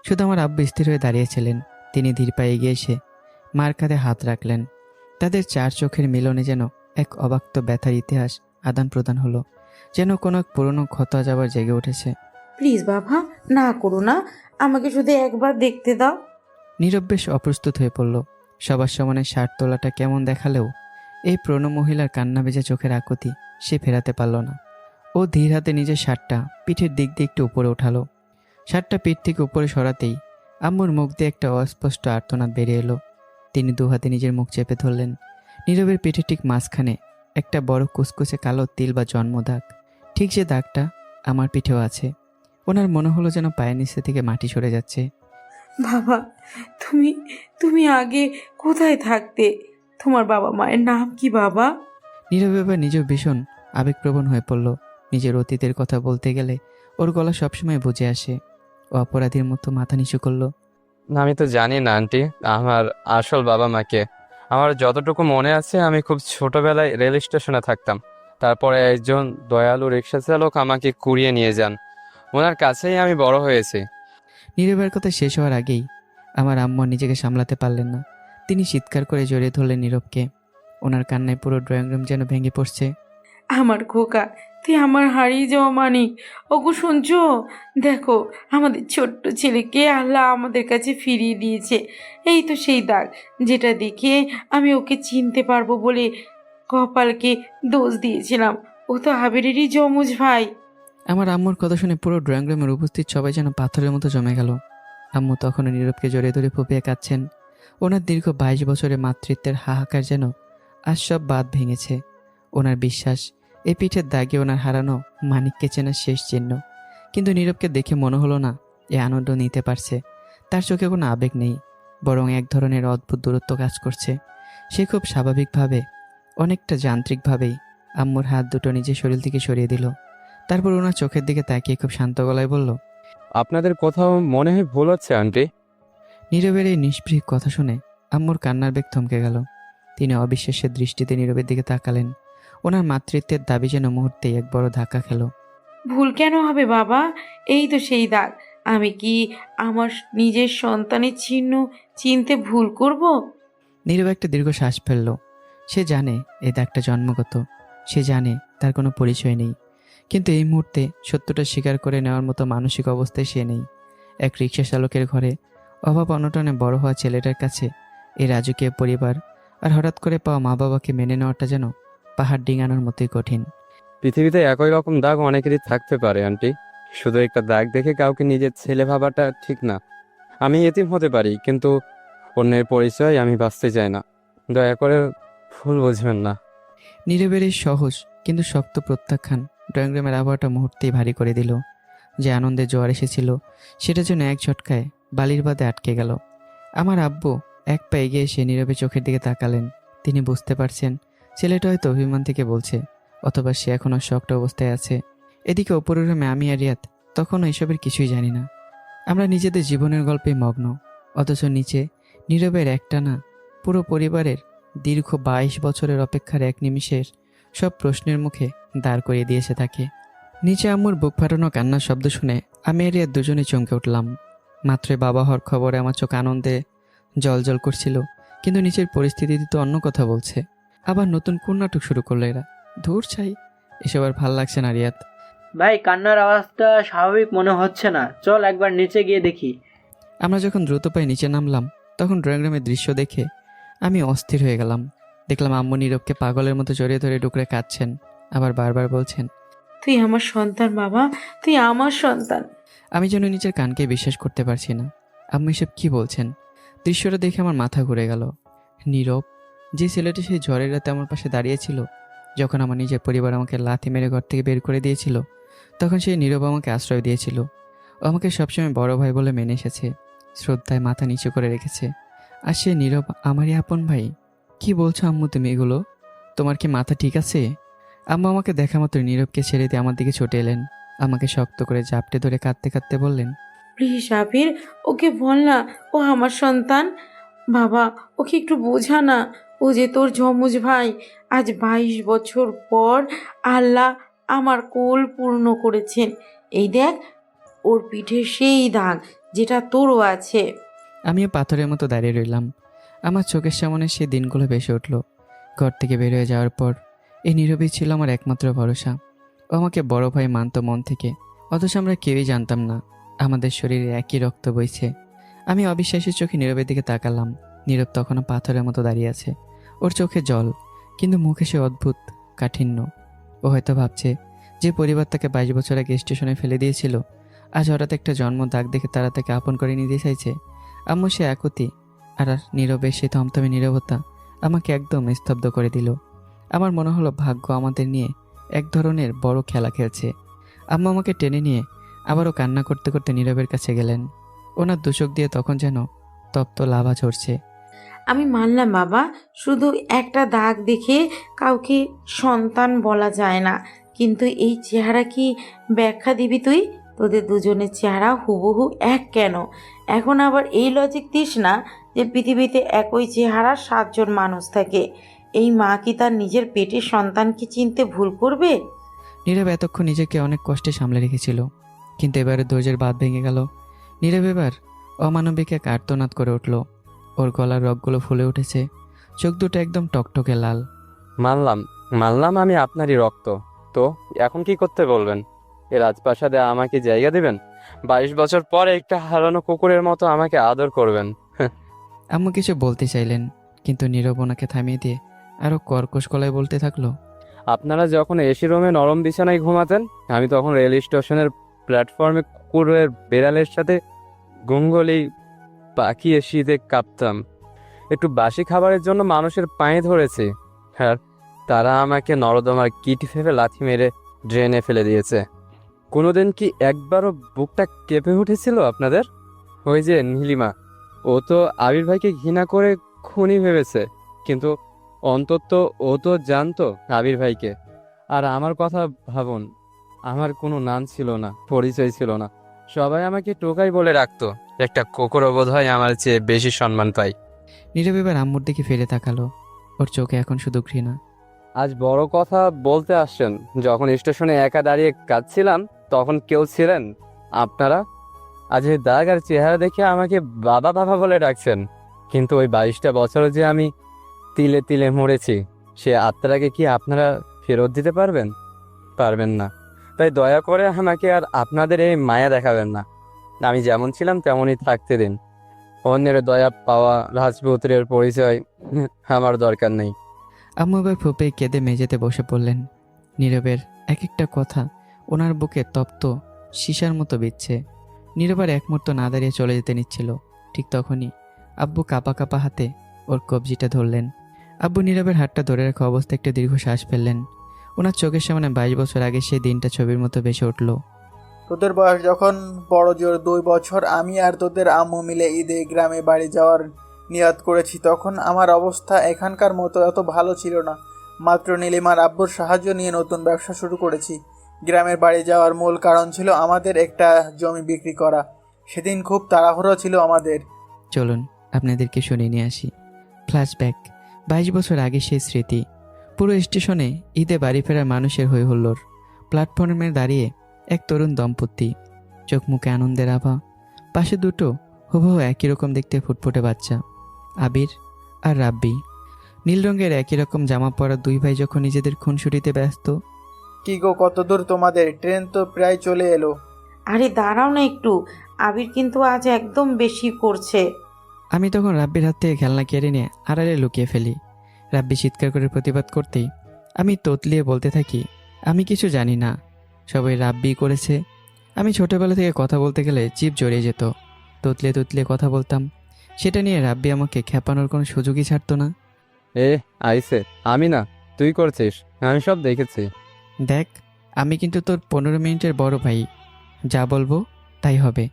শুধু আমার আব্বু স্থির হয়ে দাঁড়িয়েছিলেন। তিনি ধীর পায়ে এগিয়ে এসে মার কাঁধে হাত রাখলেন। তাদের 4 চোখের মিলনে যেন এক অবাক্ত ব্যথার ইতিহাস আদান প্রদান হলো, যেন কোনো এক পুরনো ক্ষত আজ আবার জেগে উঠেছে। প্লিজ বাবা, না করো না, আমাকে শুধু একবার দেখতে দাও। নীরব বেশ অপ্রস্তুত হয়ে পড়ল। সবার সমানে শার্ট তোলাটা কেমন দেখালেও এই প্রৌঢ় মহিলার কান্না ভেজা চোখের আকুতি সে ফেরাতে পারল না। ও ধীর হাতে নিজের শার্টটা পিঠের দিক দিয়ে একটু উপরে উঠালো। শার্টটা পিঠ থেকে উপরে সরাতেই আম্মুর মুখ দিয়ে একটা অস্পষ্ট আর্তনাদ বেরিয়ে এলো। তিনি 2 হাতে নিজের মুখ চেপে ধরলেন। নীরবের পিঠে ঠিক মাঝখানে একটা বড় কুচকুচে কালো তিল বা জন্মদাগ। ঠিক যে দাগটা আমার পিঠেও আছে। ওনার মনে হলো যেন পায়ের নিচে থেকে মাটি সরে যাচ্ছে। বাবা, তুমি আগে কোথায় থাকতে? তোমার বাবা মায়ের নাম কি বাবা? নীরব এবার নিজেও ভীষণ আবেগপ্রবণ হয়ে পড়ল। নিজের অতীতের কথা বলতে গেলে ওর গলা সবসময় বুঝে আসে। ও অপরাধীর মতো মাথা নিচু করলো। আমি তো জানি না আন্টি আমার আসল বাবা মাকে। আমার যতটুকু মনে আছে, আমি খুব ছোটবেলায় রেল স্টেশনে থাকতাম। তারপরে একজন দয়ালু রিক্সা চালক আমাকে কুড়িয়ে নিয়ে যান। ওনার কাছেই আমি বড় হয়েছি। নীরবের কথা শেষ হওয়ার আগেই আমার আম্মু নিজেকে সামলাতে পারলেন না। তিনি চিৎকার করে জড়িয়ে ধরলেন নীরবকে। ওনার কান্নায় পুরো ড্রয়িং রুম যেন ভেঙে পড়ছে। আমার খোকা, তুই আমার হারিয়ে যাওয়া মানিক। ওগো শুনছো? দেখো, আমাদের ছোট্ট ছেলেকে আল্লাহ আমাদের কাছে ফিরিয়ে দিয়েছে। এই তো সেই দাগ, যেটা দেখে আমি ওকে চিনতে পারবো বলে কপালকে দোষ দিয়েছিলাম। ও তো আবিরেরই যমজ ভাই। আমার আম্মুর কথা শুনে পুরো ড্রয়িং রুমের উপস্থিত সবাই যেন পাথরের মতো জমে গেল। আম্মু তখনও নীরবকে জড়িয়ে ধরে ফুপিয়ে কাঁদছেন। ওনার দীর্ঘ 22 বছরের মাতৃত্বের হাহাকার যেন আজ সব বাদ ভেঙেছে। ওনার বিশ্বাস এই পিঠের দাগে ওনার হারানো মানিককে চেনার শেষ চিহ্ন। কিন্তু নীরবকে দেখে মনে হলো না এ আনন্দ নিতে পারছে। তার চোখে কোনো আবেগ নেই, বরং এক ধরনের অদ্ভুত দূরত্ব কাজ করছে। সে খুব স্বাভাবিকভাবে, অনেকটা যান্ত্রিকভাবেই আম্মুর হাত দুটো নিজের শরীর থেকে সরিয়ে দিল। তারপর ওনার চোখের দিকে তাকিয়ে খুব শান্ত গলায় বলল, আপনাদের কোথাও মনে হয় ভুল হচ্ছে আন্টি। নীরবের এই নিষ্পৃহ কথা শুনে আম্মুর কান্নার বেগ থমকে গেল। তিনি অবিশ্বাসের দৃষ্টিতে নীরবের দিকে তাকালেন। ওনার মাতৃত্বের দাবি যেন মুহূর্তেই এক বড় ধাক্কা খেল। ভুল কেন হবে বাবা? এই তো সেই দাগ। আমি কি আমার নিজের সন্তানের চিহ্ন চিনতে ভুল করব? নীরব একটা দীর্ঘ শ্বাস ফেলল। সে জানে এই দাগটা জন্মগত। সে জানে তার কোনো পরিচয় নেই। কিন্তু এই মুহূর্তে সত্যটা স্বীকার করে নেওয়ার মতো মানসিক অবস্থায় সে নেই। এক রিক্সা চালকের ঘরে অভাব অনটনে বড় হওয়া ছেলেটার কাছে এই রাজকীয় পরিবার আর হঠাৎ করে পাওয়া মা বাবাকে মেনে নেওয়াটা যেন পাহাড় ডিঙানোর মতোই কঠিন। পৃথিবীতে একই রকম দাগ অনেকেরই থাকতে পারে আন্টি। শুধু একটা দাগ দেখে কাউকে নিজের ছেলে ভাবাটা ঠিক না। আমি এতিম হতে পারি, কিন্তু অন্যের পরিচয় আমি বাঁচতে চাই না। দয়া করে ভুল বুঝবেন না। নীরবের এই সহজ কিন্তু শক্ত প্রত্যাখ্যান ড্রয়িং রুমের আবহাওয়াটা মুহূর্তেই ভারী করে দিল। যে আনন্দে জোয়ার এসেছিল সেটা যেন এক ঝটকায় বালির বাদে আটকে গেল। আমার আব্বু এক পা এগিয়ে এসে নীরবে চোখের দিকে তাকালেন। তিনি বুঝতে পারছেন ছেলেটা হয়তো অভিমান থেকে বলছে, অথবা সে এখনও শক্ত অবস্থায় আছে। এদিকে ওপরের রুমে আমি আর রিয়াদ তখনও এসবের কিছুই জানি না। আমরা নিজেদের জীবনের গল্পে মগ্ন, অথচ নিচে নীরবের একটানা পুরো পরিবারের দীর্ঘ 22 বছরের অপেক্ষার এক নিমিষের সব প্রশ্নের মুখে দাঁড় করিয়ে দিয়েছে তাকে। নিচে আম্মুর বুক ফাটানো কান্নার শব্দ শুনে আমি আর রিয়াদ দুজনে চমকে উঠলাম। মাত্রই বাবা হওয়ার খবরে আমার চোখ আনন্দে জল করছিল, কিন্তু নিচের পরিস্থিতি তো অন্য কথা বলছে। আবার নতুন কোন নাটক শুরু করলো এরা? ধুর ছাই, এসব আর ভাল লাগছে না রিয়াদ। ভাই, কান্নার আওয়াজটা স্বাভাবিক মনে হচ্ছে না, চল একবার নিচে গিয়ে দেখি। আমরা যখন দ্রুত পায়ে নিচে নামলাম তখন ড্রয়িং রুমের দৃশ্য দেখে আমি অস্থির হয়ে গেলাম। দেখলাম আম্মু নীরবকে পাগলের মতো জড়িয়ে ধরে ডুকরে কাঁদছেন, আবার বারবার বলছেন, তুই আমার সন্তান বাবা, তুই আমার সন্তান। আমি যেন নিজের কানকে বিশ্বাস করতে পারছি না। আম্মু এসব কি বলছেন? দৃশ্যটা দেখে আমার মাথা ঘুরে গেল। নীরব, যে ছেলেটি সেই ঝড়ের রাতে আমার পাশে দাঁড়িয়েছিল যখন আমার নিজের পরিবার আমাকে লাথি মেরে ঘর থেকে বের করে দিয়েছিল, তখন সেই নীরব আমাকে আশ্রয় দিয়েছিল। ও আমাকে সবসময় বড় ভাই বলে মেনে এসেছে, শ্রদ্ধায় মাথা নিচু করে রেখেছে। আর সে নীরব আমারই আপন ভাই। কি বলছো আম্মু তুমি এগুলো? তোমার কি মাথা ঠিক আছে? আম্মু আমাকে দেখা মাত্র নীরবকে ছেড়ে দিয়ে আমার দিকে ছুটে এলেন। আমাকে শক্ত করে জাপটে ধরে কাঁদতে কাঁদতে বললেন, প্লিজ আবির, ওকে বল না ও আমার সন্তান। বাবা, ওকে একটু বোঝা না, ও যে তোর যমজ ভাই। আজ 22 বছর পর আল্লাহ আমার কোল পূর্ণ করেছেন। এই দেখ, ওর পিঠে সেই দাগ যেটা তোরও আছে। আমিও পাথরের মতো দাঁড়িয়ে রইলাম। আমার চোখের সামনে সেই দিনগুলো ভেসে উঠল। ঘর থেকে বের হয়ে যাওয়ার পর এই নীরবই ছিল আমার একমাত্র ভরসা। ও আমাকে বড় ভাই মানত মন থেকে, অথচ আমরা কেউই জানতাম না আমাদের শরীরে একই রক্ত বইছে। আমি অবিশ্বাসের চোখে নীরবের দিকে তাকালাম। নীরব তখনও পাথরের মতো দাঁড়িয়ে আছে, ওর চোখে জল, কিন্তু মুখে সে অদ্ভুত কাঠিন্য। ও হয়তো ভাবছে যে পরিবার তাকে 22 বছর আগে স্টেশনে ফেলে দিয়েছিল, আজ হঠাৎ একটা জন্ম দাগ দেখে তারা তাকে আপন করে নিতে চাইছে। আম্মু সে একতি আর নীরবের সে থমথমে নীরবতা আমাকে একদম স্তব্ধ করে দিল। আমার মনে হলো ভাগ্য আমাদের নিয়ে এক ধরনের বড় খেলা খেলছে। আম্মু আমাকে টেনে নিয়ে আবারও কান্না করতে করতে নীরবের কাছে গেলেন। ওনার দুচোখ দিয়ে তখন যেন তপ্ত লাভা ঝরছে। আমি মানলাম বাবা, শুধু একটা দাগ দেখে কাউকে সন্তান বলা যায় না, কিন্তু এই চেহারা কি ব্যাখ্যা দিবি তুই? তোদের দুজনের চেহারা হুবহু এক কেন? এখন আবার এই লজিক দিস না যে পৃথিবীতে একই চেহারা 7 জন মানুষ থাকে। এই মা কি তার নিজের পেটের সন্তানকে চিনতে ভুল করবে? নীরব এতক্ষণ নিজেকে অনেক কষ্টে সামলে রেখেছিল, কিন্তু এবারে ধৈর্যের বাঁধ ভেঙে গেল। নীরব এবার অমানবিক এক আর্তনাদ করে উঠল। ওর গলার রগগুলো ফুলে উঠেছে, চোখ দুটো একদম টকটকে লাল। মানলাম আমি আপনারই রক্ত। তো এখন কি করতে বলবেন? এ রাজপ্রাসাদে আমাকে জায়গা দিবেন? 22 বছর পর একটা হারানো কুকুরের মতো আমাকে আদর করবেন? আম্মু কিছু বলতে চাইলেন, কিন্তু নীরব ওনাকে থামিয়ে দিয়ে আরো কর্কশ গলায় বলতে থাকলো, আপনারা যখন এসি রুমে নরম বিছানায় ঘুমাতেন, আমি তখন রেল স্টেশনের প্ল্যাটফর্মে কুকুরের বেড়ালের সাথে গঙ্গলি পাকিয়ে শীতে কাঁপতাম। একটু বাসি খাবারের জন্য মানুষের পায়ে ধরেছি, আর তারা আমাকে নরদমার কিট ভেবে লাথি মেরে ড্রেনে ফেলে দিয়েছে। কোনোদিন কি একবারও বুকটা কেঁপে উঠেছিল আপনাদের? ওই যে নীলিমা, ও তো আবির ভাইকে ঘৃণা করে খুনি ভেবেছে, কিন্তু অন্তত ও তো জানতো আবির ভাইকে। আর আমার কথা ভাবুন, আমার কোনো নাম ছিল না, পরিচয় ছিল না। সবাই আমাকে টোকাই বলে রাখতো। একটা কুকুরও বোধ হয় আমার চেয়ে বেশি সম্মান পাই। নীরব এবার আম্মুর দিকে ফিরে তাকালো। ওর চোখে এখন শুধু ঘৃণা। আজ বড় কথা বলতে আসছেন। যখন স্টেশনে একা দাঁড়িয়ে কাঁদছিলাম তখন কেউ ছিলেন আপনারা? আজ এই দাগ আর চেহারা দেখে আমাকে বাবা বাবা বলে ডাকছেন, কিন্তু ওই 22টা বছর যে আমি তিলে তিলে মরেছি, সে আত্মাটাকে কি আপনারা ফেরত দিতে পারবেন? পারবেন না। তাই দয়া করে আমাকে আর আপনাদের এই মায়া দেখাবেন না। আমি যেমন ছিলাম তেমনই থাকতে দিন। অন্যের দয়া পাওয়া রাজপুত্রের পরিচয় আমার দরকার নেই। আম্মু এবার ফুপে কেঁদে মেঝেতে বসে পড়লেন। নীরবের এক একটা কথা ওনার বুকে তপ্ত সীসার মতো বিচ্ছে। নীরব আর এক মুহূর্ত না দাঁড়িয়ে চলে যেতে নিচ্ছিল। ঠিক তখনই আব্বু কাঁপা কাঁপা হাতে ওর কবজিটা ধরলেন। আব্বু নীরবের হাতটা ধরে রাখা অবস্থায় একটা দীর্ঘ শ্বাস ফেললেন। ওনার চোখের সামনে 22 বছর আগে সেই দিনটা ছবির মতো ভেসে উঠল। তোদের বয়স যখন বড় জোর 2 বছর, আমি আর তোদের আম্মু মিলে ঈদে গ্রামে বাড়ি যাওয়ার নিয়ত করেছি। তখন আমার অবস্থা এখানকার মতো এত ভালো ছিল না। মাত্র নীলিমার আব্বুর সাহায্য নিয়ে নতুন ব্যবসা শুরু করেছি। গ্রামের বাড়ি যাওয়ার মূল কারণ ছিল আমাদের একটা জমি বিক্রি করা। সেদিন খুব তাড়াহুড়ো ছিল আমাদের। চলুন আপনাদেরকে শুনিয়ে নিয়ে আসি। ফ্ল্যাশব্যাক, 22 বছর আগে সেই স্মৃতি। পুরো স্টেশনে ঈদে বাড়ি ফেরার মানুষের হই হুল্লোড়। প্ল্যাটফর্মে দাঁড়িয়ে এক তরুণ দম্পতি, চোখ মুখে আনন্দের আভা। পাশে দুটো হুবহু একই রকম দেখতে ফুটফুটে বাচ্চা, আবির আর রাব্বি। নীল রঙের একই রকম জামা পরা দুই ভাই যখন নিজেদের খুনসুটিতে ব্যস্ত। কি গো, কত দূর তোমাদের? ট্রেন তো প্রায় চলে এলো। আরে দাঁড়াও না একটু, আবির কিন্তু আজ একদম বেশি করছে। আমি তখন রাব্বির হাত থেকে খেলনা কেড়ে নিয়ে আড়ালে লুকিয়ে ফেলি। রাব্বি চিৎকার করে প্রতিবাদ করতেই আমি তোতলিয়ে বলতে থাকি, আমি কিছু জানি না, সবাই রাব্বি করেছে। আমি ছোটবেলা থেকে কথা বলতে গেলে জিভ জড়িয়ে যেত। তোতলিয়ে তোতলিয়ে কথা বলতাম। সেটা নিয়ে রাব্বি আমাকে খেপানোর কোনো সুযোগই ছাড়তো না। আইসে, আমি না, তুই করছিস, আমি সব দেখেছি। দেখ, আমি কিন্তু তোর 15 মিনিটের বড় ভাই, যা বলবো তাই হবে।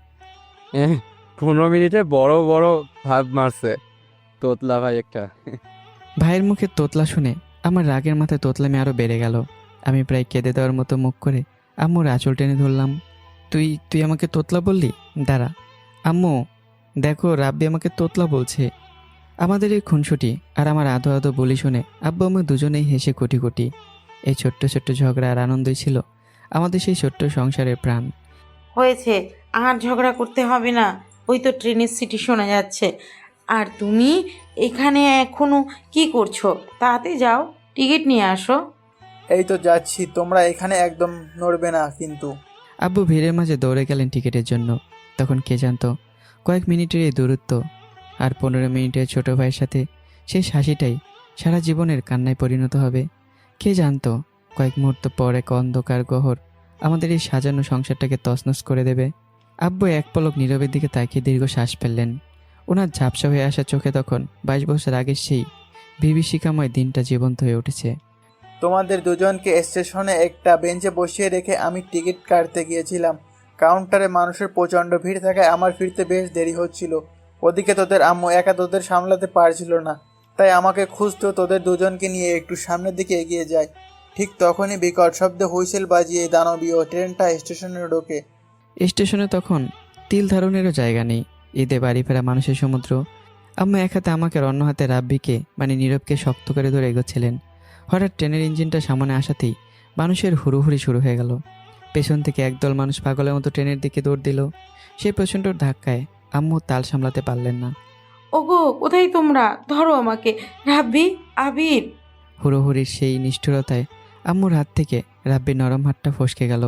15 মিনিটে বড় বড় ভাব মারছে তোতলা ভাই একটা। ভাইয়ের মুখে তোতলা শুনে আমার রাগের মাথায় তোতলামি আরও বেড়ে গেল। আমি প্রায় কেঁদে দেওয়ার মতো মুখ করে আম্মুর আঁচল টেনে ধরলাম। তুই আমাকে তোতলা বললি? দাঁড়া আম্মু, দেখো রাব্বি আমাকে তোতলা বলছে। আমাদের এই খুনসুটি আর আমার আধো আধো বলি শুনে আব্বু আম্মু দুজনেই হেসে কোটি কোটি। এই ছোট্ট ছোট্ট ঝগড়া আর আনন্দই ছিল আমাদের সেই ছোট্ট সংসারের প্রাণ। হয়েছে, আর ঝগড়া করতে হবে না। ওই তো ট্রেনের সিটি শোনা যাচ্ছে। আর তুমি এখানে এখনো কি করছো? তাতে যাও, টিকিট নিয়ে আসো। এই তো যাচ্ছি, তোমরা এখানে একদম নড়বে না কিন্তু। আব্বু ভিড়ের মাঝে দৌড়ে গেলেন টিকিটের জন্য। তখন কে জানতো কয়েক মিনিটের এই দূরত্ব আর 15 মিনিটের ছোট ভাইয়ের সাথে সেই হাসিটাই সারা জীবনের কান্নায় পরিণত হবে। কে জানতো কয়েক মুহূর্ত পর এক অন্ধকার গহর আমাদের এই সাজানো সংসারটাকে তছনছ করে দেবে। আব্বু এক পলক নীরবের দিকে তাকিয়ে দীর্ঘ শ্বাস ফেললেন। ওনার ঝাপসা হয়ে আসা চোখে তখন 22 বছর আগের সেই বিভীষিকাময় দিনটা জীবন্ত হয়ে উঠেছে। তোমাদের দুজনকে স্টেশনে একটা বেঞ্চে বসিয়ে রেখে আমি টিকিট কাটতে গিয়েছিলাম। কাউন্টারে মানুষের প্রচণ্ড ভিড় থাকায় আমার ফিরতে বেশ দেরি হচ্ছিল। ওদিকে তোদের আম্মু একা তোদের সামলাতে পারছিল না, তাই আমাকে খুঁজতো। তোদের দুজনকে নিয়ে একটু সামনের দিকে এগিয়ে যায়। ঠিক তখনই বিকট শব্দে হুইসেল বাজিয়ে দানবীয় ট্রেনটা স্টেশনে ঢোকে। স্টেশনে তখন তিল ধারণেরও জায়গা নেই। ঈদে বাড়ি ফেরা মানুষের সমুদ্র। আম্মা এক হাতে আমাকে আর অন্য হাতে রাব্বিকে মানে নীরবকে শক্ত করে ধরে এগোচ্ছিলেন। হঠাৎ ট্রেনের ইঞ্জিনটা সামনে আসাতেই মানুষের হুড়োহুড়ি শুরু হয়ে গেল। পেছন থেকে একদল মানুষ পাগলের মতো ট্রেনের দিকে দৌড় দিল। সেই প্রচণ্ড ধাক্কায় আম্মু তাল সামলাতে পারলেন না। ওগো, কোথায় তোমরা? ধরো আমাকে। রাব্বি, আবির। হুড়োহুড়ির সেই নিষ্ঠুরতায় আম্মুর হাত থেকে রাব্বির নরম হাতটা ফসকে গেল।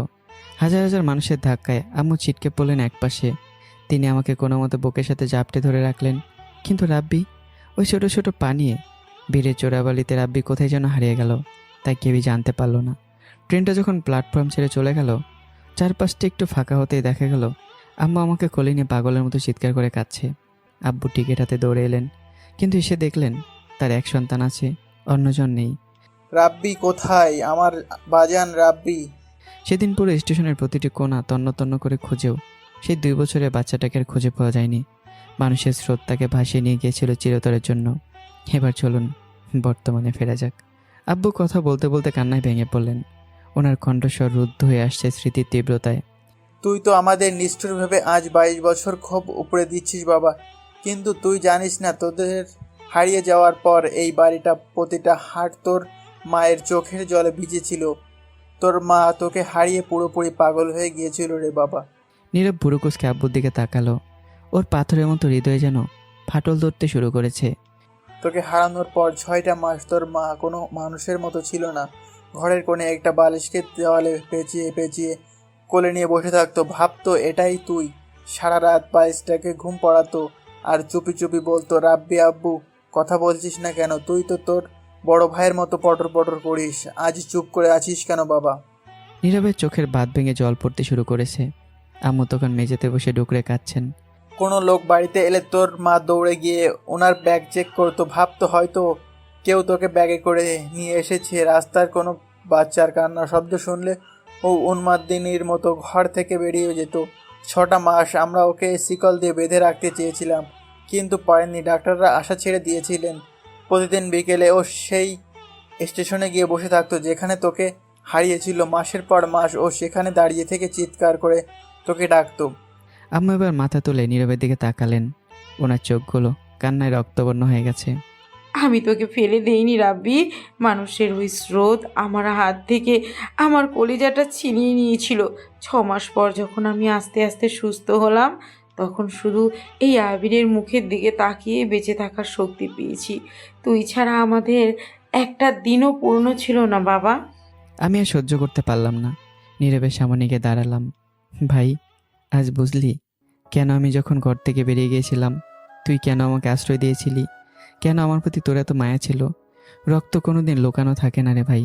হাজার হাজার মানুষের ধাক্কায় আম্মু ছিটকে পড়লেন একপাশে। তিনি আমাকে কোনো মতো বুকের সাথে জাপটে ধরে রাখলেন। কিন্তু রাব্বি, ওই ছোটো ছোটো পা নিয়ে ভিড়ের চোরাবালিতে রাব্বি কোথায় যেন হারিয়ে গেল, তাই কেউই জানতে পারল না। ট্রেনটা যখন প্ল্যাটফর্ম ছেড়ে চলে গেল, চারপাশটা একটু ফাঁকা হতেই দেখা গেল আম্মু আমাকে কোলে নিয়ে পাগলের মতো চিৎকার করে কাঁদছে। আব্বু টিকিট হাতে দৌড়ে এলেন, কিন্তু এসে দেখলেন তার এক সন্তান আছে, অন্যজন নেই। রাব্বি কোথায়? আমার বাজান রাব্বি। সেদিন পুরো স্টেশনের প্রতিটি কোণা তন্ন তন্ন করে খুঁজেও সেই 2 বছরের বাচ্চাটাকে আর খুঁজে পাওয়া যায়নি। মানুষের স্রোত তাকে ভাসিয়ে নিয়ে গিয়েছিল চিরতরের জন্য। এবার চলুন বর্তমানে ফেরা যাক। আব্বু কথা বলতে বলতে কান্নায় ভেঙে পড়লেন। ওনার কণ্ঠস্বর রুদ্ধ হয়ে আসছে স্মৃতির তীব্রতায়। তুই তো আমাদের নিষ্ঠুর ভেবে আজ 22 বছর ক্ষোভ উপরে দিচ্ছিস বাবা, কিন্তু তুই জানিস না তোদের হারিয়ে যাওয়ার পর এই বাড়িটা প্রতিটা হাট তোর মায়ের চোখের জলে ভিজেছিল। তোর মা তোকে হারিয়ে পুরোপুরি পাগল হয়ে গিয়েছিল রে বাবা। নীরব বুড়োকুসকে আব্বুর দিকে তাকালো। ওর পাথরের মতো হৃদয়ে যেন ফাটল ধরতে শুরু করেছে। তোকে হারানোর পর 6টা মাস তোর মা কোনো মানুষের মতো ছিল না। ঘরের কোণে একটা বালিশকে দেওয়ালে পেঁচিয়ে পেঁচিয়ে কোলে নিয়ে বসে থাকতো, ভাবতো এটাই তুই। সারা রাত বালিশটাকে ঘুম পড়াতো আর চুপি চুপি বলতো, রাব্বি আব্বু কথা বলছিস না কেন? তুই তো তোর বড় ভাইয়ের মতো পটর পটর করিস, আজ চুপ করে আছিস কেন বাবা? নীরবের চোখের বাঁধ ভেঙে জল পড়তে শুরু করেছে। আম্মু তখন মেঝেতে বসে ডুকরে কাঁদছেন। কোনো লোক বাড়িতে এলে তোর মা দৌড়ে গিয়ে ওনার ব্যাগ চেক করতো, ভাবতো হয়তো কেউ তোকে ব্যাগে করে নিয়ে এসেছে। রাস্তার কোনো বাচ্চার কান্নার শব্দ শুনলে ও উন্মাদিনীর মতো ঘর থেকে বেরিয়ে যেত। 6টা মাস আমরা ওকে শিকল দিয়ে বেঁধে রাখতে চেয়েছিলাম, কিন্তু পারেননি। ডাক্তাররা আশা ছেড়ে দিয়েছিলেন। প্রতিদিন বিকেলে ও সেই স্টেশনে গিয়ে বসে থাকতো যেখানে তোকে হারিয়েছিল। মাসের পর মাস ও সেখানে দাঁড়িয়ে থেকে চিৎকার করে তোকে ডাকতো। আম্মু এবার মাথা তুলে নীরবের দিকে তাকালেন। ওনার চোখগুলো কান্নায় রক্তবর্ণ হয়ে গেছে। আমি তোকে ফেলে দেইনি রাব্বি। মানুষের ওই স্রোত আমার হাত থেকে আমার কলিজাটা ছিনিয়ে নিয়েছিল। 6 মাস পর যখন আমি আস্তে আস্তে সুস্থ হলাম, তখন শুধু এই আবিরের মুখের দিকে তাকিয়ে বেঁচে থাকার শক্তি পেয়েছি। তুই ছাড়া আমাদের একটা দিনও পূর্ণ ছিল না বাবা। আমি আর সহ্য করতে পারলাম না, নীরবের সামনে গিয়ে দাঁড়ালাম। ভাই, আজ বুঝলি কেন আমি যখন ঘর থেকে বেরিয়ে গিয়েছিলাম তুই কেন আমাকে আশ্রয় দিয়েছিলি, কেন আমার প্রতি তোর এত মায়া ছিল। রক্ত কোনোদিন লুকানো থাকে না রে ভাই।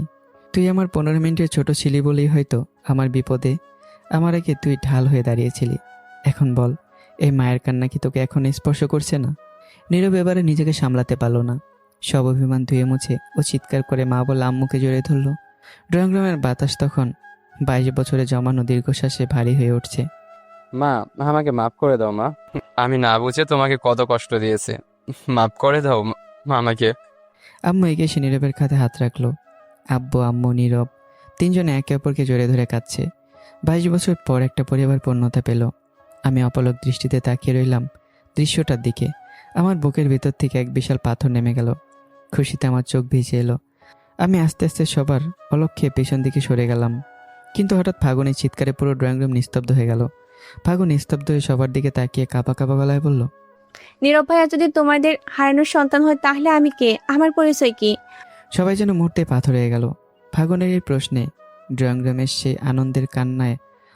তুই আমার 15 মিনিটের ছোট ছিলি বলেই হয়তো আমার বিপদে আমার আগে তুই ঢাল হয়ে দাঁড়িয়েছিলি। এখন বল, এই মায়ের কান্না কি তোকে এখন স্পর্শ করছে না? নীরব এবারে নিজেকে সামলাতে পারলো না। সব অভিমান ধুয়ে মুছে ও চিৎকার করে মা বলে আম্মুকে জড়িয়ে ধরল। ড্রয়িং রুমের বাতাস তখন 22 বছরে জমানো দীর্ঘশ্বাসে ভারী হয়ে উঠছে। মা, আমাকে মাফ করে দাও মা। আমি না বুঝে তোমাকে কত কষ্ট দিয়েছি। মাফ করে দাও আমাকে। আম্মু এগিয়ে এসে নীরবের কাঁধে হাত রাখলো। আব্বু, আম্মু, নীরব তিনজনে একে অপরকে জড়িয়ে ধরে কাঁদছে। 22 বছর পর একটা পরিবার পূর্ণতা পেল। আমি অপলক দৃষ্টিতে তাকিয়ে রইলাম দৃশ্যটার দিকে। আমার বুকের ভিতর থেকে এক বিশাল পাথর নেমে গেল। খুশিতে আমার চোখ ভিজে এলো। আমি আস্তে আস্তে সবার অলক্ষ্যে পেছন দিকে সরে গেলাম। কিন্তু হঠাৎ ফাগুনের চিৎকারে পুরো ড্রয়িং রুম নিস্তব্ধ হয়ে গেল। ফাগুন নিস্তব্ধ হয়ে সবার দিকে তাকিয়ে কাঁপা কাঁপা গলায় বলল, নীরব ভাইয়া যদি তোমাদের হারানোর সন্তান হয় তাহলে আমি কে? আমার পরিচয় কি? সবাই যেন মুহূর্তে পাথর হয়ে গেল। ফাগুনের এই প্রশ্নে ড্রয়িং রুমের সেই আনন্দের কান্নায়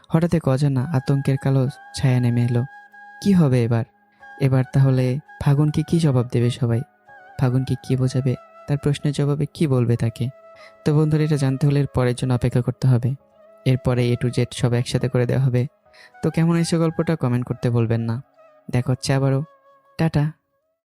হঠাৎ এক অজানা আতঙ্কের কালো ছায়া নেমে এলো। কি হবে এবার তাহলে ফাগুনকে কি জবাব দেবে সবাই? ফাগুনকে কি বোঝাবে? তার প্রশ্নের জবাবে কি বলবে তাকে? তো বন্ধুরা, এটা জানতে হলে এর পরের জন্য অপেক্ষা করতে হবে। এরপরে A to Z সব একসাথে করে দেওয়া হবে। তো কেমন হয়েছে গল্পটা কমেন্ট করতে বলবেন না। দেখা হচ্ছে আবারও। টাটা।